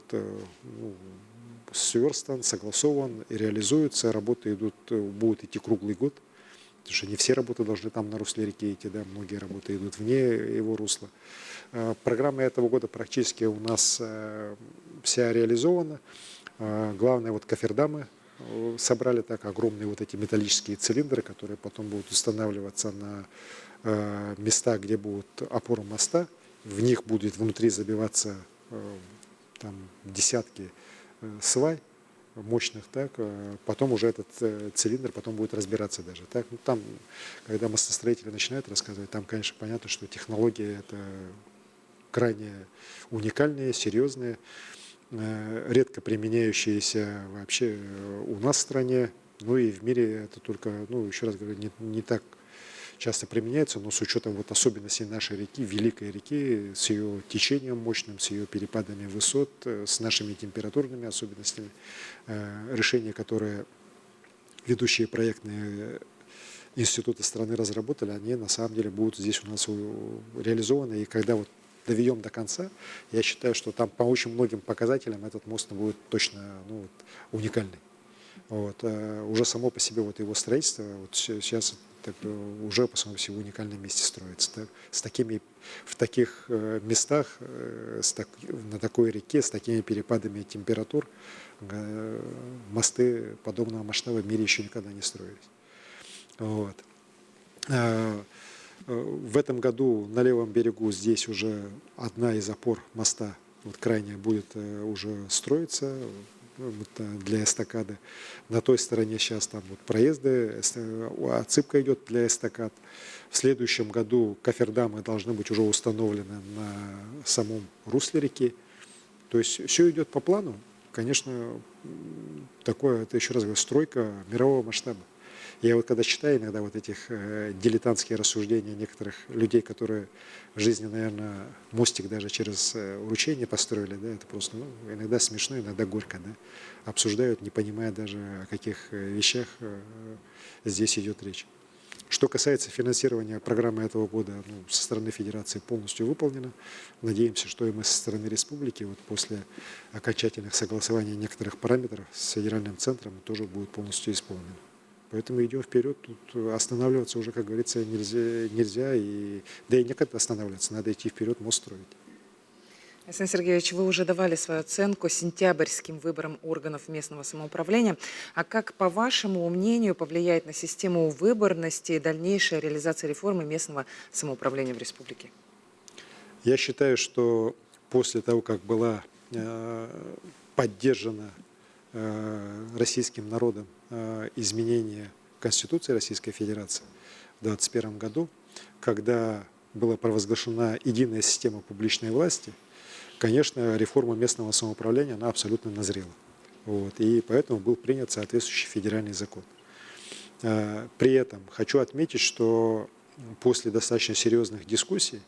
сверстан, согласован и реализуется. Работы будут идти круглый год, потому что не все работы должны там на русле реки идти, да, многие работы идут вне его русла. Программа этого года практически у нас вся реализована. Главное, кофердамы собрали так огромные вот эти металлические цилиндры, которые потом будут устанавливаться на места, где будут опоры моста. В них будет внутри забиваться там десятки свай мощных, так, потом уже этот цилиндр потом будет разбираться даже. Так. Ну, там, когда мостостроители начинают рассказывать, там, конечно, понятно, что технологии это крайне уникальные, серьезные, редко применяющиеся вообще у нас в стране, ну и в мире это только, ну, еще раз говорю, не так часто применяется, но с учетом вот особенностей нашей реки, великой реки, с ее течением мощным, с ее перепадами высот, с нашими температурными особенностями, решения, которые ведущие проектные институты страны разработали, они на самом деле будут здесь у нас реализованы. И когда вот доведем до конца, я считаю, что там по очень многим показателям этот мост будет точно, ну, вот, уникальный. Вот. Уже само по себе вот его строительство вот сейчас так, уже по своему всему уникальном месте строится. Так, в таких местах, на такой реке, с такими перепадами температур, мосты подобного масштаба в мире еще никогда не строились. Вот. В этом году на левом берегу здесь уже одна из опор моста, вот крайняя, будет уже строиться для эстакады. На той стороне сейчас там вот проезды, отсыпка идет для эстакад. В следующем году кофердамы должны быть уже установлены на самом русле реки. То есть все идет по плану. Конечно, такое, это еще раз говорю, стройка мирового масштаба. Я вот когда читаю иногда вот этих дилетантские рассуждения некоторых людей, которые в жизни, наверное, мостик даже через уручение построили, да, это просто, ну, иногда смешно, иногда горько, да, обсуждают, не понимая даже, о каких вещах здесь идет речь. Что касается финансирования программы этого года, ну, со стороны Федерации полностью выполнено. Надеемся, что и мы со стороны республики вот после окончательных согласований некоторых параметров с федеральным центром тоже будет полностью исполнено. Поэтому идем вперед, тут останавливаться уже, как говорится, нельзя, да и некогда останавливаться, надо идти вперед, мост строить. Александр Сергеевич, вы уже давали свою оценку сентябрьским выборам органов местного самоуправления. А как, по вашему мнению, повлияет на систему выборности и дальнейшая реализация реформы местного самоуправления в республике? Я считаю, что после того, как была поддержана российским народом изменение Конституции Российской Федерации в 2021 году, когда была провозглашена единая система публичной власти, конечно, реформа местного самоуправления, она абсолютно назрела. Вот, и поэтому был принят соответствующий федеральный закон. При этом хочу отметить, что после достаточно серьезных дискуссий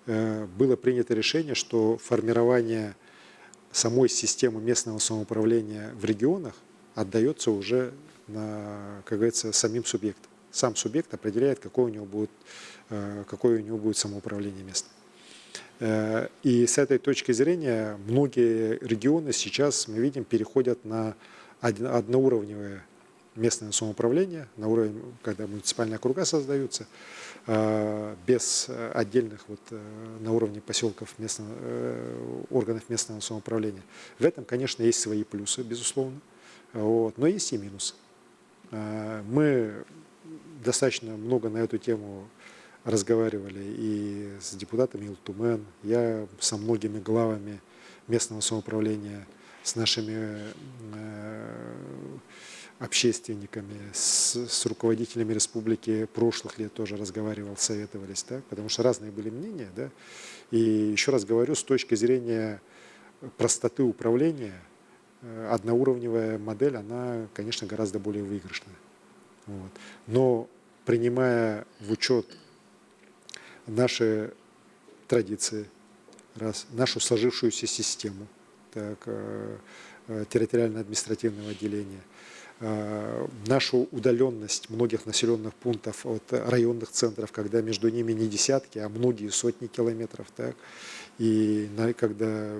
было принято решение, что формирование самой системы местного самоуправления в регионах отдается уже, как говорится, самим субъектам. Сам субъект определяет, какое у него будет самоуправление местное. И с этой точки зрения многие регионы сейчас, мы видим, переходят на одноуровневое местное самоуправление, на уровень, когда муниципальные округа создаются, без отдельных на уровне поселков органов местного самоуправления. В этом, конечно, есть свои плюсы, безусловно, но есть и минусы. Мы достаточно много на эту тему разговаривали и с депутатами Илтумен, я со многими главами местного самоуправления, с нашими общественниками, с руководителями республики прошлых лет тоже разговаривал, советовались, да, потому что разные были мнения. Да, и еще раз говорю, с точки зрения простоты управления, одноуровневая модель, она, конечно, гораздо более выигрышная. Вот. Но принимая в учет наши традиции, нашу сложившуюся систему территориально-административного отделения, нашу удаленность многих населенных пунктов от районных центров, когда между ними не десятки, а многие сотни километров, так, и когда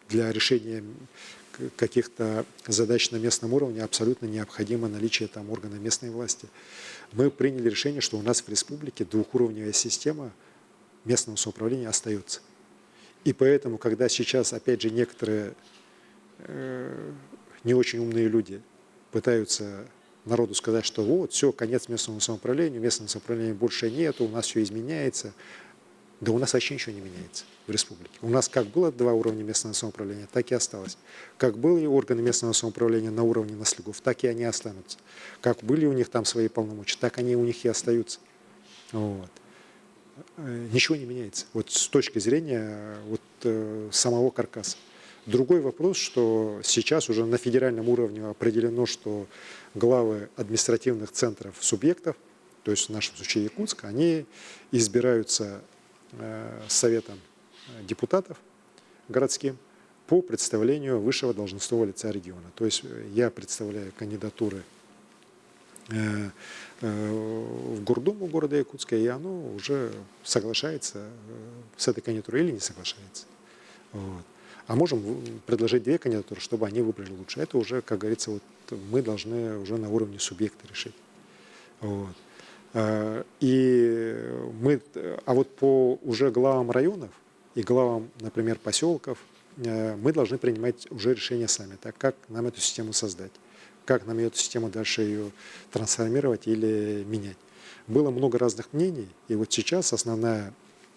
для решения каких-то задач на местном уровне абсолютно необходимо наличие там органа местной власти. Мы приняли решение, что у нас в республике двухуровневая система местного самоуправления остается. И поэтому, когда сейчас, опять же, некоторые не очень умные люди пытаются народу сказать, что вот, все, конец местному самоуправления больше нет, у нас все изменяется. Да у нас вообще ничего не меняется в республике. У нас как было 2 уровня местного самоуправления, так и осталось. Как были органы местного самоуправления на уровне наследников, так и они останутся. Как были у них там свои полномочия, так они у них и остаются. Вот. Ничего не меняется. Вот с точки зрения самого каркаса. Другой вопрос, что сейчас уже на федеральном уровне определено, что главы административных центров субъектов, то есть в нашем случае Якутска, они избираются советом депутатов городским по представлению высшего должностного лица региона. То есть я представляю кандидатуры в Гордуму города Якутска, и оно уже соглашается с этой кандидатурой или не соглашается. Вот. А можем предложить 2 кандидатуры, чтобы они выбрали лучше. Это уже, как говорится, мы должны уже на уровне субъекта решить. Вот. А вот по уже главам районов и главам, например, поселков, мы должны принимать уже решения сами, так как нам эту систему создать, как нам эту систему дальше ее трансформировать или менять. Было много разных мнений, и вот сейчас основная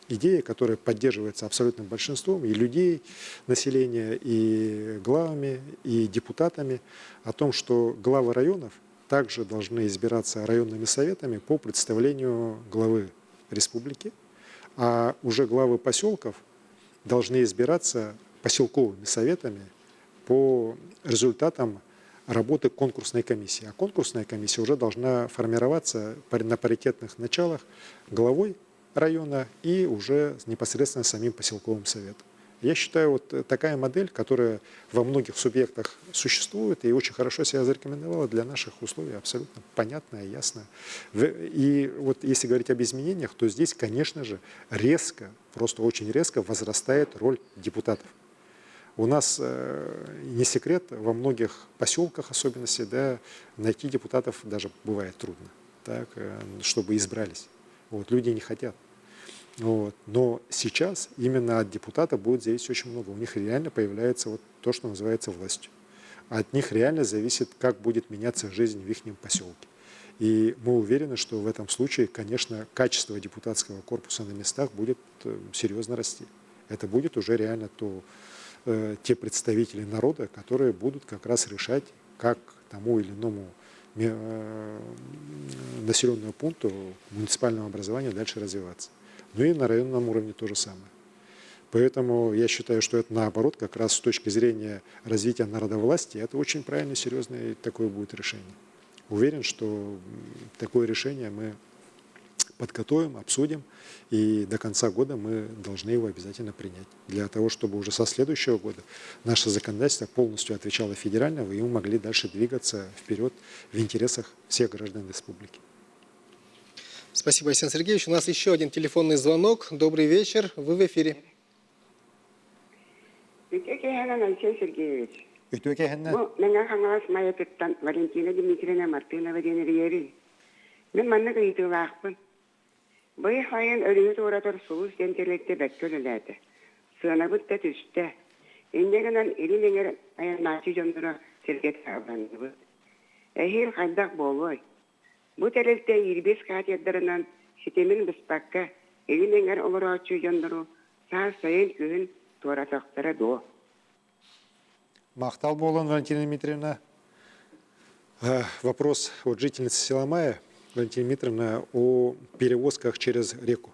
идея, которая поддерживается абсолютным большинством и людей, населения, и главами, и депутатами, о том, что главы районов также должны избираться районными советами по представлению главы республики, а уже главы поселков должны избираться поселковыми советами по результатам работы конкурсной комиссии. А конкурсная комиссия уже должна формироваться на паритетных началах главой района и уже непосредственно самим поселковым советом. Я считаю, вот такая модель, которая во многих субъектах существует и очень хорошо себя зарекомендовала для наших условий, абсолютно понятная, ясная. И вот если говорить об изменениях, то здесь, конечно же, резко, просто очень резко возрастает роль депутатов. У нас не секрет, во многих поселках особенности, да, найти депутатов даже бывает трудно, так, чтобы избрались. Вот, люди не хотят. Вот. Но сейчас именно от депутата будет зависеть очень много. У них реально появляется вот то, что называется властью. От них реально зависит, как будет меняться жизнь в их поселке. И мы уверены, что в этом случае, конечно, качество депутатского корпуса на местах будет серьезно расти. Это будет уже реально те представители народа, которые будут как раз решать, как тому или иному населенному пункту муниципального образования дальше развиваться. Ну и на районном уровне то же самое. Поэтому я считаю, что это наоборот, как раз с точки зрения развития народовластия, это очень правильное, серьезное такое будет решение. Уверен, что такое решение мы подготовим, обсудим, и до конца года мы должны его обязательно принять. Для того, чтобы уже со следующего года наше законодательство полностью отвечало федеральному, и мы могли дальше двигаться вперед в интересах всех граждан республики. Спасибо, Айсен Сергеевич. У нас еще один телефонный звонок. Добрый вечер, вы в эфире. Айсен Сергеевич. Мен хаңас майятыттан Валентина Дмитриевна Мартынова денерiyeri. Мен манна кыйтылаакпын. Бый хайын өрүгү туратор сулус дентелекте беккөлөлөдү. Сыанабыт да түстө. Эндегенен иринеңер аяначы жондура сергет абранды. Эхил кайдак болой. Бу телекте 25 катедрынан ситемин биспакка иринеңер олорочу жондуру саа сайын күн туратактары до. Махтал Болон, Валентина Дмитриевна. Вопрос от жительницы села Мая, Валентина Дмитриевна, о перевозках через реку.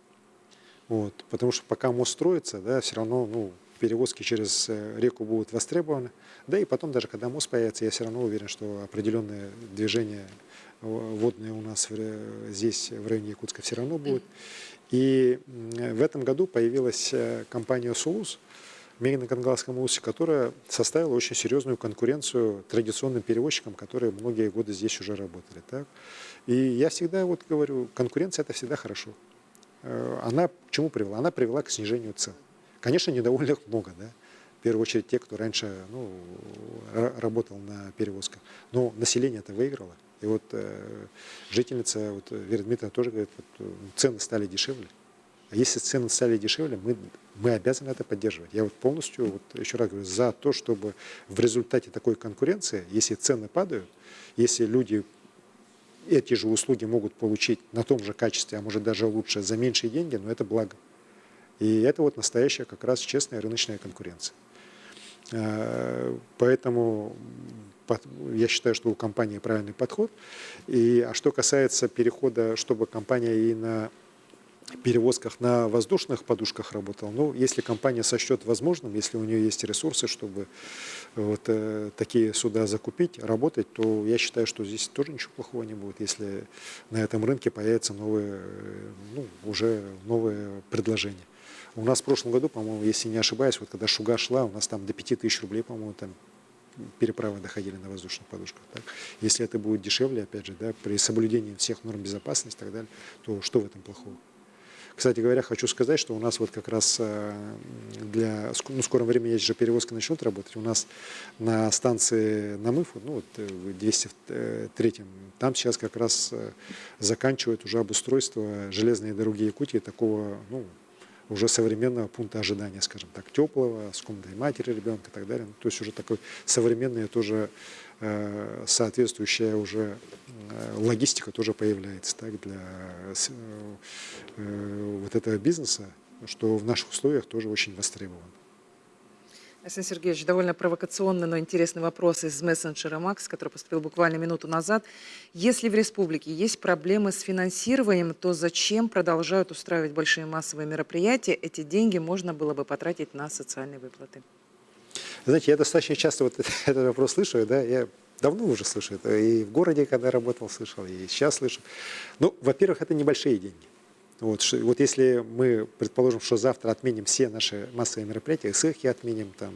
Вот, потому что пока мост строится, да, все равно перевозки через реку будут востребованы. Да и потом, даже когда мост появится, я все равно уверен, что определенное движение водное у нас здесь, в районе Якутска, все равно будет. И в этом году появилась компания «Сулус», на Кангалском устье, которая составила очень серьезную конкуренцию традиционным перевозчикам, которые многие годы здесь уже работали. Так? И я всегда говорю, конкуренция – это всегда хорошо. Она к чему привела? Она привела к снижению цен. Конечно, недовольных много, да? В первую очередь те, кто раньше работал на перевозках. Но население это выиграло. И вот жительница Вера Дмитриевна тоже говорит, цены стали дешевле. А если цены стали дешевле, мы обязаны это поддерживать. Я вот полностью, вот еще раз говорю, за то, чтобы в результате такой конкуренции, если цены падают, если люди эти же услуги могут получить на том же качестве, а может даже лучше, за меньшие деньги, но это благо. И это вот настоящая как раз честная рыночная конкуренция. Поэтому я считаю, что у компании правильный подход. А что касается перехода, чтобы компания и на перевозках на воздушных подушках работала, ну, если компания сочтет возможным, если у нее есть ресурсы, чтобы вот такие суда закупить, работать, то я считаю, что здесь тоже ничего плохого не будет, если на этом рынке появятся уже новые предложения. У нас в прошлом году, по-моему, если не ошибаюсь, вот когда Шуга шла, у нас там до 5000 рублей, по-моему, там переправы доходили на воздушных подушках. Так? Если это будет дешевле, опять же, да, при соблюдении всех норм безопасности и так далее, то что в этом плохого? Кстати говоря, хочу сказать, что у нас вот как раз в скором времени эти же перевозки начнут работать. У нас на станции Намыф, в 203-м, там сейчас как раз заканчивают уже обустройство железной дороги Якутии такого, уже современного пункта ожидания, скажем так, теплого, с комнатой матери ребенка и так далее. То есть уже такой современный, тоже соответствующая уже логистика тоже появляется, так, для вот этого бизнеса, что в наших условиях тоже очень востребовано. Арсений Сергеевич, довольно провокационный, но интересный вопрос из мессенджера Макс, который поступил буквально минуту назад. Если в республике есть проблемы с финансированием, то зачем продолжают устраивать большие массовые мероприятия? Эти деньги можно было бы потратить на социальные выплаты. Знаете, я достаточно часто вот этот вопрос слышу, да, я давно уже слышу это, и в городе, когда работал, слышал, и сейчас слышу. Во-первых, это небольшие деньги. Вот если мы предположим, что завтра отменим все наши массовые мероприятия, СЭХи отменим, там,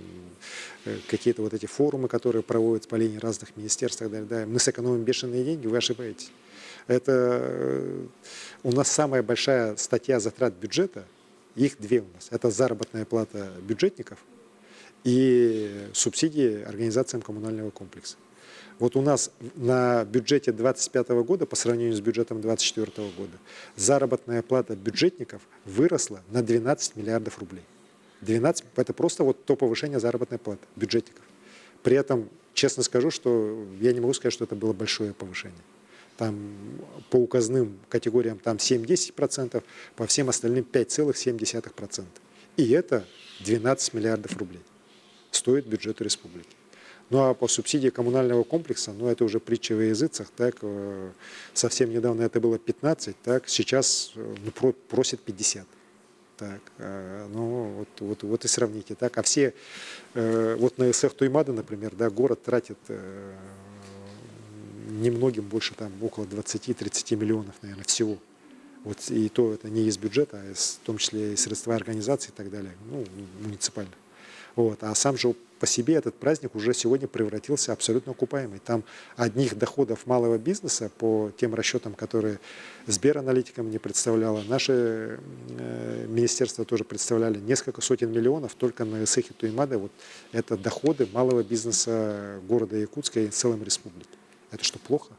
какие-то вот эти форумы, которые проводятся по линии разных министерств и так далее, да, мы сэкономим бешеные деньги, вы ошибаетесь. Это у нас самая большая статья затрат бюджета, их две у нас. Это заработная плата бюджетников и субсидии организациям коммунального комплекса. Вот у нас на бюджете 2025 года по сравнению с бюджетом 2024 года заработная плата бюджетников выросла на 12 миллиардов рублей. 12 – это просто вот то повышение заработной платы бюджетников. При этом, честно скажу, что я не могу сказать, что это было большое повышение. Там по указным категориям там 7-10%, по всем остальным 5,7%. И это 12 миллиардов рублей стоит бюджету республики. Ну а по субсидии коммунального комплекса, это уже притча во языцах, так, совсем недавно это было 15, так, сейчас просят 50. Так, вот и сравните. Так, а все, вот на СЭХ Туймада, например, да, город тратит немногим больше, там, около 20-30 миллионов, наверное, всего. Вот, и то это не из бюджета, а в том числе и средства организации и так далее, муниципальных. Вот. А сам же по себе этот праздник уже сегодня превратился абсолютно окупаемый. Там одних доходов малого бизнеса по тем расчетам, которые Сбераналитика мне представляла, наше министерство тоже представляли несколько сотен миллионов только на СЭХе Туймада. Вот это доходы малого бизнеса города Якутска и в целом республики. Это что, плохо?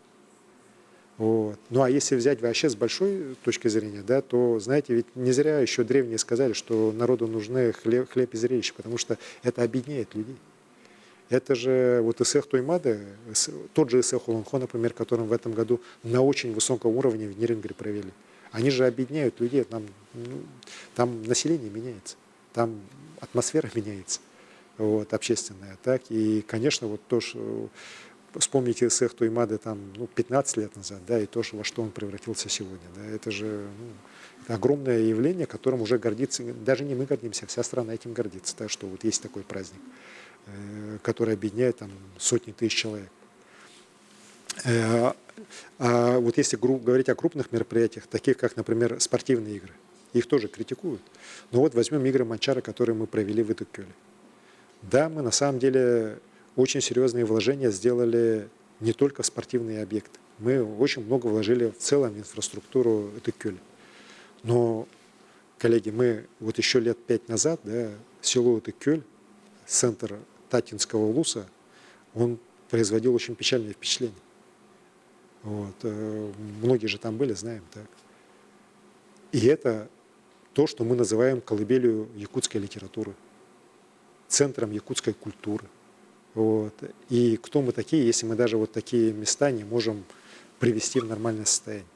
Вот. Ну а если взять вообще с большой точки зрения, да, то, знаете, ведь не зря еще древние сказали, что народу нужны хлеб и зрелище, потому что это объединяет людей. Это же вот СЭХ Туймада, тот же СЭХ Уланхо, например, которым в этом году на очень высоком уровне в Нерюнгри провели. Они же объединяют людей, там население меняется, там атмосфера меняется, вот, общественная. Так? И, конечно, вот то, что... Вспомните СЭХ Туймады там, 15 лет назад, да, и то, во что он превратился сегодня. Да, это же это огромное явление, которым уже гордится, даже не мы гордимся, вся страна этим гордится, да, что вот есть такой праздник, который объединяет там, сотни тысяч человек. А вот если говорить о крупных мероприятиях, таких как, например, спортивные игры, их тоже критикуют. Но вот возьмем игры Манчара, которые мы провели в Итуккёле. Да, мы на самом деле... очень серьезные вложения сделали не только в спортивные объекты. Мы очень много вложили в целом в инфраструктуру Итуккёля. Но, коллеги, мы вот еще лет 5 назад, да, село Итуккёль, центр Татинского улуса, он производил очень печальное впечатление. Вот. Многие же там были, знаем. Так. И это то, что мы называем колыбелью якутской литературы, центром якутской культуры. Вот. И кто мы такие, если мы даже вот такие места не можем привести в нормальное состояние.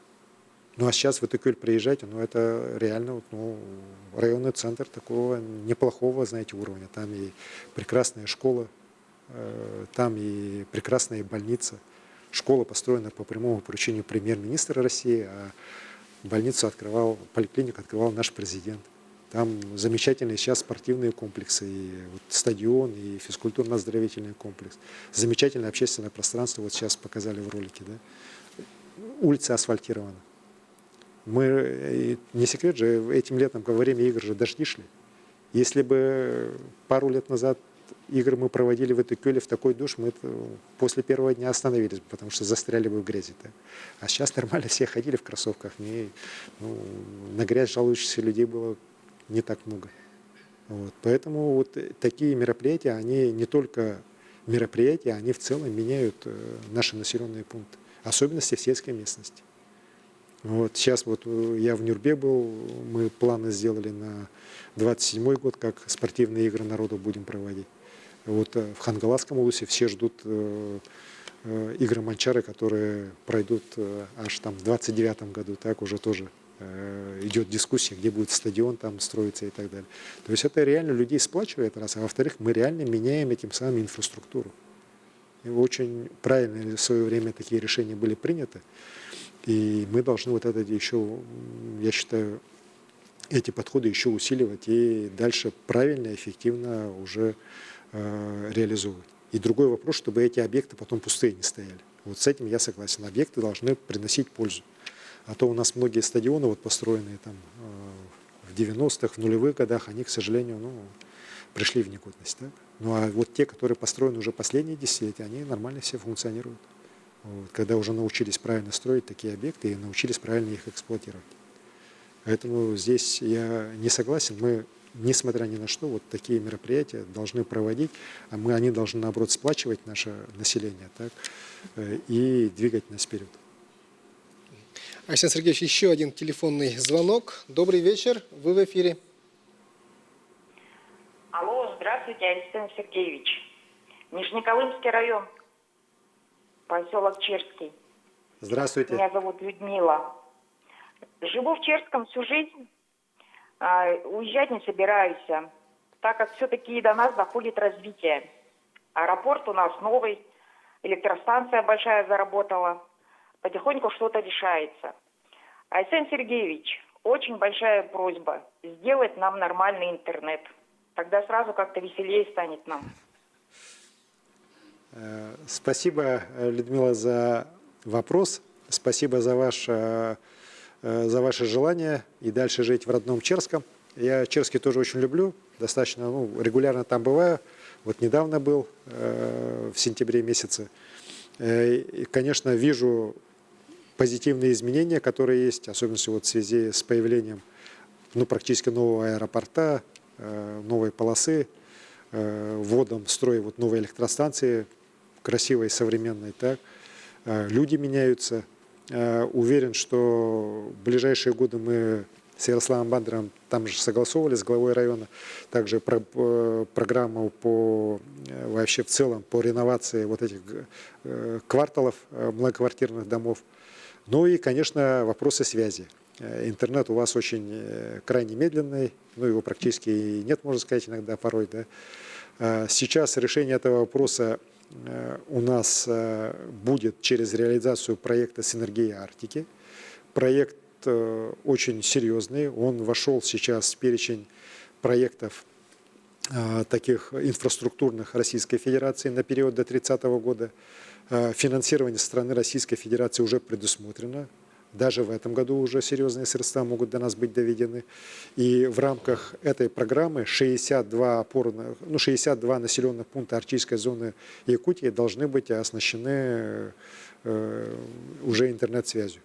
Ну а сейчас в Этыкюль приезжать, ну это реально ну, районный центр такого неплохого, знаете, уровня. Там и прекрасная школа, там и прекрасная больница. Школа построена по прямому поручению премьер-министра России, а больницу открывал, поликлинику открывал наш президент. Там замечательные сейчас спортивные комплексы, и вот стадион, и физкультурно-оздоровительный комплекс. Замечательное общественное пространство, вот сейчас показали в ролике. Да? Улица асфальтирована. Мы, не секрет же, этим летом во время игр же дожди шли. Если бы пару лет назад игры мы проводили в Этыкюле в такой дождь, мы после первого дня остановились, потому что застряли бы в грязи. Да? А сейчас нормально все ходили в кроссовках. На грязь жалующихся людей было не так много. Вот. Поэтому вот такие мероприятия, они не только мероприятия, они в целом меняют наши населенные пункты, особенности в сельской местности. Вот. Сейчас вот я в Нюрбе был, мы планы сделали на 27-й год, как спортивные игры народу будем проводить. Вот в Хангаласском улусе все ждут игры Манчары, которые пройдут аж там в 29-м году, так уже тоже идет дискуссия, где будет стадион там строиться и так далее. То есть это реально людей сплачивает, раз, а во-вторых, мы реально меняем этим самым инфраструктуру. И очень правильно в свое время такие решения были приняты, и мы должны вот это еще, я считаю, эти подходы еще усиливать и дальше правильно, эффективно уже реализовывать. И другой вопрос, чтобы эти объекты потом пустые не стояли. Вот с этим я согласен. Объекты должны приносить пользу. А то у нас многие стадионы, вот построенные там в 90-х, в нулевых годах, они, к сожалению, пришли в негодность. Так? Ну а вот те, которые построены уже последние десятилетия, они нормально все функционируют. Вот, когда уже научились правильно строить такие объекты и научились правильно их эксплуатировать. Поэтому здесь я не согласен. Мы, несмотря ни на что, вот такие мероприятия должны проводить, а они должны, наоборот, сплачивать наше население, так, и двигать нас вперед. Александр Сергеевич, еще один телефонный звонок. Добрый вечер, вы в эфире. Алло, здравствуйте, Александр Сергеевич. Нижнеколымский район, поселок Черский. Здравствуйте. Меня зовут Людмила. Живу в Черском всю жизнь, уезжать не собираюсь, так как все-таки до нас доходит развитие. Аэропорт у нас новый, электростанция большая заработала, потихоньку что-то решается. Александр Сергеевич, очень большая просьба сделать нам нормальный интернет. Тогда сразу как-то веселее станет нам. Спасибо, Людмила, за вопрос. Спасибо за ваше желание и дальше жить в родном Черском. Я Черский тоже очень люблю, достаточно регулярно там бываю. Вот недавно был, в сентябре месяце. И, конечно, вижу позитивные изменения, которые есть, особенно вот в связи с появлением практически нового аэропорта, новой полосы, вводом в строй вот новой электростанции, красивой, современной. Так. Люди меняются. Уверен, что в ближайшие годы мы с Ярославом Бандером там же согласовывали с главой района, также программу вообще в целом по реновации вот этих кварталов, многоквартирных домов. Ну и, конечно, вопросы связи. Интернет у вас очень крайне медленный, его практически нет, можно сказать, иногда порой. Да. Сейчас решение этого вопроса у нас будет через реализацию проекта «Синергия Арктики». Проект очень серьезный, он вошел сейчас в перечень проектов таких инфраструктурных Российской Федерации на период до 30 года. Финансирование со стороны Российской Федерации уже предусмотрено. Даже в этом году уже серьезные средства могут до нас быть доведены. И в рамках этой программы 62 населенных пункта Арктической зоны Якутии должны быть оснащены уже интернет-связью.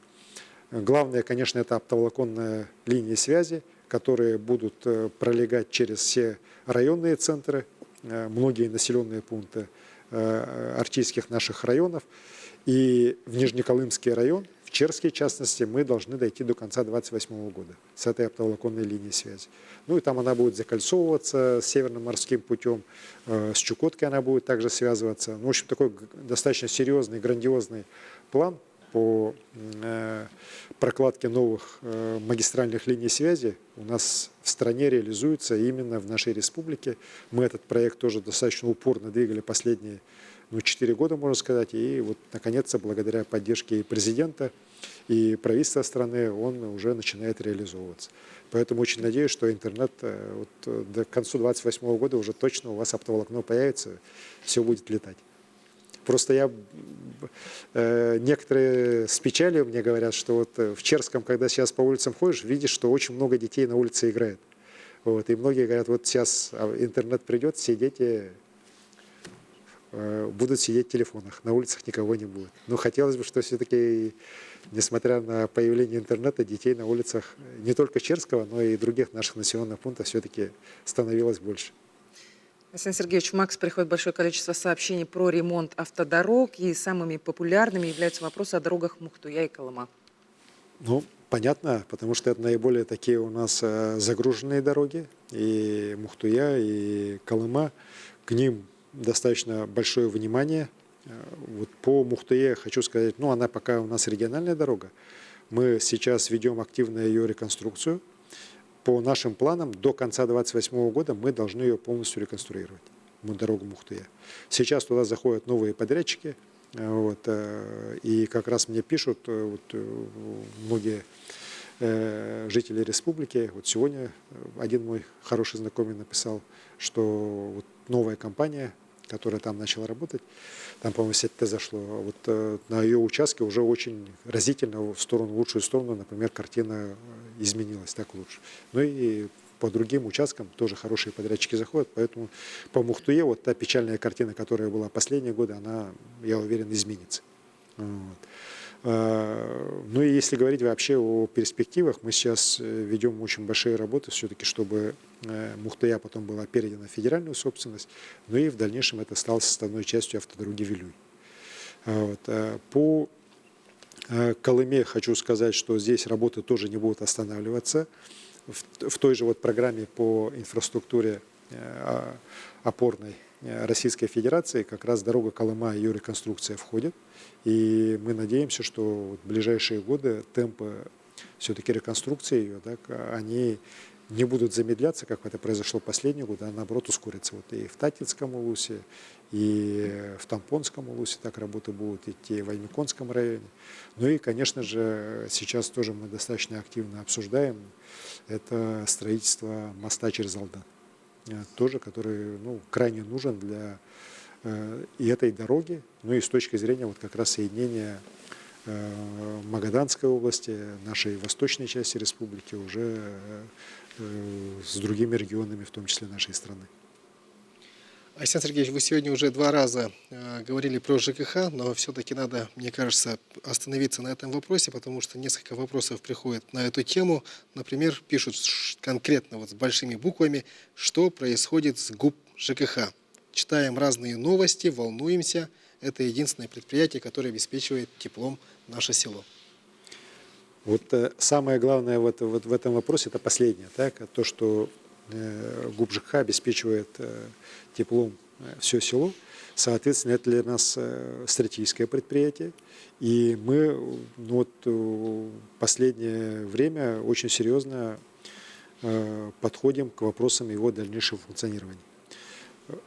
Главное, конечно, это оптоволоконные линии связи, которые будут пролегать через все районные центры, многие населенные пункты арктических наших районов. И в Нижнеколымский район, в Черске, в частности, мы должны дойти до конца 2028 года с этой оптоволоконной линией связи. Ну и там она будет закольцовываться с Северным морским путем, с Чукоткой она будет также связываться. Ну, в общем, такой достаточно серьезный, грандиозный план по прокладке новых магистральных линий связи у нас в стране реализуется именно в нашей республике. Мы этот проект тоже достаточно упорно двигали последние 4 года, можно сказать, и вот наконец-то благодаря поддержке и президента, и правительства страны он уже начинает реализовываться. Поэтому очень надеюсь, что интернет до конца 2028 года уже точно у вас оптоволокно появится, все будет летать. Просто некоторые с печалью мне говорят, что вот в Черском, когда сейчас по улицам ходишь, видишь, что очень много детей на улице играет. Вот, и многие говорят, вот сейчас интернет придет, все дети будут сидеть в телефонах, на улицах никого не будет. Но хотелось бы, что все-таки, несмотря на появление интернета, детей на улицах не только Черского, но и других наших населенных пунктов все-таки становилось больше. Александр Сергеевич, в МАКС приходит большое количество сообщений про ремонт автодорог, и самыми популярными являются вопросы о дорогах Мухтуя и Колыма. Ну, понятно, потому что это наиболее такие у нас загруженные дороги, и Мухтуя, и Колыма, к ним достаточно большое внимание. Вот по Мухтуе хочу сказать, ну, она пока у нас региональная дорога, мы сейчас ведем активно ее реконструкцию. По нашим планам, до конца 2028 года мы должны ее полностью реконструировать, дорогу Мухтуя. Сейчас туда заходят новые подрядчики, вот, и как раз мне пишут многие жители республики. Вот сегодня один мой хороший знакомый написал, что вот новая компания, которая там начала работать, там, по-моему, сеть-Т зашло, вот на ее участке уже очень разительно в лучшую сторону, например, картина изменилась так лучше. Ну и по другим участкам тоже хорошие подрядчики заходят, поэтому по Мухтуе вот та печальная картина, которая была последние годы, она, я уверен, изменится. Вот. Ну и если говорить вообще о перспективах, мы сейчас ведем очень большие работы все-таки, чтобы Мухтуя потом была передана в федеральную собственность, ну и в дальнейшем это стало составной частью автодороги Вилюй. Вот. По Колыме хочу сказать, что здесь работы тоже не будут останавливаться. В той же вот программе по инфраструктуре опорной Российской Федерации как раз дорога Колыма и ее реконструкция входит. И мы надеемся, что в ближайшие годы темпы все-таки реконструкции ее, так, они не будут замедляться, как это произошло последние годы, а наоборот ускорятся. Вот и в Татинском улусе, и в Тампонском улусе так работы будут идти, и в Аймиконском районе. Ну и, конечно же, сейчас тоже мы достаточно активно обсуждаем это строительство моста через Алдан. Тоже, который крайне нужен для и этой дороги, ну и с точки зрения вот как раз соединения Магаданской области, нашей восточной части республики уже с другими регионами, в том числе нашей страны. Александр Сергеевич, вы сегодня уже 2 раза говорили про ЖКХ, но все-таки надо, мне кажется, остановиться на этом вопросе, потому что несколько вопросов приходит на эту тему. Например, пишут конкретно вот с большими буквами, что происходит с ГУП ЖКХ. Читаем разные новости, волнуемся. Это единственное предприятие, которое обеспечивает теплом наше село. Вот самое главное в этом вопросе, это последнее, так, то, что ГУП ЖКХ обеспечивает теплом все село. Соответственно, это для нас стратегическое предприятие. И мы в последнее время очень серьезно подходим к вопросам его дальнейшего функционирования.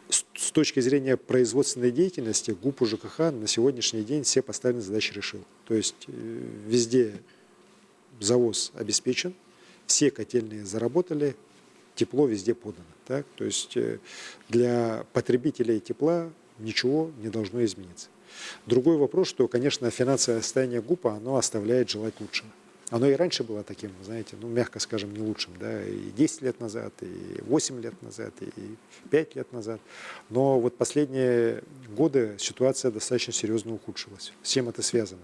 С точки зрения производственной деятельности ГУП ЖКХ на сегодняшний день все поставленные задачи решил. То есть везде завоз обеспечен, все котельные заработали, тепло везде подано. Так? То есть для потребителей тепла ничего не должно измениться. Другой вопрос, что, конечно, финансовое состояние ГУПа, оно оставляет желать лучшего. Оно и раньше было таким, знаете, мягко скажем, не лучшим, да, и 10 лет назад, и 8 лет назад, и 5 лет назад. Но вот последние годы ситуация достаточно серьезно ухудшилась. С чем это связано?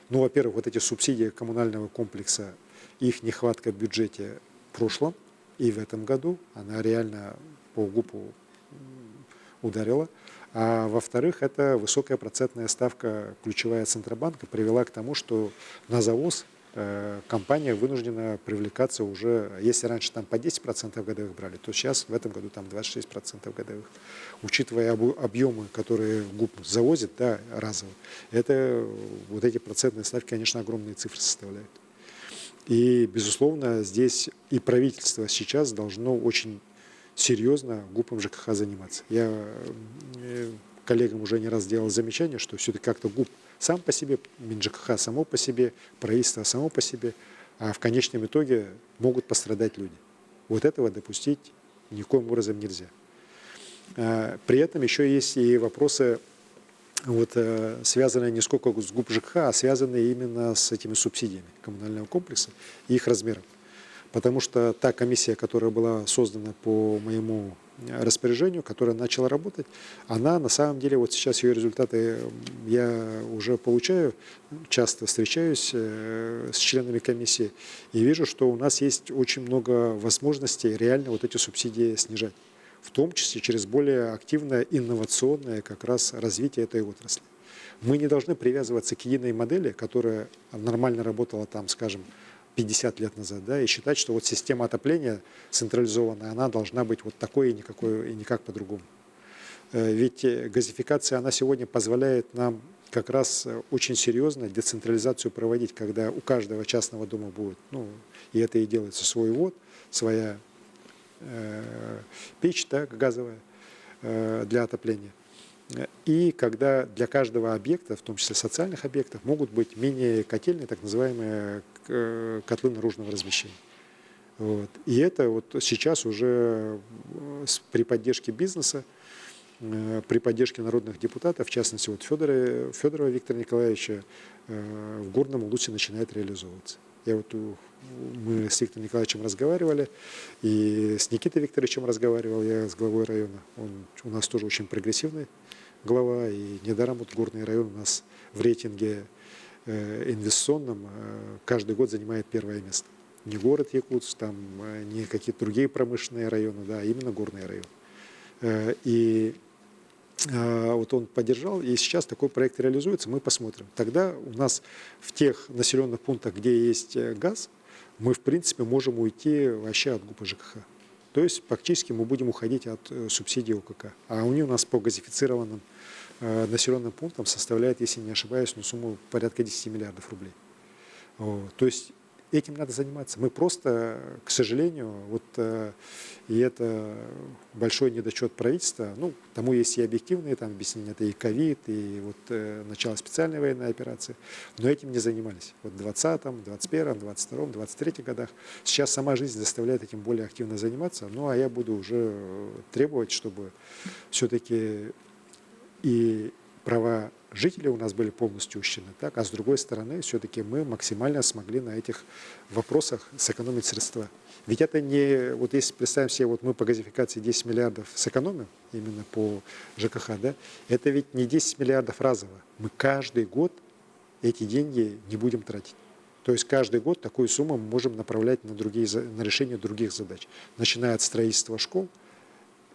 Ну, во-первых, вот эти субсидии коммунального комплекса, их нехватка в бюджете в прошлом и в этом году, она реально по ГУПу ударила. А во-вторых, это высокая процентная ставка, ключевая Центробанка, привела к тому, что на завоз компания вынуждена привлекаться уже, если раньше там по 10% годовых брали, то сейчас в этом году там 26% годовых. Учитывая объемы, которые ГУП завозит, да, разово, это вот эти процентные ставки, конечно, огромные цифры составляют. И, безусловно, здесь и правительство сейчас должно очень серьезно ГУПом ЖКХ заниматься. Я коллегам уже не раз делал замечание, что все-таки как-то ГУП сам по себе, МинЖКХ само по себе, правительство само по себе, а в конечном итоге могут пострадать люди. Вот этого допустить никоим образом нельзя. При этом еще есть и вопросы, вот, связанные не сколько с ГУП ЖКХ, а связанные именно с этими субсидиями коммунального комплекса и их размером. Потому что та комиссия, которая была создана по моему распоряжению, которая начала работать, она на самом деле, вот сейчас ее результаты я уже получаю, часто встречаюсь с членами комиссии и вижу, что у нас есть очень много возможностей реально вот эти субсидии снижать, в том числе через более активное инновационное как раз развитие этой отрасли. Мы не должны привязываться к единой модели, которая нормально работала там, скажем, 50 лет назад, да, и считать, что вот система отопления централизованная, она должна быть вот такой и никак по-другому. Ведь газификация, она сегодня позволяет нам как раз очень серьезно децентрализацию проводить, когда у каждого частного дома будет, ну, и это и делается, свой ввод, своя печь, да, газовая для отопления. И когда для каждого объекта, в том числе социальных объектов, могут быть мини-котельные, так называемые котлы наружного размещения. Вот. И это вот сейчас уже при поддержке бизнеса, при поддержке народных депутатов, в частности вот Федорова Виктора Николаевича, в Горном Улусе начинает реализовываться. Мы с Виктором Николаевичем разговаривали, и с Никитой Викторовичем разговаривал, я с главой района. Он у нас тоже очень прогрессивный глава, и недаром вот Горный район у нас в рейтинге инвестиционном каждый год занимает первое место. Не город Якутск, там, не какие-то другие промышленные районы, да, а именно Горный район. И вот он поддержал, и сейчас такой проект реализуется, мы посмотрим. Тогда у нас в тех населенных пунктах, где есть газ, мы, в принципе, можем уйти вообще от ГУПа ЖКХ. То есть, фактически, мы будем уходить от субсидий ОКК. А они у нас по газифицированным населенным пунктам составляет, если не ошибаюсь, сумму порядка 10 миллиардов рублей. Вот. То есть, этим надо заниматься. Мы просто, к сожалению, вот, и это большой недочет правительства, ну, тому есть и объективные там объяснения, это и ковид, и вот начало специальной военной операции, но этим не занимались. Вот в 2020, 2021, 2022, 2023 годах. Сейчас сама жизнь заставляет этим более активно заниматься, ну, а я буду уже требовать, чтобы все-таки и права жители у нас были полностью учтены, так? А с другой стороны, все-таки мы максимально смогли на этих вопросах сэкономить средства. Ведь это не, вот если представим себе, вот мы по газификации 10 миллиардов сэкономим, именно по ЖКХ, да, это ведь не 10 миллиардов разово. Мы каждый год эти деньги не будем тратить. То есть каждый год такую сумму мы можем направлять на решение других задач, начиная от строительства школ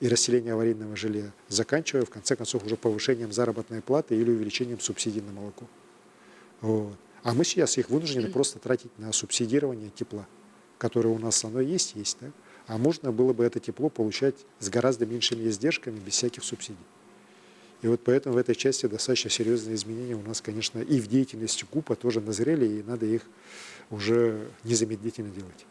и расселения аварийного жилья, заканчивая, в конце концов, уже повышением заработной платы или увеличением субсидий на молоко. Вот. А мы сейчас их вынуждены просто тратить на субсидирование тепла, которое у нас оно есть, да? А можно было бы это тепло получать с гораздо меньшими издержками, без всяких субсидий. И вот поэтому в этой части достаточно серьезные изменения у нас, конечно, и в деятельности ГУПа тоже назрели, и надо их уже незамедлительно делать.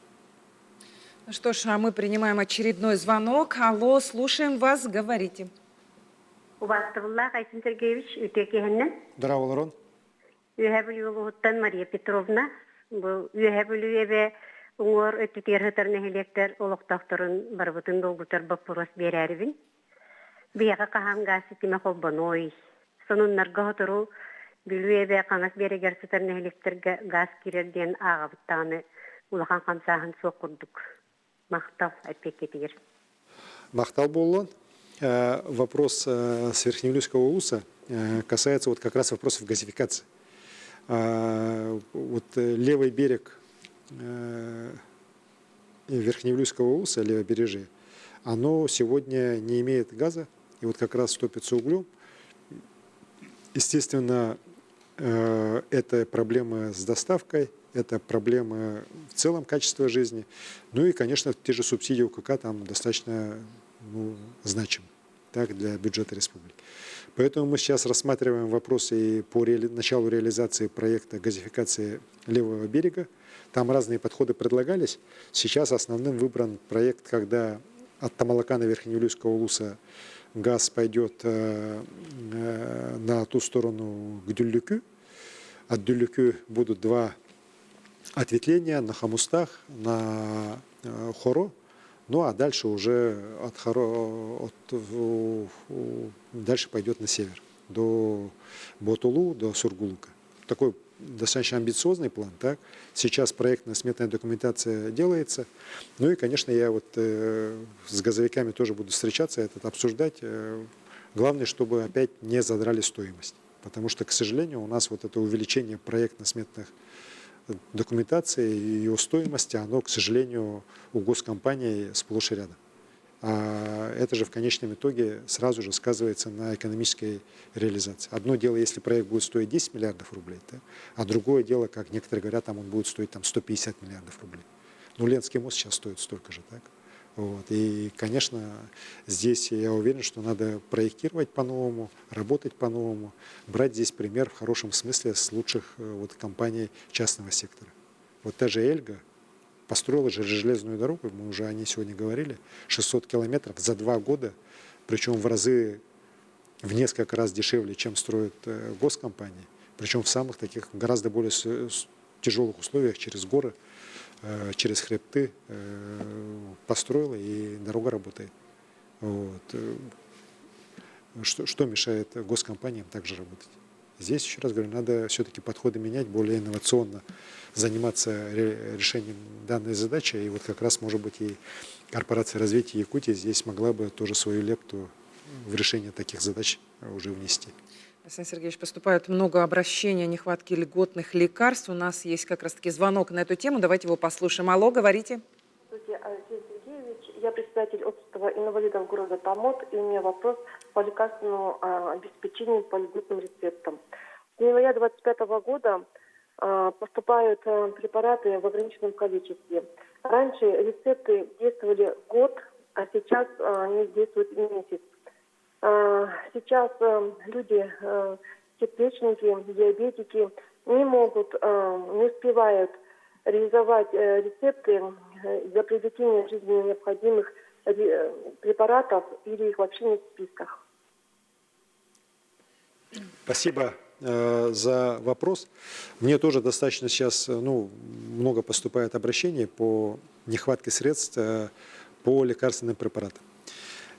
Ну что ж, а мы принимаем очередной звонок. Алло, слушаем вас, говорите. Айсен Сергеевич, Ütекехеннен. Здорово, Ларон. Үйәбілуғыттан Мария Петровна. Бұл үйәбілуебе ұңыр өттікер ғытарны хелектер олықтақтырын барбытын долгутар баппырас берәрбін. Бияға қағам ғасы тиме қолбаной. Сонуннарға ғытыру білуебе қаңас берегер сытарны хелектер газ керерден ағабыттағыны улахан қамсағын соқырдық. Мақтал, опять кетігер. Мақтал болуын. Вопрос с Верхневлюйского УСа касается вот как раз вопросов газификации. Вот левый берег Верхневлюйского УСа, левобережье, оно сегодня не имеет газа, и вот как раз топится углем. Естественно, это проблемы с доставкой, это проблемы в целом качества жизни. Ну и, конечно, те же субсидии УКК там достаточно значимы так, для бюджета республики. Поэтому мы сейчас рассматриваем вопросы и по началу реализации проекта газификации левого берега. Там разные подходы предлагались. Сейчас основным выбран проект, когда от Тамалакана Верхнеюльского улуса газ пойдет на ту сторону к Дюльлюкю. От Дюльлюкю будут два ответвления на Хамустах, на Хоро. Ну а дальше уже от Хоро, дальше пойдет на север, до Ботулу, до Сургулука. Такой достаточно амбициозный план. Так? Сейчас проектно-сметная документация делается. Ну и, конечно, я вот с газовиками тоже буду встречаться, это обсуждать. Главное, чтобы опять не задрали стоимость. Потому что, к сожалению, у нас вот это увеличение проектно-сметных документации и ее стоимости, оно, к сожалению, у госкомпаний сплошь и рядом. А это же в конечном итоге сразу же сказывается на экономической реализации. Одно дело, если проект будет стоить 10 миллиардов рублей, да? А другое дело, как некоторые говорят, там он будет стоить там, 150 миллиардов рублей. Ну, Ленский мост сейчас стоит столько же, так? Вот. И, конечно, здесь я уверен, что надо проектировать по-новому, работать по-новому, брать здесь пример в хорошем смысле с лучших вот, компаний частного сектора. Вот та же Эльга построила же железную дорогу, мы уже о ней сегодня говорили, 600 километров за 2 года, причем в разы, в несколько раз дешевле, чем строят госкомпании, причем в самых таких гораздо более тяжелых условиях, через горы, через хребты построила, и дорога работает. Вот. Что мешает госкомпаниям также работать? Здесь, еще раз говорю, надо все-таки подходы менять, более инновационно заниматься решением данной задачи. И вот как раз, может быть, и корпорация развития Якутии здесь могла бы тоже свою лепту в решение таких задач уже внести. Александр Сергеевич, поступает много обращений о нехватке льготных лекарств. У нас есть как раз-таки звонок на эту тему. Давайте его послушаем. Алло, говорите. Здравствуйте, Алексей Сергеевич. Я председатель общества инвалидов города Томот, и у меня вопрос по лекарственному обеспечению по льготным рецептам. С января 2025 года поступают препараты в ограниченном количестве. Раньше рецепты действовали год, а сейчас они действуют месяц. Сейчас люди, сердечники, диабетики не могут, не успевают реализовать рецепты для приобретения жизненно необходимых препаратов или их вообще нет в списках. Спасибо за вопрос. Мне тоже достаточно сейчас много поступает обращений по нехватке средств по лекарственным препаратам.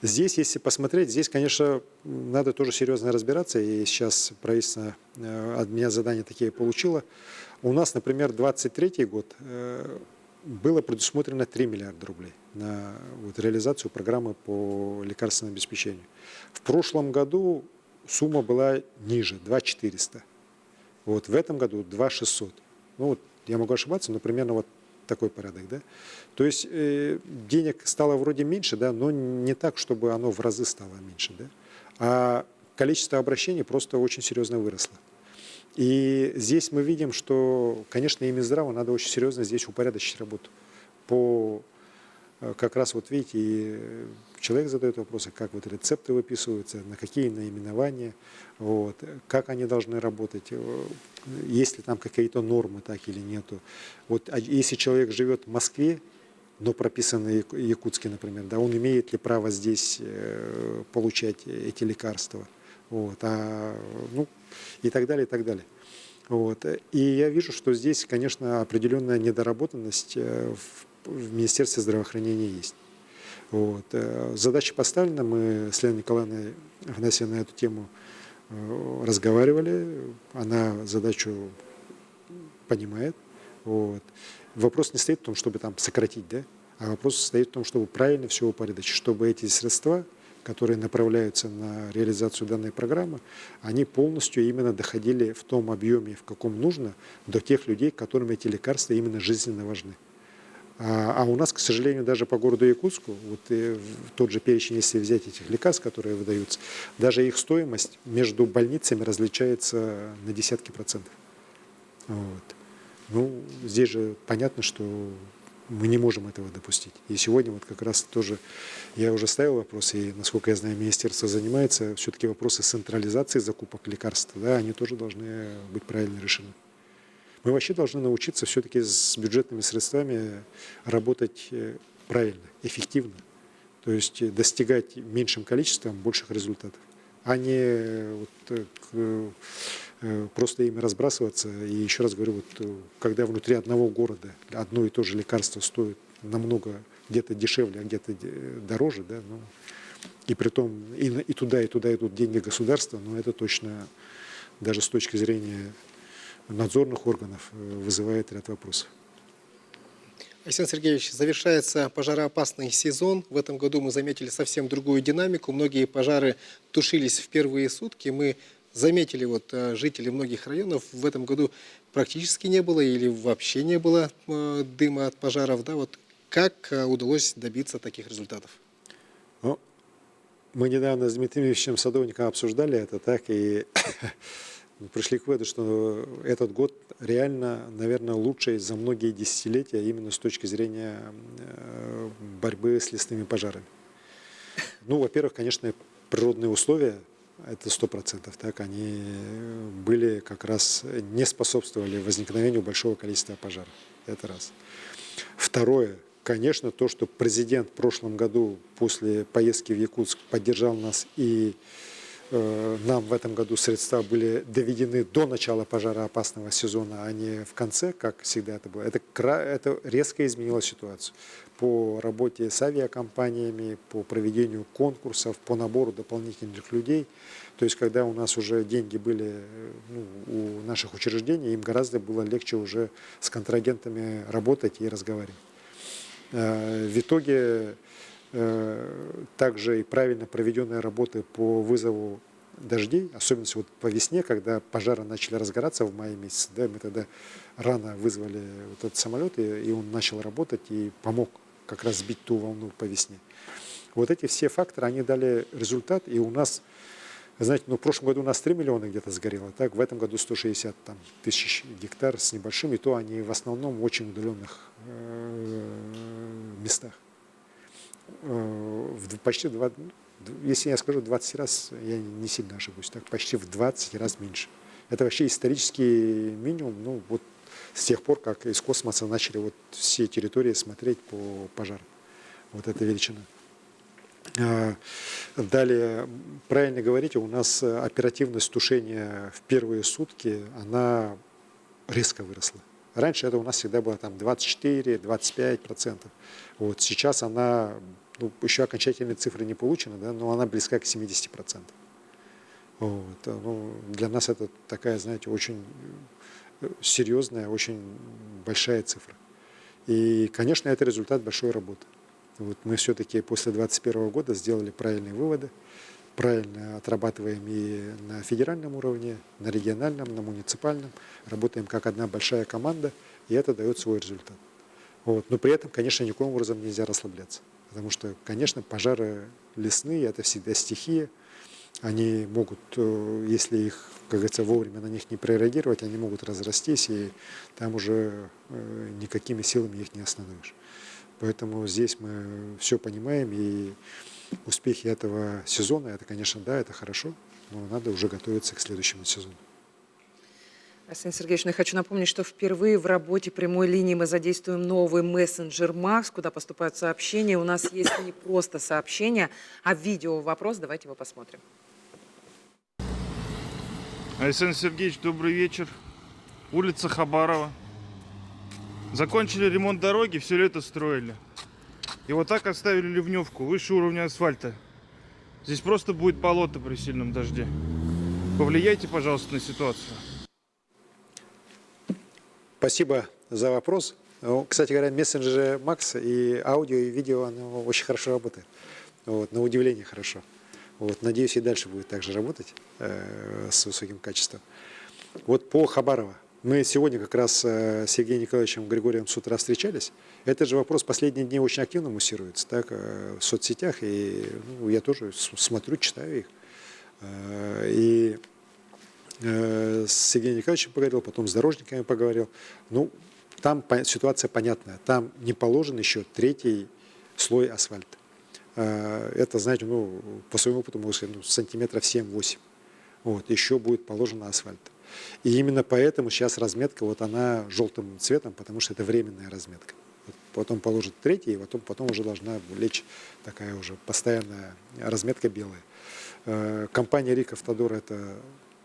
Здесь, если посмотреть, здесь, конечно, надо тоже серьезно разбираться, и сейчас правительство от меня задания такие получило. У нас, например, 2023 год было предусмотрено 3 миллиарда рублей на реализацию программы по лекарственному обеспечению. В прошлом году сумма была ниже, 2 400. В этом году 2 600. Я могу ошибаться, но примерно такой порядок, да? То есть денег стало вроде меньше, да, но не так, чтобы оно в разы стало меньше, да? А количество обращений просто очень серьезно выросло. И здесь мы видим, что, конечно, и Минздраву надо очень серьезно здесь упорядочить работу. Как раз видите, и человек задает вопросы, как рецепты выписываются, на какие наименования, как они должны работать, есть ли там какие-то нормы, так или нету. Если человек живет в Москве, но прописан в Якутске, например, да, он имеет ли право здесь получать эти лекарства, и так далее, и так далее. И я вижу, что здесь, конечно, определенная недоработанность в Министерстве здравоохранения есть. Задача поставлена, мы с Леной Николаевной Афанасьевной на эту тему разговаривали, она задачу понимает. Вопрос не стоит в том, чтобы там сократить, да? А вопрос стоит в том, чтобы правильно все упорядочить, чтобы эти средства, которые направляются на реализацию данной программы, они полностью именно доходили в том объеме, в каком нужно, до тех людей, которым эти лекарства именно жизненно важны. А у нас, к сожалению, даже по городу Якутску, вот тот же перечень, если взять этих лекарств, которые выдаются, даже их стоимость между больницами различается на десятки процентов. Вот. Ну, здесь же понятно, что мы не можем этого допустить. И сегодня вот как раз тоже я уже ставил вопрос, и, насколько я знаю, министерство занимается, все-таки вопросы централизации закупок лекарств, да, они тоже должны быть правильно решены. Мы вообще должны научиться все-таки с бюджетными средствами работать правильно, эффективно. То есть достигать меньшим количеством больших результатов, а не просто ими разбрасываться. И еще раз говорю, вот, когда внутри одного города одно и то же лекарство стоит намного где-то дешевле, а где-то дороже, да, ну, и притом и туда идут деньги государства, но это точно даже с точки зрения надзорных органов вызывает ряд вопросов. Александр Сергеевич, завершается пожароопасный сезон. В этом году мы заметили совсем другую динамику. Многие пожары тушились в первые сутки. Мы заметили, вот жители многих районов в этом году практически не было или вообще не было дыма от пожаров. Да? Вот как удалось добиться таких результатов? Ну, мы недавно с Дмитрием Ильичем Садовником обсуждали это, так, и пришли к выводу, что этот год реально, наверное, лучший за многие десятилетия именно с точки зрения борьбы с лесными пожарами. Ну, во-первых, конечно, природные условия, это 100%, так, они были как раз, не способствовали возникновению большого количества пожаров. Это раз. Второе, конечно, то, что президент в прошлом году после поездки в Якутск поддержал нас и нам в этом году средства были доведены до начала пожароопасного сезона, а не в конце, как всегда это было. Это резко изменило ситуацию по работе с авиакомпаниями, по проведению конкурсов, по набору дополнительных людей. То есть, когда у нас уже деньги были у наших учреждений, им гораздо было легче уже с контрагентами работать и разговаривать. В итоге также и правильно проведенные работы по вызову дождей, особенно вот по весне, когда пожары начали разгораться в мае месяце, да, мы тогда рано вызвали вот этот самолет, и он начал работать и помог как раз сбить ту волну по весне. Вот эти все факторы, они дали результат, и у нас, знаете, в прошлом году у нас 3 миллиона где-то сгорело, так, в этом году 160 тысяч гектар с небольшим, и то они в основном в очень удаленных местах. Почти, если я скажу 20 раз, я не сильно ошибусь, так, почти в 20 раз меньше. Это вообще исторический минимум, ну, вот с тех пор, как из космоса начали вот все территории смотреть по пожарам. Вот эта величина. Далее, правильно говорите, у нас оперативность тушения в первые сутки, она резко выросла. Раньше это у нас всегда было там 24-25%. Вот сейчас она, еще окончательные цифры не получены, да, но она близка к 70%. Вот. Для нас это такая, знаете, очень серьезная, очень большая цифра. И, конечно, это результат большой работы. Вот мы все-таки после 2021 года сделали правильные выводы, правильно отрабатываем и на федеральном уровне, на региональном, на муниципальном, работаем как одна большая команда, и это дает свой результат. Вот. Но при этом, конечно, никаким образом нельзя расслабляться, потому что, конечно, пожары лесные – это всегда стихия, они могут, если их, как говорится, вовремя на них не прореагировать, они могут разрастись, и там уже никакими силами их не остановишь. Поэтому здесь мы все понимаем, и успехи этого сезона, это, конечно, да, это хорошо, но надо уже готовиться к следующему сезону. Александр Сергеевич, я хочу напомнить, что впервые в работе прямой линии мы задействуем новый мессенджер Макс, куда поступают сообщения. У нас есть не просто сообщения, а видео вопрос. Давайте его посмотрим. Александр Сергеевич, добрый вечер. Улица Хабарова. Закончили ремонт дороги, все лето строили. И вот так оставили ливневку выше уровня асфальта. Здесь просто будет болото при сильном дожде. Повлияйте, пожалуйста, на ситуацию. Спасибо за вопрос. Кстати говоря, мессенджеры Макс и аудио, и видео, оно очень хорошо работает. Вот, на удивление хорошо. Вот, надеюсь, и дальше будет также работать с высоким качеством. Вот по Хабарова. Мы сегодня как раз с Сергеем Николаевичем Григорьевым с утра встречались. Этот же вопрос последние дни очень активно муссируется так, в соцсетях, и я тоже смотрю, читаю их. И с Сергеем Николаевичем поговорил, потом с дорожниками поговорил. Ну, там ситуация понятная. Там не положен еще третий слой асфальта. Это, знаете, по своему опыту могу сказать, сантиметров 7-8. Вот, еще будет положено асфальт. И именно поэтому сейчас разметка, вот она желтым цветом, потому что это временная разметка. Вот потом положит третий, и потом уже должна лечь такая уже постоянная разметка белая. Компания «Рик Автодор» — это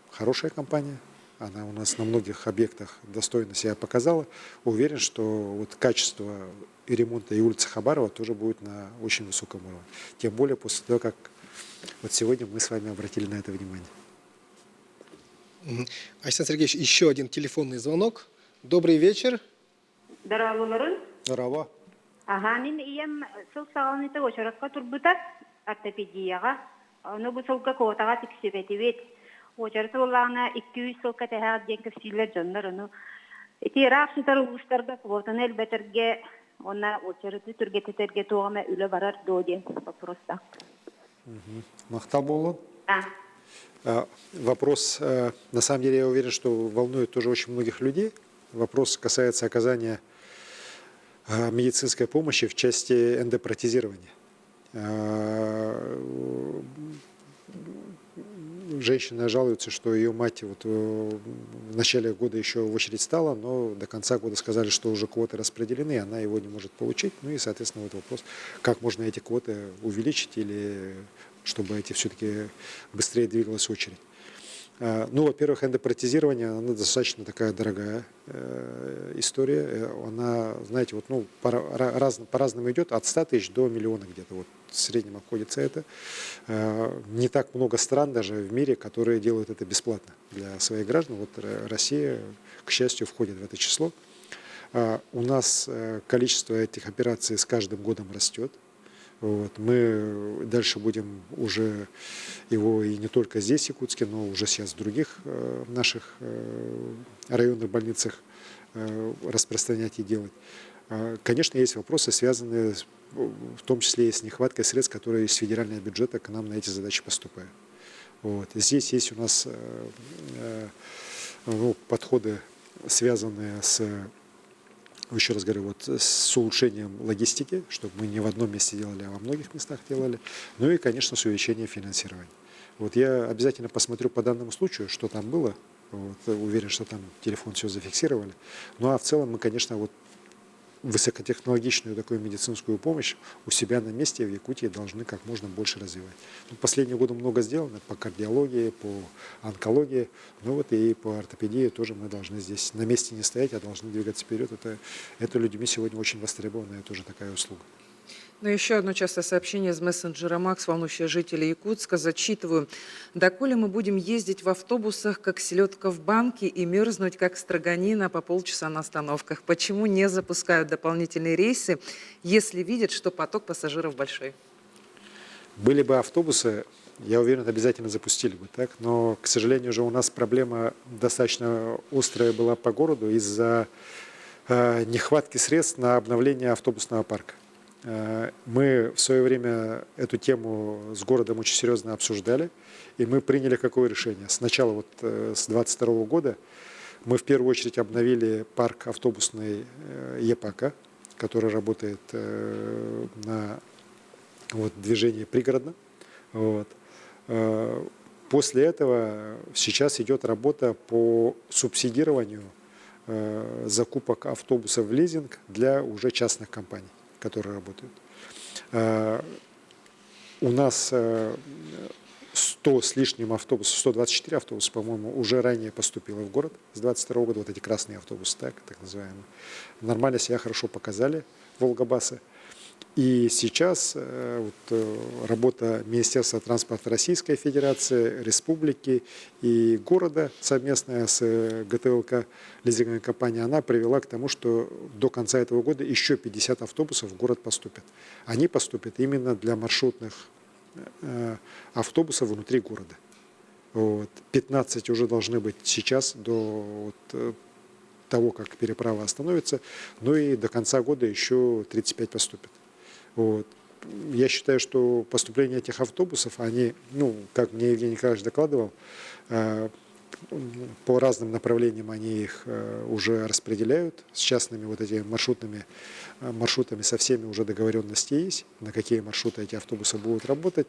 хорошая компания. Она у нас на многих объектах достойно себя показала. Уверен, что вот качество и ремонта и улицы Хабарова тоже будет на очень высоком уровне. Тем более после того, как вот сегодня мы с вами обратили на это внимание. Александр Сергеевич, еще один телефонный звонок. Добрый вечер. Здорово. Ага, мен ием сол сағалныты очараққа тұрбытат ортопедияға. Оны бұл солға коғатаға тіксебеті бет. Очарысы олағына 200 солға тәхәғат ден көпсейлер жонлар. Эти рақшытар ұлыстарда квотаны әлбәтірге, оны очарысы түргететерге тоғама үлі барар дооден вопроста. Мақтал болу. Вопрос, на самом деле, я уверен, что волнует тоже очень многих людей. Вопрос касается оказания медицинской помощи в части эндопротезирования. Женщина жалуется, что ее мать вот в начале года еще в очередь стала, но до конца года сказали, что уже квоты распределены, она его не может получить. Ну и, соответственно, вот вопрос, как можно эти квоты увеличить, или чтобы эти все-таки быстрее двигалась очередь. Ну, во-первых, эндопротезирование, она достаточно такая дорогая история. Она, знаете, вот, по-разному идет, от 100 тысяч до миллиона где-то. Вот в среднем обходится это. Не так много стран даже в мире, которые делают это бесплатно для своих граждан. Вот Россия, к счастью, входит в это число. У нас количество этих операций с каждым годом растет. Вот. Мы дальше будем уже его и не только здесь, в Якутске, но уже сейчас в других наших районных больницах распространять и делать. Конечно, есть вопросы, связанные в том числе и с нехваткой средств, которые из федерального бюджета к нам на эти задачи поступают. Вот. Здесь есть у нас подходы, связанные с... Еще раз говорю, вот с улучшением логистики, чтобы мы не в одном месте делали, а во многих местах делали. Ну и, конечно, с увеличением финансирования. Вот я обязательно посмотрю по данному случаю, что там было. Вот, уверен, что там телефон все зафиксировали. Ну а в целом мы, конечно, вот высокотехнологичную такую медицинскую помощь у себя на месте в Якутии должны как можно больше развивать. Ну, последние годы много сделано по кардиологии, по онкологии, ну вот и по ортопедии тоже мы должны здесь на месте не стоять, а должны двигаться вперед. Это людьми сегодня очень востребованная тоже такая услуга. Ну, еще одно частое сообщение из мессенджера Макс, волнующее жителей Якутска. Зачитываю. «Доколе мы будем ездить в автобусах, как селедка в банке, и мерзнуть, как строганина по полчаса на остановках? Почему не запускают дополнительные рейсы, если видят, что поток пассажиров большой?» Были бы автобусы, я уверен, обязательно запустили бы, так? Но, к сожалению, уже у нас проблема достаточно острая была по городу из-за нехватки средств на обновление автобусного парка. Мы в свое время эту тему с городом очень серьезно обсуждали, и мы приняли какое решение. Сначала вот с 2022 года мы в первую очередь обновили парк автобусный ЕПАКа, который работает на движении пригородном. Вот. После этого сейчас идет работа по субсидированию закупок автобусов в лизинг для уже частных компаний, которые работают. У нас 100 с лишним автобусов, 124 автобуса, по-моему, уже ранее поступило в город с 2022 года, вот эти красные автобусы, так называемые. Нормально себя хорошо показали Волгобасы. И сейчас работа Министерства транспорта Российской Федерации, Республики и города совместная с ГТЛК лизинговой компанией, она привела к тому, что до конца этого года еще 50 автобусов в город поступят. Они поступят именно для маршрутных автобусов внутри города. 15 уже должны быть сейчас до того, как переправа остановится, но и до конца года еще 35 поступит. Вот. Я считаю, что поступление этих автобусов, они, ну, как мне Евгений Николаевич докладывал, по разным направлениям они их уже распределяют с частными вот этими маршрутами со всеми уже договоренности есть, на какие маршруты эти автобусы будут работать.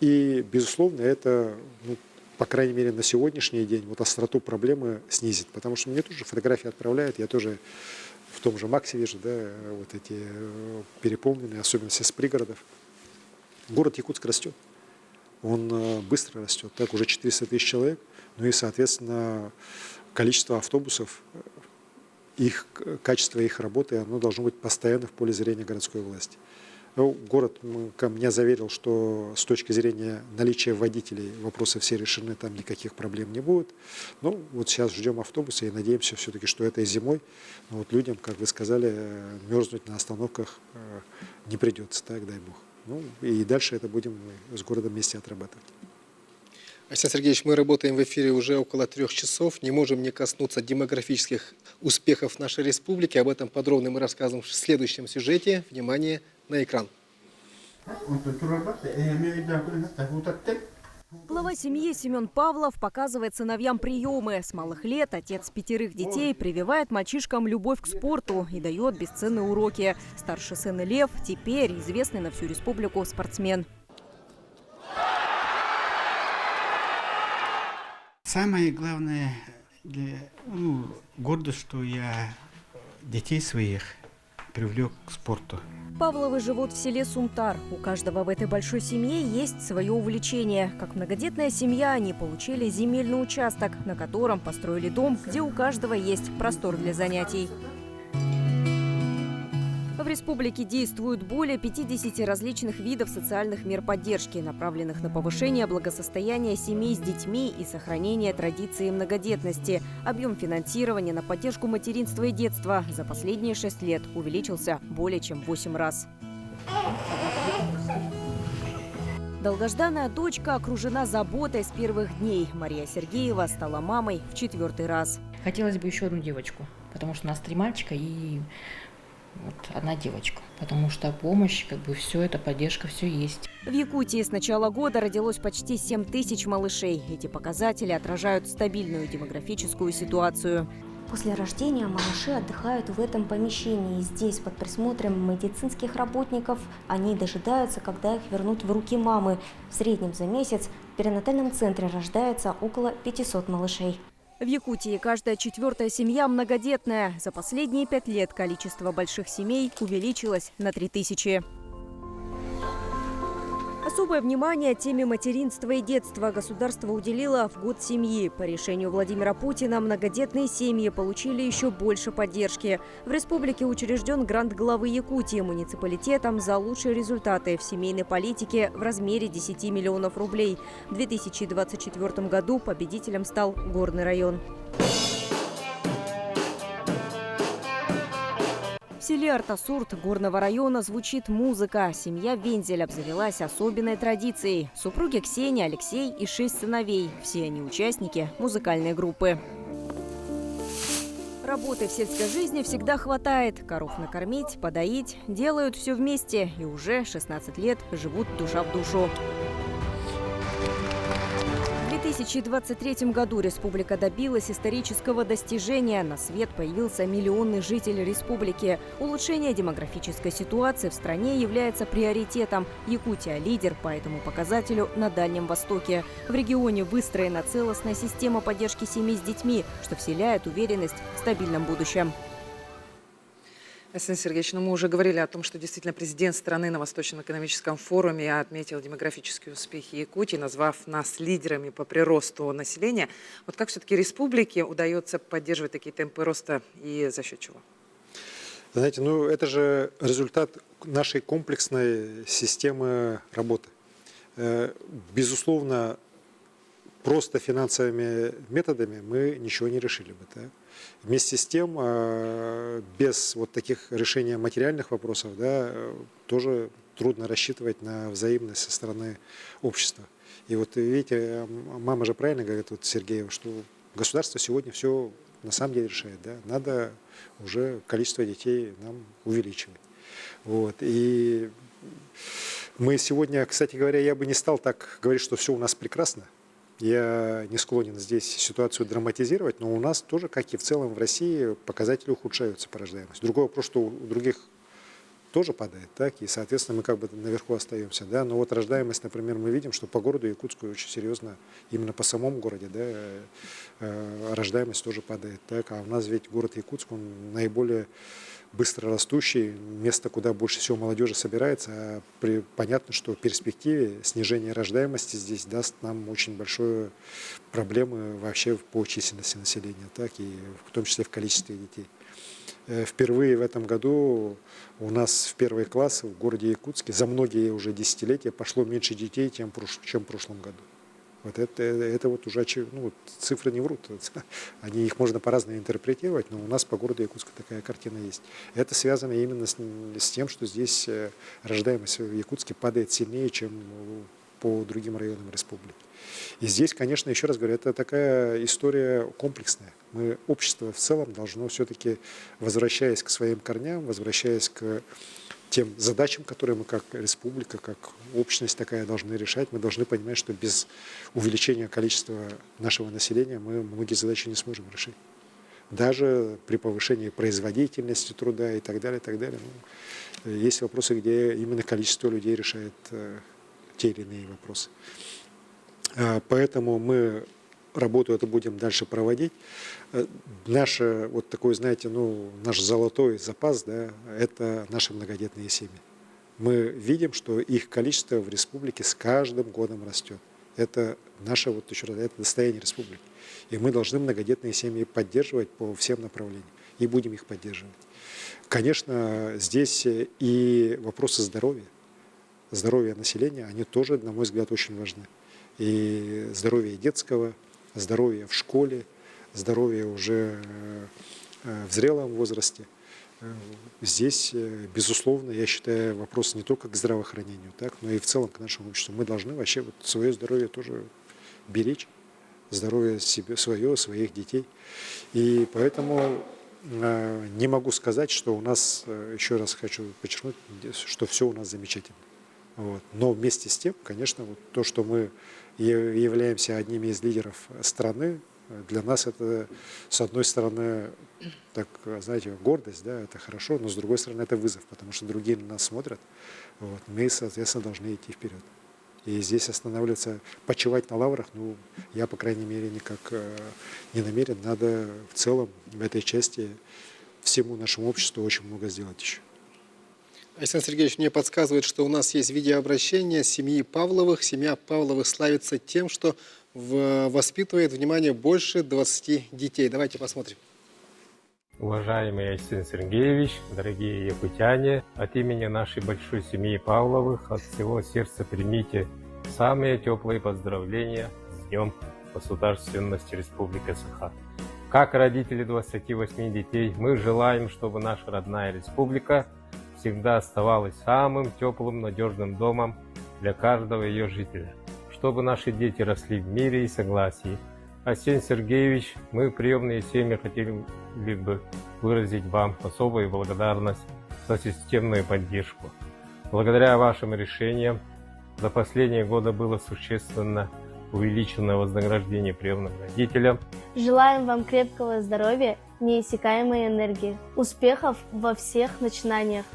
И, безусловно, это, ну, по крайней мере, на сегодняшний день вот остроту проблемы снизит. Потому что мне тоже фотографии отправляют, я тоже в том же Максе вижу, да, вот эти переполненные, особенно с пригородов. Город Якутск растет. Он быстро растет. Так, уже 400 тысяч человек. Ну и, соответственно, количество автобусов, их качество их работы, оно должно быть постоянно в поле зрения городской власти. Ну, город меня заверил, что с точки зрения наличия водителей вопросы все решены, там никаких проблем не будет. Ну, вот сейчас ждем автобуса и надеемся все-таки, что этой зимой, ну, вот людям, как вы сказали, мерзнуть на остановках не придется, так, дай бог. Ну, и дальше это будем с городом вместе отрабатывать. Александр Сергеевич, мы работаем в эфире уже около 3 часов. Не можем не коснуться демографических успехов нашей республики. Об этом подробно мы расскажем в следующем сюжете. Внимание на экран. Глава семьи Семен Павлов показывает сыновьям приемы. С малых лет отец 5 детей прививает мальчишкам любовь к спорту и дает бесценные уроки. Старший сын Лев теперь известный на всю республику спортсмен. Самое главное, гордость, что я детей своих привлек к спорту. Павловы живут в селе Сумтар. У каждого в этой большой семье есть свое увлечение. Как многодетная семья, они получили земельный участок, на котором построили дом, где у каждого есть простор для занятий. В республике действуют более 50 различных видов социальных мер поддержки, направленных на повышение благосостояния семей с детьми и сохранение традиции многодетности. Объем финансирования на поддержку материнства и детства за последние 6 лет увеличился более чем в 8 раз. Долгожданная дочка окружена заботой с первых дней. Мария Сергеева стала мамой в 4-й раз. Хотелось бы еще одну девочку, потому что у нас 3 мальчика и вот 1 девочка, потому что помощь, все это, поддержка, все есть. В Якутии с начала года родилось почти 7 тысяч малышей. Эти показатели отражают стабильную демографическую ситуацию. После рождения малыши отдыхают в этом помещении. Здесь, под присмотром медицинских работников, они дожидаются, когда их вернут в руки мамы. В среднем за месяц в перинатальном центре рождается около 500 малышей. В Якутии каждая 4-я семья многодетная. За последние 5 лет количество больших семей увеличилось на 3000. Особое внимание теме материнства и детства государство уделило в год семьи. По решению Владимира Путина многодетные семьи получили еще больше поддержки. В республике учрежден грант главы Якутии муниципалитетам за лучшие результаты в семейной политике в размере 10 миллионов рублей. В 2024 году победителем стал Горный район. В селе Артасурт Горного района звучит музыка. Семья Вензель обзавелась особенной традицией. Супруги Ксения, Алексей и 6 сыновей. Все они участники музыкальной группы. Работы в сельской жизни всегда хватает. Коров накормить, подоить. Делают все вместе. И уже 16 лет живут душа в душу. В 2023 году республика добилась исторического достижения. На свет появился миллионный житель республики. Улучшение демографической ситуации в стране является приоритетом. Якутия – лидер по этому показателю на Дальнем Востоке. В регионе выстроена целостная система поддержки семей с детьми, что вселяет уверенность в стабильном будущем. Александр Сергеевич, мы уже говорили о том, что действительно президент страны на Восточном экономическом форуме отметил демографические успехи Якутии, назвав нас лидерами по приросту населения. Вот как все-таки республике удается поддерживать такие темпы роста и за счет чего? Знаете, это же результат нашей комплексной системы работы. Безусловно, просто финансовыми методами мы ничего не решили бы. Да? Вместе с тем, без вот таких решений материальных вопросов, тоже трудно рассчитывать на взаимность со стороны общества. И вот видите, мама же правильно говорит, Сергеева, что государство сегодня все на самом деле решает, да, надо уже количество детей нам увеличивать. Вот. И мы сегодня, кстати говоря, я бы не стал так говорить, что все у нас прекрасно. Я не склонен здесь ситуацию драматизировать, но у нас тоже, как и в целом в России, показатели ухудшаются по рождаемости. Другой вопрос, что у других тоже падает, так, и, соответственно, мы как бы наверху остаемся, да, но вот рождаемость, например, мы видим, что по городу Якутску очень серьезно, именно по самому городе, да, рождаемость тоже падает, так, а у нас ведь город Якутск, он наиболее быстро растущий, место, куда больше всего молодежи собирается, а понятно, что в перспективе снижение рождаемости здесь даст нам очень большие проблемы вообще по численности населения, так, и в том числе в количестве детей. Впервые в этом году у нас в первый класс в городе Якутске за многие уже десятилетия пошло меньше детей, чем в прошлом году. Вот это вот уже, ну, вот цифры не врут, их можно по-разному интерпретировать, но у нас по городу Якутска такая картина есть. Это связано именно с тем, что здесь рождаемость в Якутске падает сильнее, чем по другим районам республики. И здесь, конечно, еще раз говорю, это такая история комплексная. Общество в целом должно все-таки, возвращаясь к своим корням, возвращаясь к тем задачам, которые мы как республика, как общность такая должны решать, мы должны понимать, что без увеличения количества нашего населения мы многие задачи не сможем решить. Даже при повышении производительности труда и так далее, так далее. Есть вопросы, где именно количество людей решает те или иные вопросы. Поэтому мы работу эту будем дальше проводить. Наше, вот такой, знаете, ну, наш золотой запас, да, это наши многодетные семьи. Мы видим, что их количество в республике с каждым годом растет. Это наше, вот еще раз, это достояние республики. И мы должны многодетные семьи поддерживать по всем направлениям. И будем их поддерживать. Конечно, здесь и вопросы здоровья населения, они тоже, на мой взгляд, очень важны. И здоровье детского, здоровье в школе, здоровье уже в зрелом возрасте. Здесь, безусловно, я считаю, вопрос не только к здравоохранению, так, но и в целом к нашему обществу. Мы должны вообще вот свое здоровье тоже беречь, здоровье себе, свое, своих детей. И поэтому не могу сказать, что у нас, еще раз хочу подчеркнуть, что все у нас замечательно. Вот. Но вместе с тем, конечно, вот то, что мы являемся одними из лидеров страны, для нас это, с одной стороны, так, знаете, гордость, да, это хорошо, но с другой стороны, это вызов, потому что другие на нас смотрят. Вот. Мы, соответственно, должны идти вперед. И здесь останавливаться, почивать на лаврах, ну, я, по крайней мере, никак не намерен. Надо в целом в этой части всему нашему обществу очень много сделать еще. Александр Сергеевич мне подсказывает, что у нас есть видеообращение семьи Павловых. Семья Павловых славится тем, что воспитывает, внимание, больше 20 детей. Давайте посмотрим. Уважаемый Александр Сергеевич, дорогие якутяне, от имени нашей большой семьи Павловых от всего сердца примите самые теплые поздравления с Днем Государственности Республики Саха. Как родители 28 детей, мы желаем, чтобы наша родная республика всегда оставалась самым теплым, надежным домом для каждого ее жителя, чтобы наши дети росли в мире и согласии. Арсений Сергеевич, мы, приемные семьи, хотели бы выразить вам особую благодарность за системную поддержку. Благодаря вашим решениям за последние годы было существенно увеличено вознаграждение приемным родителям. Желаем вам крепкого здоровья, неиссякаемой энергии, успехов во всех начинаниях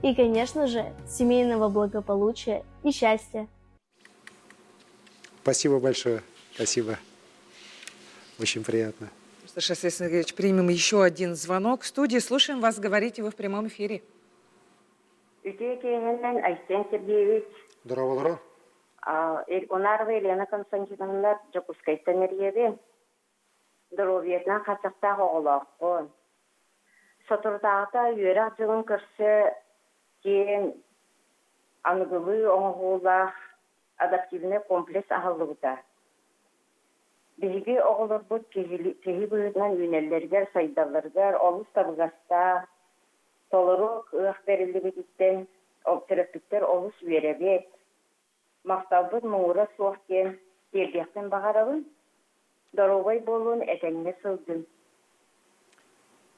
и, конечно же, семейного благополучия и счастья. Спасибо большое. Спасибо. Очень приятно. Что ж, Александр Сергеевич, примем еще один звонок в студии. Слушаем вас, говорите вы в прямом эфире. Александр Сергеевич. Здорово. Онарва Елена Константиновна Джакускайтан Ирьеви. Здоровьетна хасақта хоғылаққын. Сотырдағыта үйерақ жылын көрсе кен анығылы оңғылақ адаптивный комплекс ағылығыда. Биги оғылыр бұд кехи бұйытынан үйнеллергер, сайдалыргер, олыс табығаста, толырық ұқ берілі бетіттен, терапевттер олыс үйеребет, мақталбыд мұңыра суақкен, тербияқтен бағарабын, дорогой болуын әтәңіне сылдын.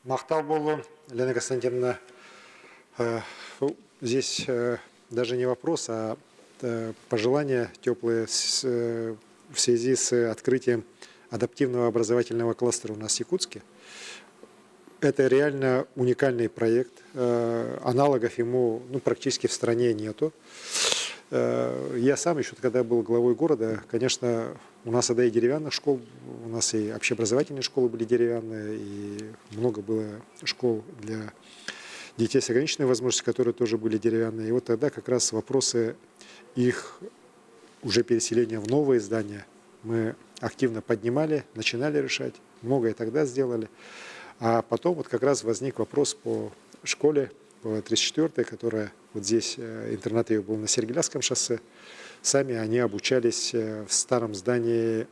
Мақтау болу, Лена Константиновна, здесь даже не вопрос, а пожелания теплые в связи с открытием адаптивного образовательного кластера у нас в Якутске. Это реально уникальный проект, аналогов ему практически в стране нету. Я сам еще, когда был главой города, конечно, у нас тогда и деревянных школ, у нас и общеобразовательные школы были деревянные, и много было школ для детей с ограниченной возможностью, которые тоже были деревянные. И вот тогда как раз вопросы их уже переселения в новые здания мы активно поднимали, начинали решать, многое тогда сделали. А потом вот как раз возник вопрос по школе, по 34-й, которая вот здесь, интернат ее был на Сергеляском шоссе. Сами они обучались в старом здании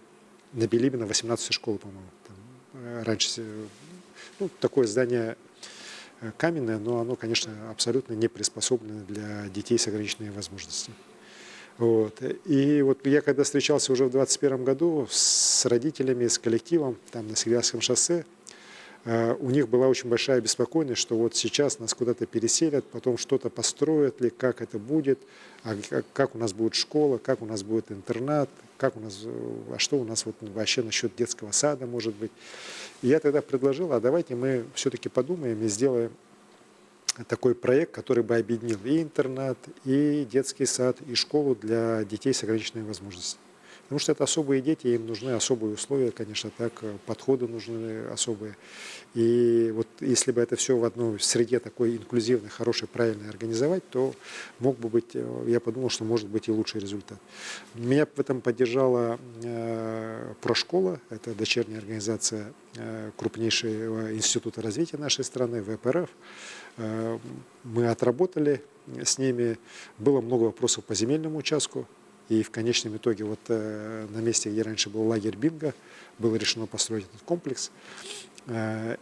на Билибина, 18-й школы, по-моему. Раньше такое здание каменное, но оно, конечно, абсолютно не приспособлено для детей с ограниченными возможностями. Вот. И вот я когда встречался уже в 2021 году с родителями, с коллективом там на Сергеляском шоссе, у них была очень большая обеспокоенность, что вот сейчас нас куда-то переселят, потом что-то построят ли, как это будет, как у нас будет школа, как у нас будет интернат, а что у нас вот вообще насчет детского сада может быть. И я тогда предложил, а давайте мы все-таки подумаем и сделаем такой проект, который бы объединил и интернат, и детский сад, и школу для детей с ограниченными возможностями. Потому что это особые дети, им нужны особые условия, конечно, так, подходы нужны особые. И вот если бы это все в одной среде такой инклюзивной, хорошей, правильной организовать, то мог бы быть, я подумал, что может быть и лучший результат. Меня в этом поддержала Прошкола, это дочерняя организация крупнейшего института развития нашей страны, ВПРФ. Мы отработали с ними, было много вопросов по земельному участку. И в конечном итоге вот на месте, где раньше был лагерь Бинго, было решено построить этот комплекс.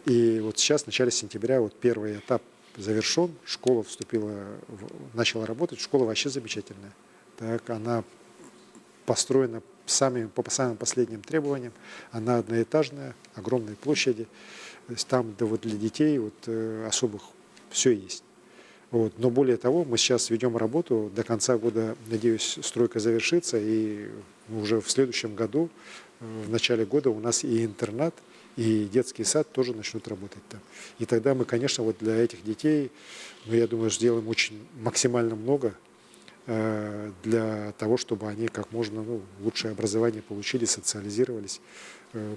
И вот сейчас, в начале сентября, вот первый этап завершен, школа начала работать. Школа вообще замечательная. Так, она построена по самым последним требованиям. Она одноэтажная, огромной площади. То есть там вот для детей вот особых все есть. Вот. Но более того, мы сейчас ведем работу, до конца года, надеюсь, стройка завершится, и уже в следующем году, в начале года у нас и интернат, и детский сад тоже начнут работать там. И тогда мы, конечно, вот для этих детей, я думаю, сделаем очень максимально много для того, чтобы они как можно лучшее образование получили, социализировались,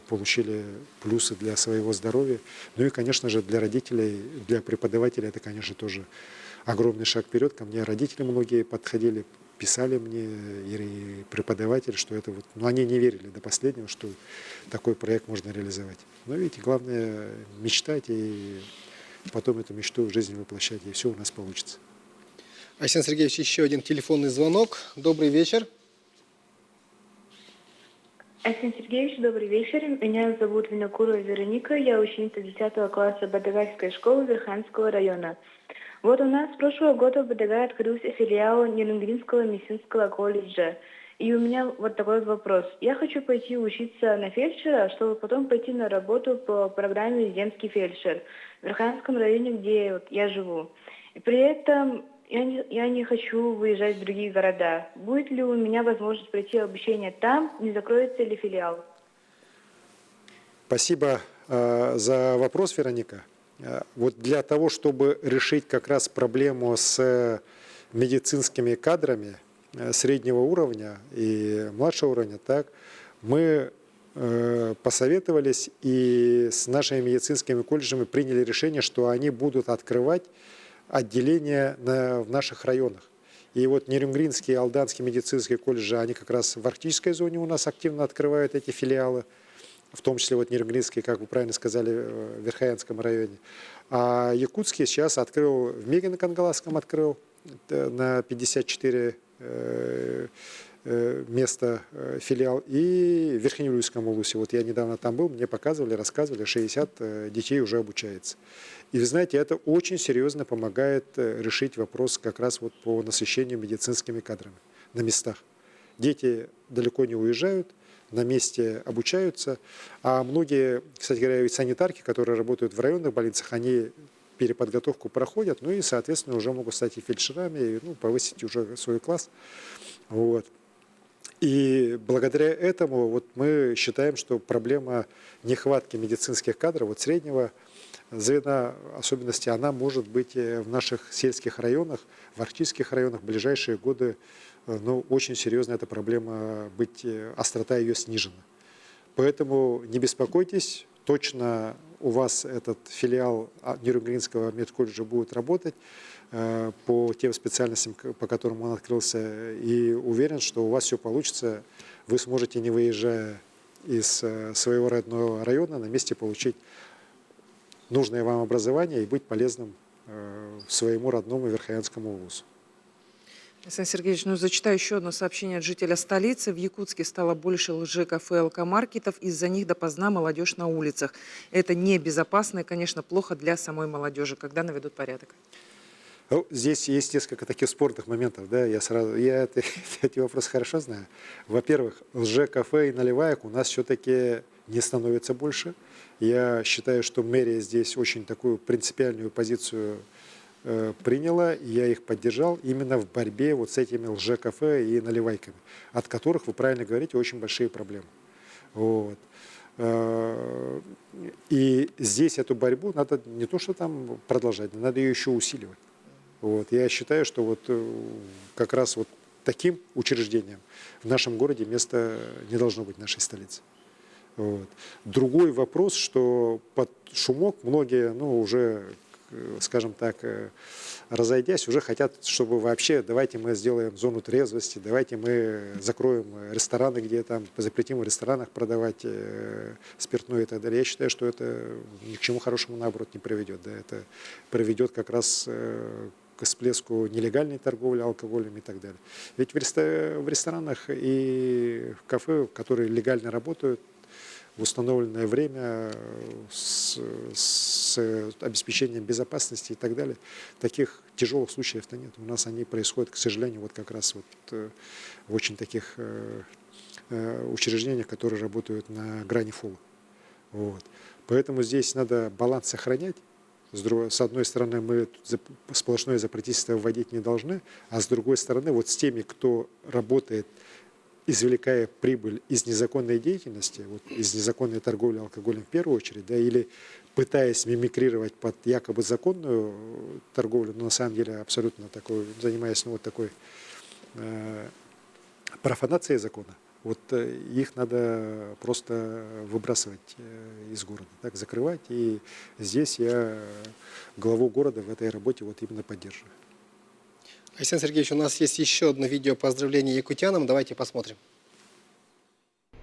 получили плюсы для своего здоровья. Ну и, конечно же, для родителей, для преподавателей это, конечно, тоже огромный шаг вперед. Ко мне родители многие подходили, писали мне, и преподаватели, что это вот... Но они не верили до последнего, что такой проект можно реализовать. Но видите, главное мечтать и потом эту мечту в жизни воплощать, и все у нас получится. Арсений Сергеевич, еще один телефонный звонок. Добрый вечер. Арсений Сергеевич, добрый вечер. Меня зовут Винокурова Вероника. Я ученица 10 класса Бадагайской школы Верханского района. Вот у нас с прошлого года в Бадагае открылся филиал Нерюнгринского медицинского колледжа. И у меня вот такой вопрос. Я хочу пойти учиться на фельдшера, чтобы потом пойти на работу по программе «Резидентский фельдшер» в Верханском районе, где я живу. И при этом я не хочу выезжать в другие города. Будет ли у меня возможность пройти обучение там? Не закроется ли филиал? Спасибо за вопрос, Вероника. Вот для того, чтобы решить как раз проблему с медицинскими кадрами среднего уровня и младшего уровня, так, мы посоветовались и с нашими медицинскими колледжами приняли решение, что они будут открывать отделения в наших районах. И вот Нерюнгринский и Алданский медицинские колледжи, они как раз в арктической зоне у нас активно открывают эти филиалы, в том числе вот Нерюнгринский, как вы правильно сказали, в Верхоянском районе. А Якутский сейчас открыл, в Мегино-Кангаласском открыл на 54 место филиал, и в Верхнеюрьском улусе. Вот я недавно там был, мне показывали, рассказывали, 60 детей уже обучается. И вы знаете, это очень серьезно помогает решить вопрос как раз вот по насыщению медицинскими кадрами на местах. Дети далеко не уезжают, на месте обучаются. А многие, кстати говоря, ведь санитарки, которые работают в районных больницах, они переподготовку проходят, ну и, соответственно, уже могут стать и фельдшерами, и, ну, повысить уже свой класс. Вот. И благодаря этому вот мы считаем, что проблема нехватки медицинских кадров, вот среднего звена особенности, она может быть в наших сельских районах, в арктических районах в ближайшие годы, ну, очень серьезная эта проблема быть, острота ее снижена. Поэтому не беспокойтесь, точно у вас этот филиал Нюрнбергского медколледжа будет работать по тем специальностям, по которым он открылся, и уверен, что у вас все получится. Вы сможете, не выезжая из своего родного района, на месте получить нужное вам образование и быть полезным своему родному Верхоянскому вузу. Александр Сергеевич, ну зачитаю еще одно сообщение от жителя столицы. В Якутске стало больше лжекафе и алкомаркетов. Из-за них допоздна молодежь на улицах. Это небезопасно и, конечно, плохо для самой молодежи. Когда наведут порядок? Ну, здесь есть несколько таких спорных моментов. Да? Я эти вопросы хорошо знаю. Во-первых, лжекафе и наливаек у нас все-таки не становится больше. Я считаю, что мэрия здесь очень такую принципиальную позицию приняла, и я их поддержал именно в борьбе вот с этими лжекафе и наливайками, от которых, вы правильно говорите, очень большие проблемы. Вот. И здесь эту борьбу надо не то что там продолжать, надо ее еще усиливать. Вот. Я считаю, что вот как раз вот таким учреждениям в нашем городе места не должно быть в нашей столице. Вот. Другой вопрос, что под шумок многие, ну, уже, скажем так, разойдясь, уже хотят, чтобы вообще давайте мы сделаем зону трезвости, давайте мы закроем рестораны, где там запретим в ресторанах продавать спиртное и так далее. Я считаю, что это ни к чему хорошему, наоборот, не приведет. Да? Это приведет как раз к всплеску нелегальной торговли алкоголем и так далее. Ведь в ресторанах и в кафе, которые легально работают, в установленное время с обеспечением безопасности и так далее. Таких тяжелых случаев-то нет. У нас они происходят, к сожалению, вот как раз вот в очень таких учреждениях, которые работают на грани фола. Вот. Поэтому здесь надо баланс сохранять. С одной стороны, мы сплошное запретительство вводить не должны, а с другой стороны, вот с теми, кто работает, извлекая прибыль из незаконной деятельности, вот, из незаконной торговли алкоголем в первую очередь, да, или пытаясь мимикрировать под якобы законную торговлю, но на самом деле абсолютно такой, занимаясь, ну, вот такой профанацией закона, вот их надо просто выбрасывать из города, так, закрывать. И здесь я главу города в этой работе вот именно поддерживаю. Александр Сергеевич, у нас есть еще одно видео поздравления якутянам. Давайте посмотрим.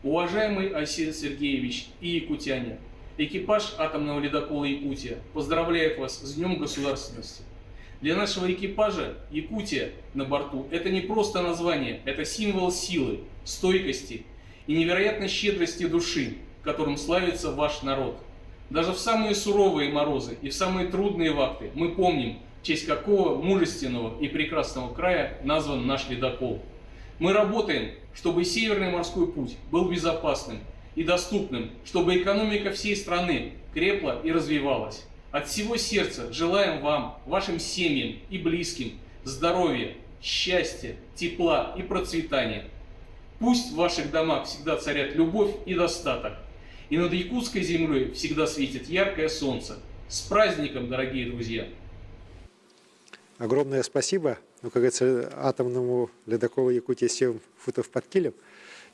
Уважаемый Айсен Сергеевич и якутяне, экипаж атомного ледокола «Якутия» поздравляет вас с Днем Государственности. Для нашего экипажа Якутия на борту – это не просто название, это символ силы, стойкости и невероятной щедрости души, которым славится ваш народ. Даже в самые суровые морозы и в самые трудные вахты мы помним, в честь какого мужественного и прекрасного края назван наш ледокол. Мы работаем, чтобы Северный морской путь был безопасным и доступным, чтобы экономика всей страны крепла и развивалась. От всего сердца желаем вам, вашим семьям и близким здоровья, счастья, тепла и процветания. Пусть в ваших домах всегда царят любовь и достаток, и над якутской землей всегда светит яркое солнце. С праздником, дорогие друзья! Огромное спасибо, ну, как говорится, атомному ледоколу «Якутия» 7 футов под килем.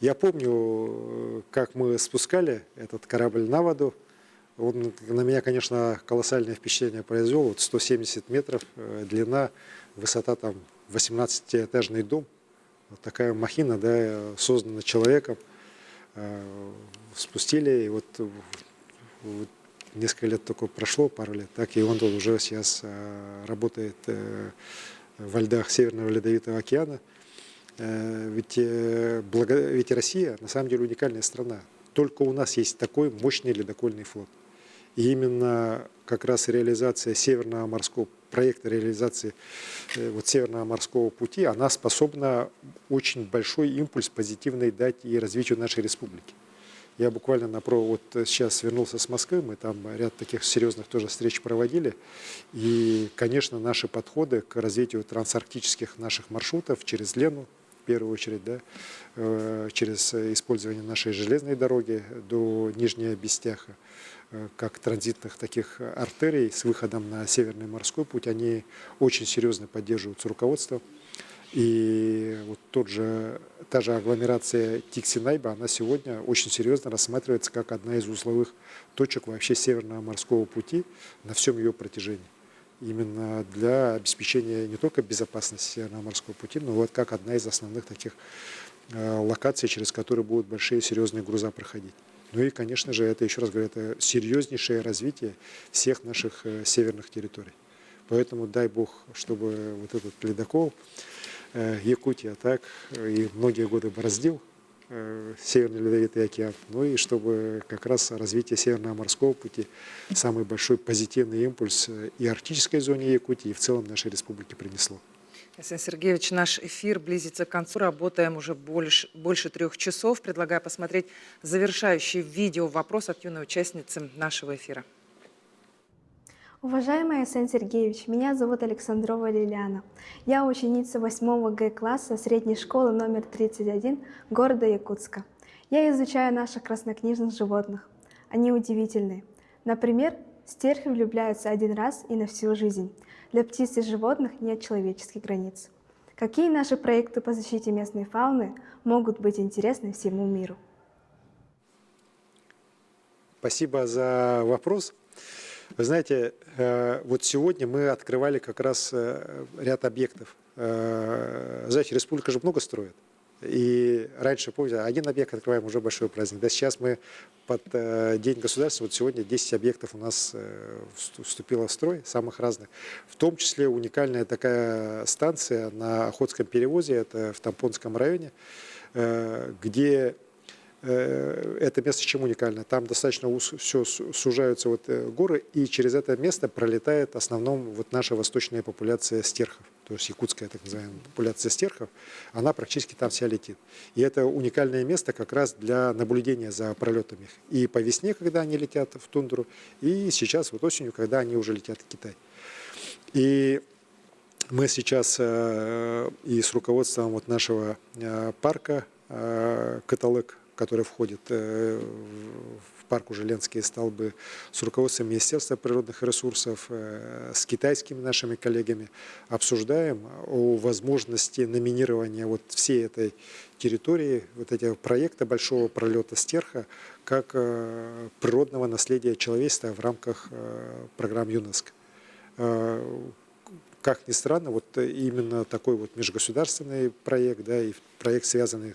Я помню, как мы спускали этот корабль на воду. Он на меня, конечно, колоссальное впечатление произвел. Вот 170 метров длина, высота там 18-этажный дом. Вот такая махина, да, создана человеком. Спустили, и вот несколько лет только прошло, пару лет, так, и он уже сейчас работает во льдах Северного Ледовитого океана. Ведь Россия на самом деле уникальная страна. Только у нас есть такой мощный ледокольный флот. И именно как раз реализация Северного морского проекта реализации вот Северного морского пути, она способна очень большой импульс позитивный дать и развитию нашей республики. Я буквально вот сейчас вернулся с Москвы, мы там ряд таких серьезных тоже встреч проводили. И, конечно, наши подходы к развитию трансарктических наших маршрутов через Лену, в первую очередь, да, через использование нашей железной дороги до Нижнего Бестяха, как транзитных таких артерий с выходом на Северный морской путь, они очень серьезно поддерживаются руководством. И вот та же агломерация Тикси-Найба, она сегодня очень серьезно рассматривается как одна из узловых точек вообще Северного морского пути на всем ее протяжении. Именно для обеспечения не только безопасности Северного морского пути, но вот как одна из основных таких локаций, через которые будут большие серьезные груза проходить. Ну и, конечно же, это, еще раз говорю, это серьезнейшее развитие всех наших северных территорий. Поэтому дай Бог, чтобы вот этот ледокол Якутия так и многие годы бороздил Северный Ледовитый океан, ну и чтобы как раз развитие Северного морского пути самый большой позитивный импульс и арктической зоне Якутии, и в целом нашей республике принесло. Александр Сергеевич, наш эфир близится к концу. Работаем уже больше 3 часов. Предлагаю посмотреть завершающий видео вопрос от юной участницы нашего эфира. Уважаемый Александр Сергеевич, меня зовут Александрова Лилиана. Я ученица 8 Г-класса средней школы номер 31 города Якутска. Я изучаю наших краснокнижных животных. Они удивительные. Например, стерхи влюбляются один раз и на всю жизнь. Для птиц и животных нет человеческих границ. Какие наши проекты по защите местной фауны могут быть интересны всему миру? Спасибо за вопрос. Вы знаете, вот сегодня мы открывали как раз ряд объектов. Знаете, республика же много строит. И раньше, помните, один объект открываем, уже большой праздник. Да, сейчас мы под День государства, вот сегодня 10 объектов у нас вступило в строй, самых разных. В том числе уникальная такая станция на Охотском перевозе, это в Тампонском районе, где это место чем уникально? Там достаточно все сужаются вот горы, и через это место пролетает в основном вот наша восточная популяция стерхов. То есть якутская так называемая популяция стерхов, она практически там вся летит. И это уникальное место как раз для наблюдения за пролетами их. И по весне, когда они летят в тундру, и сейчас вот осенью, когда они уже летят в Китай. И мы сейчас и с руководством вот нашего парка Каталык, который входит в парк уже Ленские столбы, с руководством Министерства природных ресурсов, с китайскими нашими коллегами обсуждаем о возможности номинирования вот всей этой территории, вот этого проекта большого пролета стерха, как природного наследия человечества в рамках программ ЮНЕСКО. Как ни странно, вот именно такой вот межгосударственный проект, да, и проект, связанный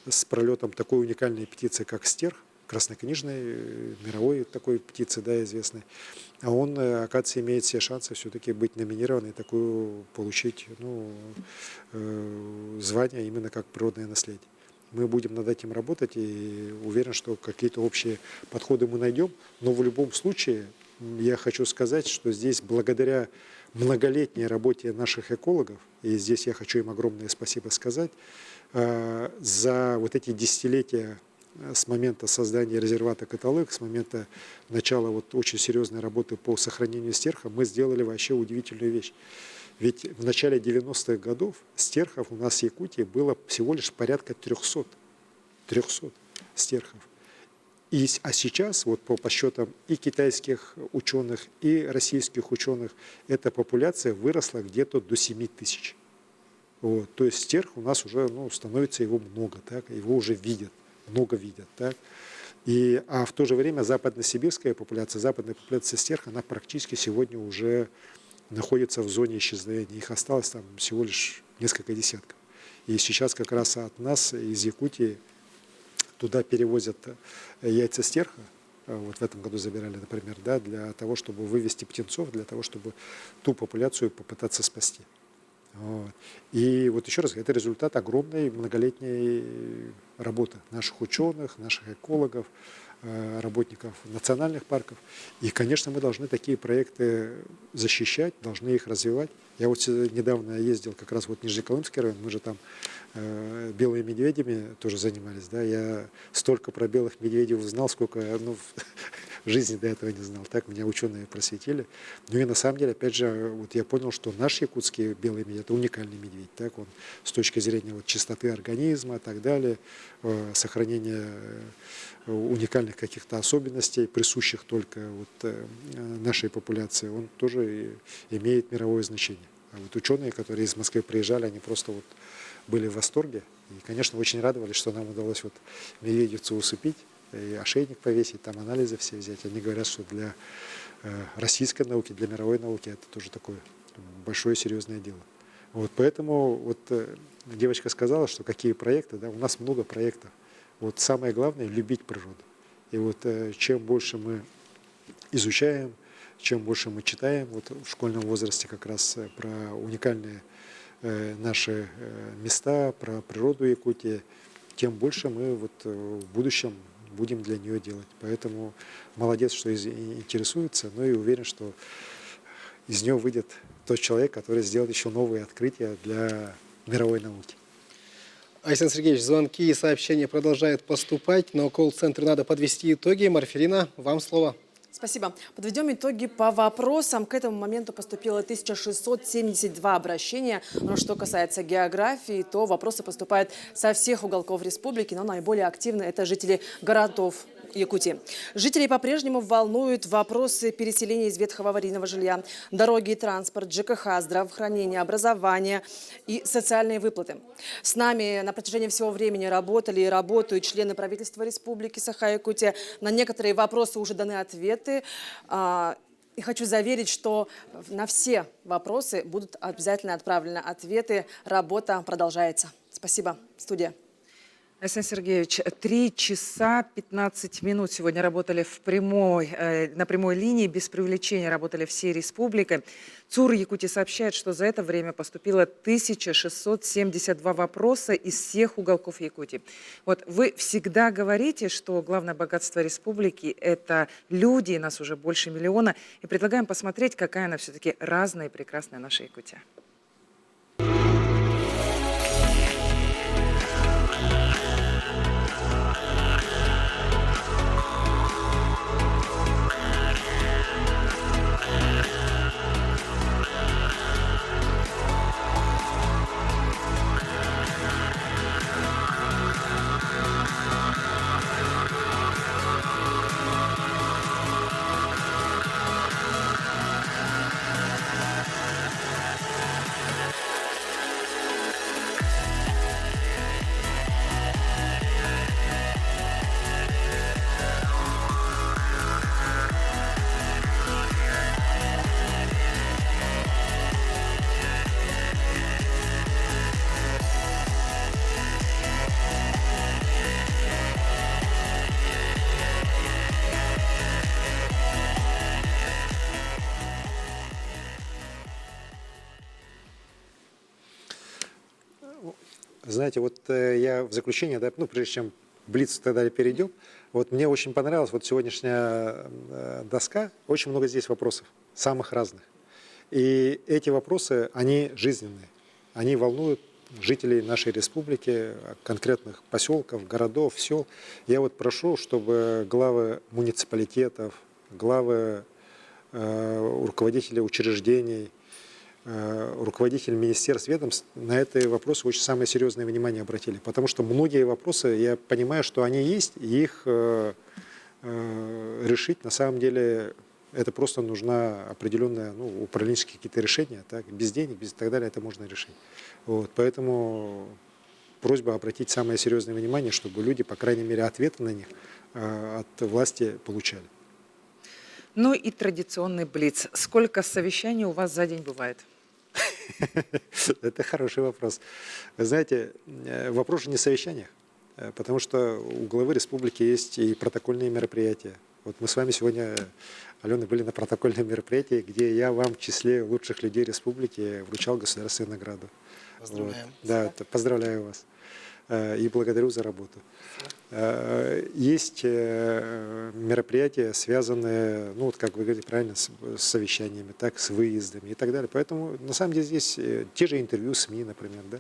с пролетом такой уникальной птицы, как стерх, краснокнижной, мировой такой птицы, да, известной, а он, оказывается, имеет все шансы все-таки быть номинированным и такую получить, ну, звание именно как природное наследие. Мы будем над этим работать и уверен, что какие-то общие подходы мы найдем, но в любом случае я хочу сказать, что здесь благодаря многолетней работе наших экологов, и здесь я хочу им огромное спасибо сказать, за вот эти десятилетия с момента создания резервата Каталык, с момента начала вот очень серьезной работы по сохранению стерха, мы сделали вообще удивительную вещь. Ведь в начале 90-х годов стерхов у нас в Якутии было всего лишь порядка 300 стерхов. А сейчас, вот по подсчетам и китайских ученых, и российских ученых, эта популяция выросла где-то до 7 тысяч. Вот. То есть стерх у нас уже становится его много, так? Его уже видят, много видят. Так? А в то же время западносибирская популяция, западная популяция стерха, она практически сегодня уже находится в зоне исчезновения. Их осталось там всего лишь несколько десятков. И сейчас как раз от нас из Якутии туда перевозят яйца стерха, вот в этом году забирали, например, да, для того, чтобы вывести птенцов, для того, чтобы ту популяцию попытаться спасти. Вот. И вот еще раз, это результат огромной многолетней работы наших ученых, наших экологов, работников национальных парков. И, конечно, мы должны такие проекты защищать, должны их развивать. Я вот недавно ездил как раз вот в Нижнеколымский район, мы же там белыми медведями тоже занимались. Да? Я столько про белых медведей узнал, сколько в жизни до этого не знал. Так меня ученые просветили. Ну и на самом деле, опять же, вот я понял, что наш якутский белый медведь – это уникальный медведь. Так? Он с точки зрения вот чистоты организма и так далее, сохранения уникальных каких-то особенностей, присущих только вот нашей популяции, он тоже имеет мировое значение. А вот ученые, которые из Москвы приезжали, они просто вот были в восторге. И, конечно, очень радовались, что нам удалось вот медведицу усыпить, и ошейник повесить, там анализы все взять. Они говорят, что для российской науки, для мировой науки это тоже такое большое серьезное дело. Вот поэтому вот девочка сказала, что какие проекты, да, у нас много проектов. Вот самое главное – любить природу. И вот чем больше мы изучаем, чем больше мы читаем, вот в школьном возрасте как раз про уникальные наши места, про природу Якутии, тем больше мы вот в будущем будем для нее делать. Поэтому молодец, что интересуется, но и уверен, что из нее выйдет тот человек, который сделает еще новые открытия для мировой науки. Айсен Сергеевич, звонки и сообщения продолжают поступать, но колл-центру надо подвести итоги. Марферина, вам слово. Спасибо. Подведем итоги по вопросам. К этому моменту поступило 1672 обращения. Но что касается географии, то вопросы поступают со всех уголков республики, но наиболее активны это жители городов Якутии. Жителей по-прежнему волнуют вопросы переселения из ветхого аварийного жилья, дороги и транспорт, ЖКХ, здравоохранение, образование и социальные выплаты. С нами на протяжении всего времени работали и работают члены правительства Республики Саха-Якутия. На некоторые вопросы уже даны ответы. И хочу заверить, что на все вопросы будут обязательно отправлены ответы. Работа продолжается. Спасибо. Студия. Айсен Сергеевич, 3 часа 15 минут сегодня работали на прямой линии, без привлечения работали всей республикой. ЦУР Якутии сообщает, что за это время поступило 1672 вопроса из всех уголков Якутии. Вот вы всегда говорите, что главное богатство республики – это люди, нас уже больше миллиона, и предлагаем посмотреть, какая она все-таки разная и прекрасная наша Якутия. Знаете, вот я в заключение, да, прежде чем блиц тогда перейдем, вот мне очень понравилась вот сегодняшняя доска, очень много здесь вопросов, самых разных. И эти вопросы, они жизненные, они волнуют жителей нашей республики, конкретных поселков, городов, сел. Я вот прошу, чтобы главы муниципалитетов, главы руководители учреждений, руководители министерств, ведомств на эти вопросы очень самое серьезное внимание обратили. Потому что многие вопросы, я понимаю, что они есть, и их решить на самом деле это просто нужна определенная, управленческие какие-то решения. Так? Без денег, без и так далее это можно решить. Вот. Поэтому просьба обратить самое серьезное внимание, чтобы люди, по крайней мере, ответы на них от власти получали. Ну и традиционный блиц. Сколько совещаний у вас за день бывает? Это хороший вопрос. Вы знаете, вопрос же не в совещаниях, потому что у главы республики есть и протокольные мероприятия. Вот мы с вами сегодня, Алена, были на протокольном мероприятии, где я вам в числе лучших людей республики вручал государственную награду. Поздравляем. Вот. Да, поздравляю вас. и благодарю за работу. Есть мероприятия, связанные, ну, вот как вы говорите правильно, с совещаниями, так, с выездами и так далее. Поэтому, на самом деле, здесь те же интервью СМИ, например. Да?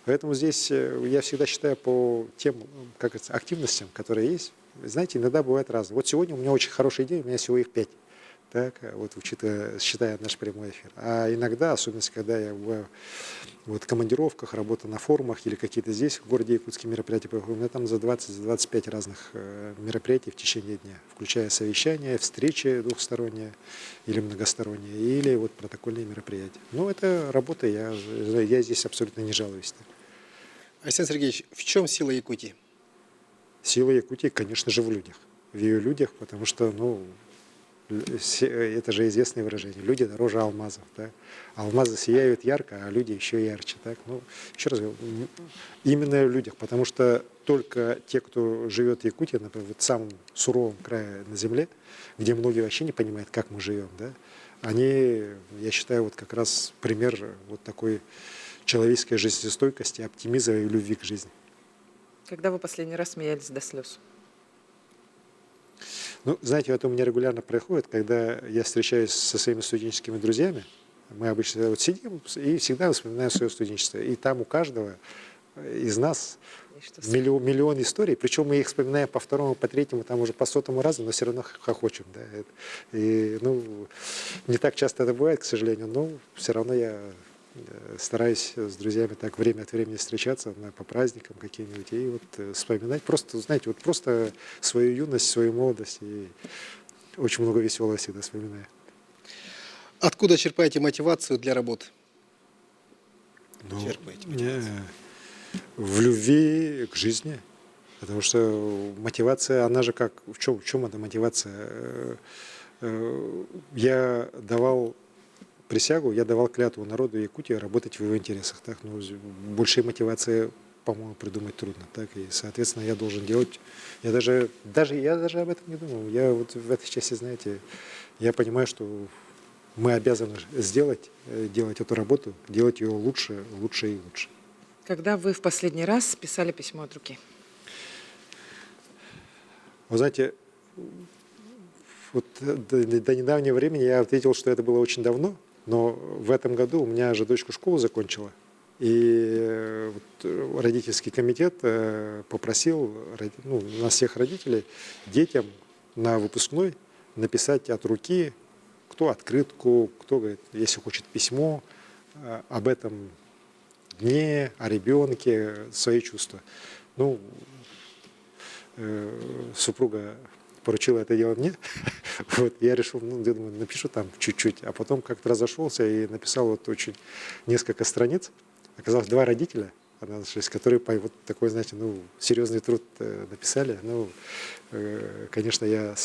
Поэтому здесь я всегда считаю по тем, как говорится, активностям, которые есть, знаете, иногда бывает разное. Вот сегодня у меня очень хороший день, у меня всего их 5. Так, вот, считая наш прямой эфир. А иногда, особенно когда я бываю вот, в командировках, работа на форумах или какие-то здесь, в городе Якутске мероприятия, у меня там за 20-25 разных мероприятий в течение дня, включая совещания, встречи двухсторонние или многосторонние, или вот протокольные мероприятия. Ну, это работа, я здесь абсолютно не жалуюсь. Айсен Сергеевич, в чем сила Якутии? Сила Якутии, конечно же, в людях. В ее людях, потому что, ну, это же известное выражение. Люди дороже алмазов. Да? Алмазы сияют ярко, а люди еще ярче. Так? Ну, еще раз говорю, именно в людях, потому что только те, кто живет в Якутии, например, в самом суровом крае на земле, где многие вообще не понимают, как мы живем, да? Они, я считаю, вот как раз пример вот такой человеческой жизнестойкости, оптимизма и любви к жизни. Когда вы последний раз смеялись до слез? Ну, знаете, это у меня регулярно происходит, когда я встречаюсь со своими студенческими друзьями. Мы обычно вот сидим и всегда вспоминаем свое студенчество. И там у каждого из нас миллион историй. Причем мы их вспоминаем по второму, по третьему, там уже по 100-му разу, но все равно хохочем. Да? И, ну, не так часто это бывает, к сожалению, но все равно я стараюсь с друзьями так время от времени встречаться по праздникам каким-нибудь и вот вспоминать просто, знаете, вот просто свою юность, свою молодость. И очень много веселого всегда вспоминаю. Откуда черпаете мотивацию для работы? Ну, в любви к жизни. Потому что мотивация, она же как, в чем эта мотивация? Я давал присягу, я давал клятву народу Якутии работать в его интересах. Так? Ну, большей мотивации, по-моему, придумать трудно. Так? И, соответственно, я должен делать... Я даже об этом не думал. Я вот в этой части, знаете, я понимаю, что мы обязаны делать эту работу, делать ее лучше, лучше и лучше. Когда вы в последний раз писали письмо от руки? Вы знаете, вот до недавнего времени я ответил, что это было очень давно, но в этом году у меня же дочка школу закончила, и вот родительский комитет попросил нас всех родителей детям на выпускной написать от руки, кто открытку, кто, говорит, если хочет, письмо об этом дне, о ребенке, свои чувства. Ну, супруга поручила это дело мне. Вот, я решил, думаю, напишу там чуть-чуть, а потом как-то разошелся и написал вот очень несколько страниц. Оказалось, 2 родителя, которые вот такой, знаете, серьезный труд написали. Ну, конечно, я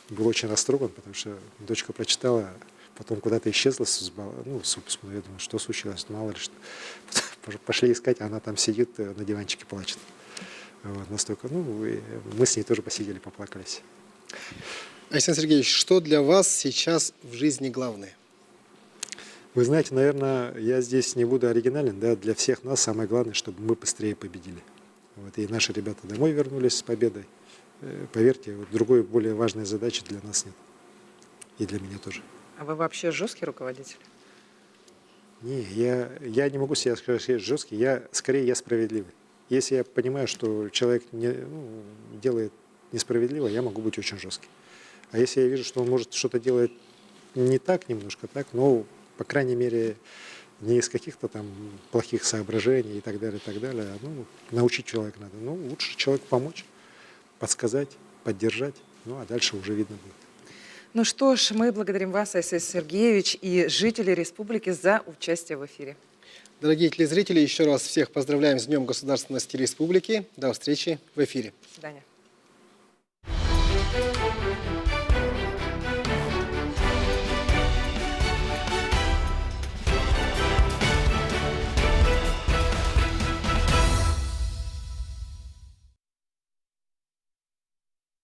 был очень растроган, потому что дочка прочитала, потом куда-то исчезла с выпускной. Я думаю, что случилось, мало ли что. Пошли искать, а она там сидит на диванчике, плачет. Вот, настолько, мы с ней тоже посидели, поплакались. Айсен Сергеевич, что для вас сейчас в жизни главное? Вы знаете, наверное, я здесь не буду оригинален, да, для всех нас самое главное, чтобы мы быстрее победили. Вот, и наши ребята домой вернулись с победой. Поверьте, другой, более важной задачи для нас нет. И для меня тоже. А вы вообще жесткий руководитель? Не, я не могу себя сказать, что я жесткий, я справедливый. Если я понимаю, что человек делает несправедливо, я могу быть очень жестким. А если я вижу, что он может что-то делать не так немножко, так, но, по крайней мере, не из каких-то там плохих соображений и так далее, научить человека надо. Лучше человеку помочь, подсказать, поддержать, а дальше уже видно будет. Ну что ж, мы благодарим вас, Айсен Сергеевич, и жителей республики за участие в эфире. Дорогие телезрители, еще раз всех поздравляем с Днем государственности республики. До встречи в эфире. До свидания.